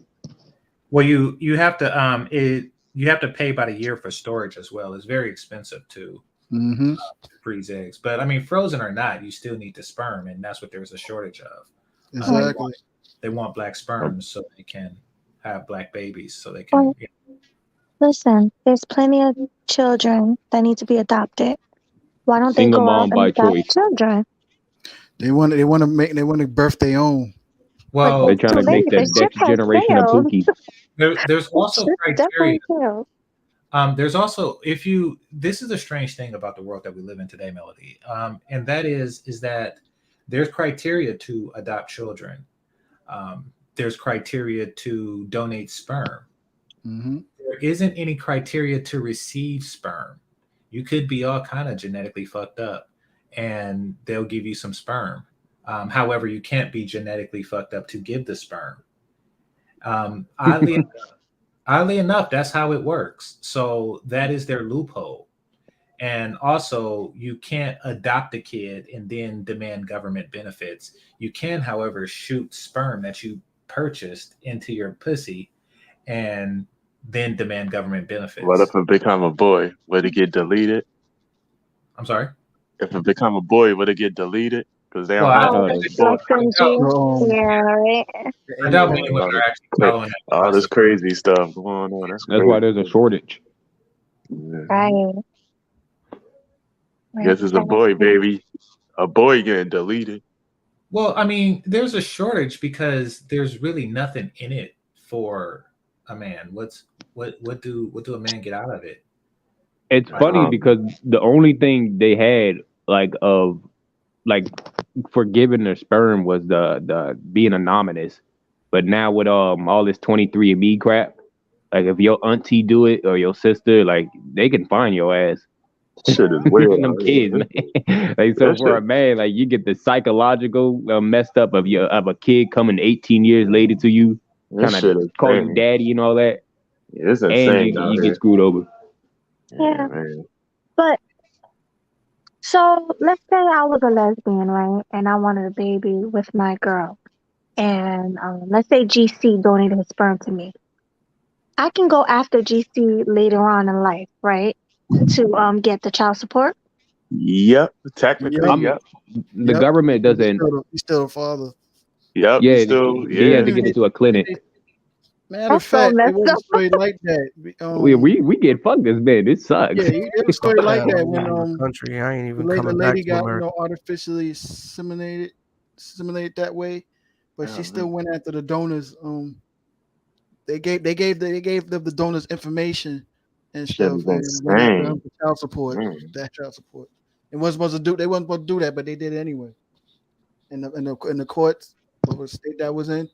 Speaker 11: Well, you have to you have to pay about a year for storage as well. It's very expensive to
Speaker 10: mm-hmm.
Speaker 11: freeze eggs, but I mean, frozen or not, you still need the sperm, and that's what there's a shortage of.
Speaker 10: Exactly.
Speaker 11: They want black sperms so they can have black babies, so they
Speaker 2: Well,
Speaker 11: can.
Speaker 2: listen, there's plenty of children that need to be adopted. Why don't they
Speaker 13: Single
Speaker 2: go out
Speaker 13: mom
Speaker 2: and
Speaker 13: by
Speaker 2: adopt
Speaker 13: choice.
Speaker 2: children?
Speaker 10: They want to birth their own.
Speaker 2: But
Speaker 11: Well,
Speaker 13: They're
Speaker 2: it's
Speaker 13: trying
Speaker 2: too
Speaker 13: to make
Speaker 2: late.
Speaker 13: the
Speaker 2: The ship
Speaker 13: next
Speaker 2: has
Speaker 13: generation of
Speaker 2: sailed.
Speaker 13: Pookie.
Speaker 11: there's
Speaker 2: The
Speaker 11: also
Speaker 2: ship
Speaker 11: criteria.
Speaker 2: definitely sailed.
Speaker 11: There's also if you this is a strange thing about the world that we live in today, Melody, and that is that there's criteria to adopt children. There's criteria to donate sperm.
Speaker 10: Mm-hmm.
Speaker 11: There isn't any criteria to receive sperm. You could be all kind of genetically fucked up, and they'll give you some sperm. However, you can't be genetically fucked up to give the sperm. Oddly enough, that's how it works. So that is their loophole. And also, you can't adopt a kid and then demand government benefits. You can, however, shoot sperm that you purchased into your pussy and then demand government
Speaker 14: What if
Speaker 11: benefits.
Speaker 14: it become a boy? Would it get deleted?
Speaker 11: I'm sorry.
Speaker 14: If it become a boy, would it get deleted? Because they
Speaker 11: Well,
Speaker 14: don't
Speaker 11: I
Speaker 14: have
Speaker 11: don't.
Speaker 2: Oh,
Speaker 14: nothing
Speaker 2: the
Speaker 14: as boy.
Speaker 2: lessons
Speaker 11: I doubt,
Speaker 2: you, yeah, right.
Speaker 11: I doubt
Speaker 10: Impact.
Speaker 11: many women
Speaker 14: All
Speaker 11: are actually
Speaker 14: this,
Speaker 11: following that
Speaker 14: all this
Speaker 11: process.
Speaker 14: crazy stuff going on. That's
Speaker 13: That's why
Speaker 14: crazy.
Speaker 13: there's a shortage.
Speaker 14: Yeah.
Speaker 2: Right, right.
Speaker 14: Guess it's a boy, baby. A boy getting deleted.
Speaker 11: Well, I mean, there's a shortage because there's really nothing in it for a man. What do a man get out of it?
Speaker 13: It's funny because the only thing they had like of like for giving their sperm was the being anonymous. But now with all this 23andMe crap, like if your auntie do it or your sister, like they can find your ass.
Speaker 14: Shit is weird.
Speaker 13: Them kids, man. Like so
Speaker 14: That
Speaker 13: for
Speaker 14: shit,
Speaker 13: a man, like you get the psychological messed up of a kid coming 18 years later to you,
Speaker 14: that
Speaker 13: trying to
Speaker 14: shit is
Speaker 13: call you
Speaker 14: insane.
Speaker 13: daddy and all that,
Speaker 14: Yeah, it's
Speaker 13: and
Speaker 14: insane out
Speaker 13: you get
Speaker 14: here.
Speaker 13: screwed over.
Speaker 14: Yeah,
Speaker 2: Yeah,
Speaker 14: man.
Speaker 2: but so let's say I was a lesbian, right? And I wanted a baby with my girl. And let's say GC donated his sperm to me. I can go after GC later on in life, right? To get the child support.
Speaker 14: Yep. Technically,
Speaker 10: Yep.
Speaker 13: I'm
Speaker 14: yep.
Speaker 13: the
Speaker 10: Yep.
Speaker 13: government
Speaker 10: Because
Speaker 13: doesn't.
Speaker 10: he's still a father.
Speaker 14: Yep. You
Speaker 13: Yeah,
Speaker 14: still,
Speaker 13: he had
Speaker 14: yeah.
Speaker 13: to get into a clinic.
Speaker 10: Matter of
Speaker 2: That's so
Speaker 10: fact, it
Speaker 2: messed
Speaker 10: was a
Speaker 2: up.
Speaker 10: story like that.
Speaker 13: We get fucked as men. It
Speaker 10: Yeah,
Speaker 13: sucks.
Speaker 10: it was a
Speaker 7: Fuck
Speaker 10: story like
Speaker 7: that.
Speaker 10: that
Speaker 7: I'm
Speaker 10: when
Speaker 7: leaving the country. I ain't even
Speaker 10: the
Speaker 7: coming back
Speaker 10: lady
Speaker 7: to
Speaker 10: got
Speaker 7: America.
Speaker 10: artificially simulated that way, but she
Speaker 14: Oh,
Speaker 10: still
Speaker 14: man.
Speaker 10: went after the donors. They gave the donors information and
Speaker 14: Shit is
Speaker 10: stuff, and went after him
Speaker 14: insane.
Speaker 10: for child support.
Speaker 14: Man.
Speaker 10: That child support. It wasn't supposed to do. They wasn't supposed to do that, but they did it anyway. in the courts, whatever state that was in,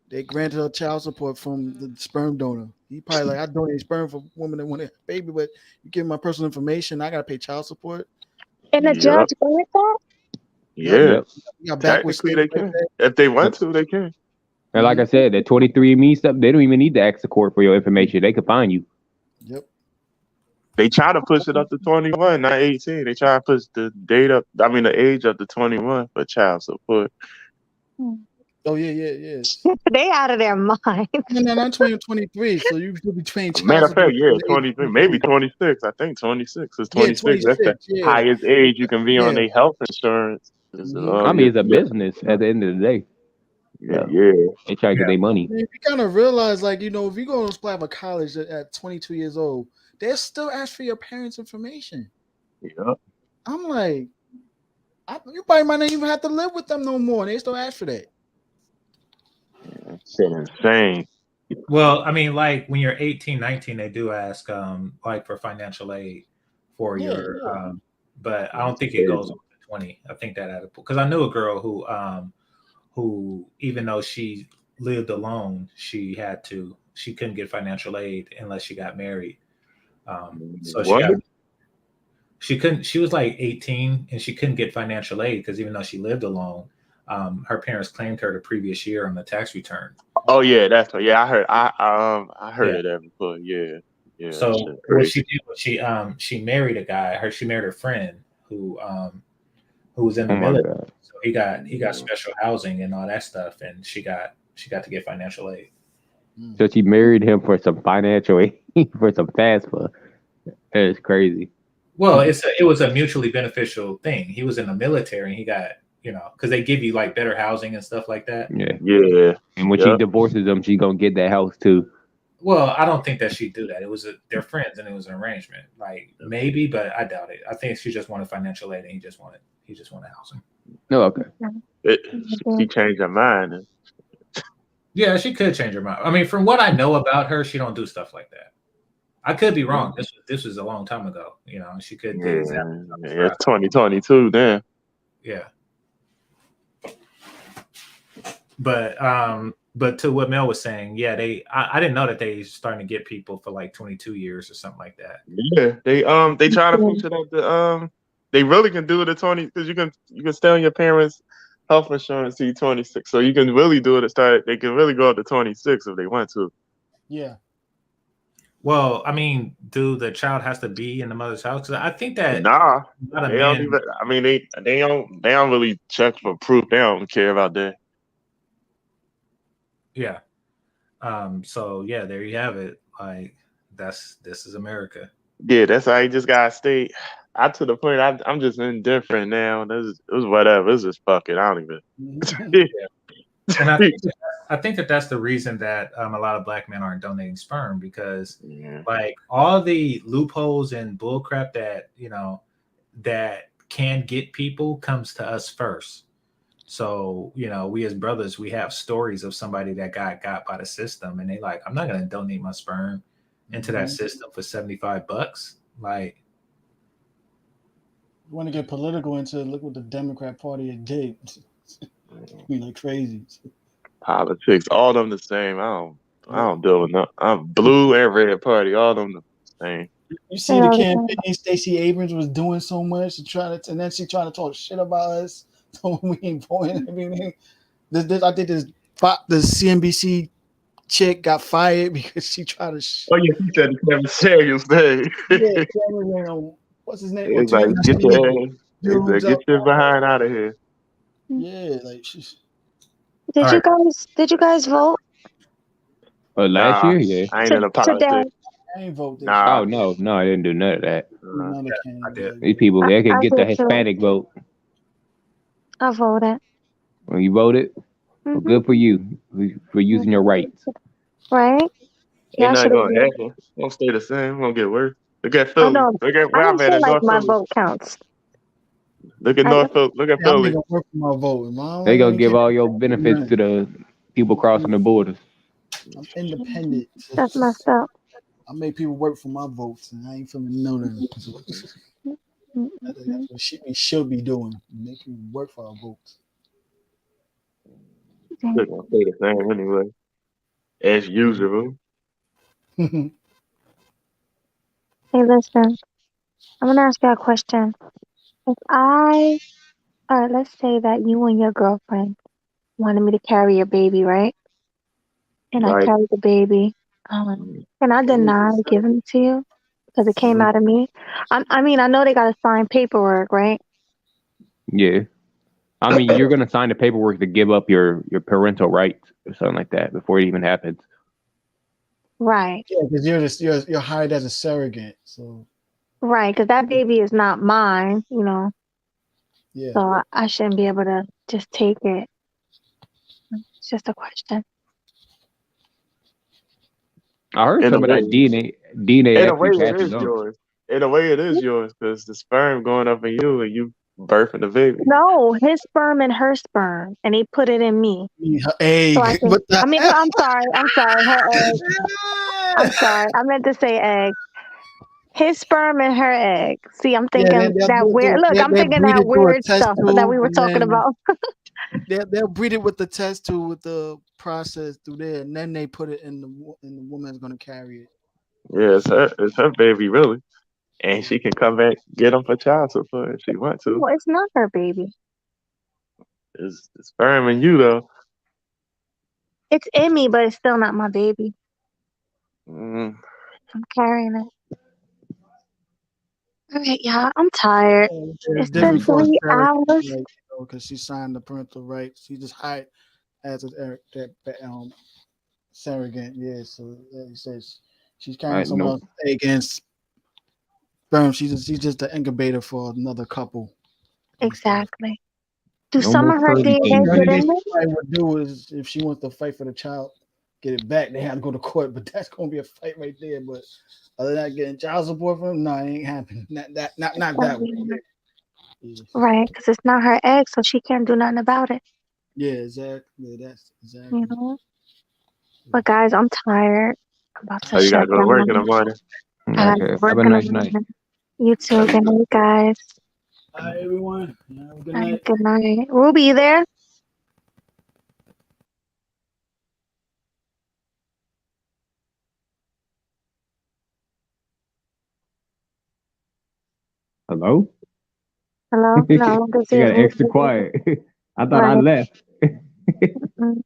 Speaker 10: they granted her child support from the sperm donor. He probably like, I donate sperm for women that want a baby, but you give my personal information, I gotta pay child support.
Speaker 2: And the
Speaker 14: Yep.
Speaker 2: judge granted that?
Speaker 10: Yep.
Speaker 14: Yeah.
Speaker 13: Yep.
Speaker 10: You got backwards
Speaker 14: Technically,
Speaker 10: states
Speaker 14: they
Speaker 10: like
Speaker 14: can.
Speaker 10: that.
Speaker 14: If they want to, they can.
Speaker 13: And like I said, the 23andMe stuff, they don't even need to ask the court for your information. They can find you.
Speaker 10: Yep.
Speaker 14: They try to push it up to 21, not 18. They try to push the the age up to 21 for child support.
Speaker 10: Oh yeah.
Speaker 2: They out of their mind.
Speaker 10: No, not 2023. So you should be paying
Speaker 14: Matter
Speaker 10: child
Speaker 14: of fact,
Speaker 10: support.
Speaker 14: yeah, 23, maybe 26. I think 26 is
Speaker 10: Yeah,
Speaker 14: 26. That's the
Speaker 10: 26. Yeah.
Speaker 14: highest age you can be on
Speaker 10: Yeah.
Speaker 14: their health insurance.
Speaker 13: I mean, it's a business at the end of the day.
Speaker 14: Yeah.
Speaker 13: They try to get their money.
Speaker 10: I mean, you kind of realize, like, if you go to apply for college at 22 years old, they still ask for your parents' information.
Speaker 14: Yeah.
Speaker 10: I'm like, you probably might not even have to live with them no more. They still ask for that.
Speaker 14: Shit insane.
Speaker 11: Well, I mean, like when you're 18, 19, they do ask like for financial aid for your but I don't think it goes up to 20. I think that because I knew a girl who even though she lived alone, she couldn't get financial aid unless she got married. So
Speaker 14: What?
Speaker 11: she was like 18 and she couldn't get financial aid because even though she lived alone, her parents claimed her the previous year on the tax return.
Speaker 14: Oh yeah, that's what. Yeah, I heard of that before. Yeah.
Speaker 11: So
Speaker 14: that shit
Speaker 11: what she
Speaker 14: crazy.
Speaker 11: did was she married a guy. She married her friend who was in the
Speaker 13: Oh my
Speaker 11: military.
Speaker 13: God.
Speaker 11: So he got special housing and all that stuff, and she got to get financial aid.
Speaker 13: So she married him for some financial aid, for some fast food. It's crazy.
Speaker 11: Well, it was a mutually beneficial thing. He was in the military, and he got because they give you like better housing and stuff like that.
Speaker 14: Yeah.
Speaker 13: And when she divorces him, she gonna get that house too.
Speaker 11: Well, I don't think that she'd do that. It was they're friends, and it was an arrangement. Like maybe, but I doubt it. I think she just wanted financial aid, and he just wanted housing.
Speaker 13: No, okay.
Speaker 14: She changed her mind.
Speaker 11: Yeah, she could change her mind. I mean, from what I know about her, she don't do stuff like that. I could be wrong. This was a long time ago. She could get exactly.
Speaker 14: Yeah, it's 2022 then.
Speaker 11: Yeah. But to what Mel was saying, yeah, I didn't know that they starting to get people for like 22 years or something like that.
Speaker 14: Yeah, they try to push it up to they really can do it at 20 because you can stay on your parents' health insurance till 26, so you can really do it they can really go up to 26 if they want to.
Speaker 10: Yeah.
Speaker 11: Well, I mean, do the child has to be in the mother's house? Because I think that
Speaker 14: they don't even. I mean, they don't really check for proof. They don't care about that.
Speaker 11: Yeah. So yeah, there you have it. Like this is America.
Speaker 14: Yeah, that's why you just gotta stay. To the point, I'm just indifferent now. It was whatever. It's just fuck it. I don't even.
Speaker 11: And I think that's the reason that a lot of black men aren't donating sperm because like all the loopholes and bullcrap that that can get people comes to us first. So we as brothers, we have stories of somebody that got by the system, and they like, I'm not gonna donate my sperm into that system for $75. Like,
Speaker 10: you want to get political into look what the Democrat Party did. We like crazy.
Speaker 14: Politics, all them the same. I don't deal with no. I'm blue and red party. All them the same.
Speaker 10: You see the campaign. Stacey Abrams was doing so much and then she trying to talk shit about us. So we ain't voting everything. I think the CNBC chick got fired because she tried to.
Speaker 14: Oh yeah, he said the Kevin Samuels thing.
Speaker 10: Yeah, Cameron. What's his name?
Speaker 14: It's like get your behind out of here.
Speaker 10: Yeah, like she's.
Speaker 2: Did you guys vote?
Speaker 13: Last year, yeah.
Speaker 14: I ain't in a politics.
Speaker 10: I ain't vote this
Speaker 14: year.
Speaker 13: Oh no, I didn't do none of that.
Speaker 11: I did.
Speaker 13: These people, they can get the Hispanic vote.
Speaker 2: I voted.
Speaker 13: Well, you voted? Well, good for you for using your rights.
Speaker 2: Right?
Speaker 14: Ain't nothing gonna happen. Won't stay the same. Won't get worse. Look at Philly. Look at where I'm at in North
Speaker 2: my
Speaker 14: Philly.
Speaker 2: vote counts.
Speaker 14: Look at North Philly. Look at Philly.
Speaker 10: I'm gonna work for my vote.
Speaker 13: They gonna give all your benefits to the people crossing the borders.
Speaker 10: I'm independent.
Speaker 2: That's messed up.
Speaker 10: I make people work for my votes, and I ain't feeling no nothing. That's what we should be doing. Make people work for our votes.
Speaker 14: They're gonna stay the same anyway, as usual.
Speaker 2: Hey, listen, I'm gonna ask you a question. If all right, let's say that you and your girlfriend wanted me to carry your baby, right? And I
Speaker 14: Right.
Speaker 2: carried the baby. Can I deny giving it to you because it came out of me? I mean, I know they gotta sign paperwork, right?
Speaker 13: Yeah. I mean, you're gonna sign the paperwork to give up your parental rights or something like that before it even happens.
Speaker 2: Right,
Speaker 10: Yeah, because you're hired as a surrogate, so
Speaker 2: right, because that baby is not mine,
Speaker 10: yeah.
Speaker 2: so I shouldn't be able to just take it. It's just a question.
Speaker 13: I heard
Speaker 14: In a
Speaker 13: some of
Speaker 14: way,
Speaker 13: that DNA
Speaker 14: in a way,
Speaker 13: actually
Speaker 14: it
Speaker 13: passes
Speaker 14: is
Speaker 13: on.
Speaker 14: yours. In a way, it is yours because the sperm going up in you and you birthing the baby.
Speaker 2: No, his sperm and her sperm, and they put it in me.
Speaker 10: Her
Speaker 2: So I
Speaker 10: egg.
Speaker 2: can.
Speaker 10: What the
Speaker 2: I mean,
Speaker 10: hell?
Speaker 2: I'm sorry, her egg. I'm sorry, I meant to say egg. His sperm and her egg. See, I'm
Speaker 10: Yeah,
Speaker 2: thinking that weird. Look, I'm
Speaker 10: they'll
Speaker 2: thinking
Speaker 10: breed
Speaker 2: that
Speaker 10: it through a
Speaker 2: weird
Speaker 10: test
Speaker 2: stuff that
Speaker 10: tube,
Speaker 2: we were
Speaker 10: and
Speaker 2: talking
Speaker 10: then
Speaker 2: about.
Speaker 10: they'll breed it with the test tube with the process through there, and then they put it in the woman's gonna carry it.
Speaker 14: Yeah, it's her baby, really. And she can come back, get him for child support if she want to.
Speaker 2: No, it's not her baby.
Speaker 14: It's the sperm in you, though.
Speaker 2: It's in me, but it's still not my baby.
Speaker 14: Mm.
Speaker 2: I'm carrying it. All right, y'all. I'm tired.
Speaker 10: It's
Speaker 2: It's been
Speaker 10: different for a
Speaker 2: 3 hours.
Speaker 10: surrogate, like, because she signed the parental rights. She just hired as that surrogate. Yeah, so he says she's carrying
Speaker 13: I
Speaker 10: someone
Speaker 13: know.
Speaker 10: else's egg and sperm. She's just the incubator for another couple and stuff.
Speaker 2: Exactly. Do
Speaker 13: No
Speaker 2: some
Speaker 13: more
Speaker 2: of her
Speaker 13: pearly
Speaker 10: The
Speaker 2: DNA
Speaker 13: things
Speaker 10: only
Speaker 2: get
Speaker 10: thing
Speaker 2: in
Speaker 10: she
Speaker 2: there?
Speaker 10: probably would do is if she wants to fight for the child, get it back. They have to go to court, but that's gonna be a fight right there. But other than that, getting child support from him, no, it ain't happening. Not that way. Yeah,
Speaker 2: Right, because it's not her egg, so she can't do nothing about it.
Speaker 10: yeah, exactly. Yeah, that's
Speaker 2: You
Speaker 10: exactly.
Speaker 2: know. But guys, I'm tired. I'm about to
Speaker 14: Oh, you gotta
Speaker 2: shut
Speaker 14: go to work in the
Speaker 2: down.
Speaker 14: morning.
Speaker 2: I gotta
Speaker 13: Okay.
Speaker 2: work
Speaker 13: Have a
Speaker 2: in the
Speaker 13: nice night.
Speaker 2: morning. You too. Good night, guys.
Speaker 10: All right, everyone. Have a good
Speaker 2: All
Speaker 10: night.
Speaker 2: right, good night. Ruby, you there?
Speaker 13: Hello?
Speaker 2: Hello? No, I
Speaker 13: You
Speaker 2: don't see
Speaker 13: got
Speaker 2: his
Speaker 13: extra
Speaker 2: music.
Speaker 13: quiet. I thought I
Speaker 2: Right.
Speaker 13: left.
Speaker 2: Mm.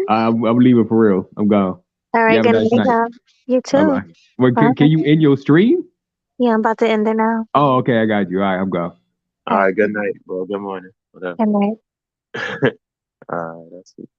Speaker 13: I'm leaving for real. I'm gone.
Speaker 2: All
Speaker 13: You
Speaker 2: right,
Speaker 13: have a
Speaker 2: good
Speaker 13: nice
Speaker 2: night,
Speaker 13: night.
Speaker 2: y'all. You
Speaker 13: Bye
Speaker 2: too.
Speaker 13: bye. Wait,
Speaker 2: Bye.
Speaker 13: can you end your stream?
Speaker 2: Yeah, I'm about to end it now.
Speaker 13: Oh, okay, I got you. All right, I'm gone.
Speaker 14: All right, good night. Well, good morning. Whatever.
Speaker 2: Good night.
Speaker 14: All right, that's it.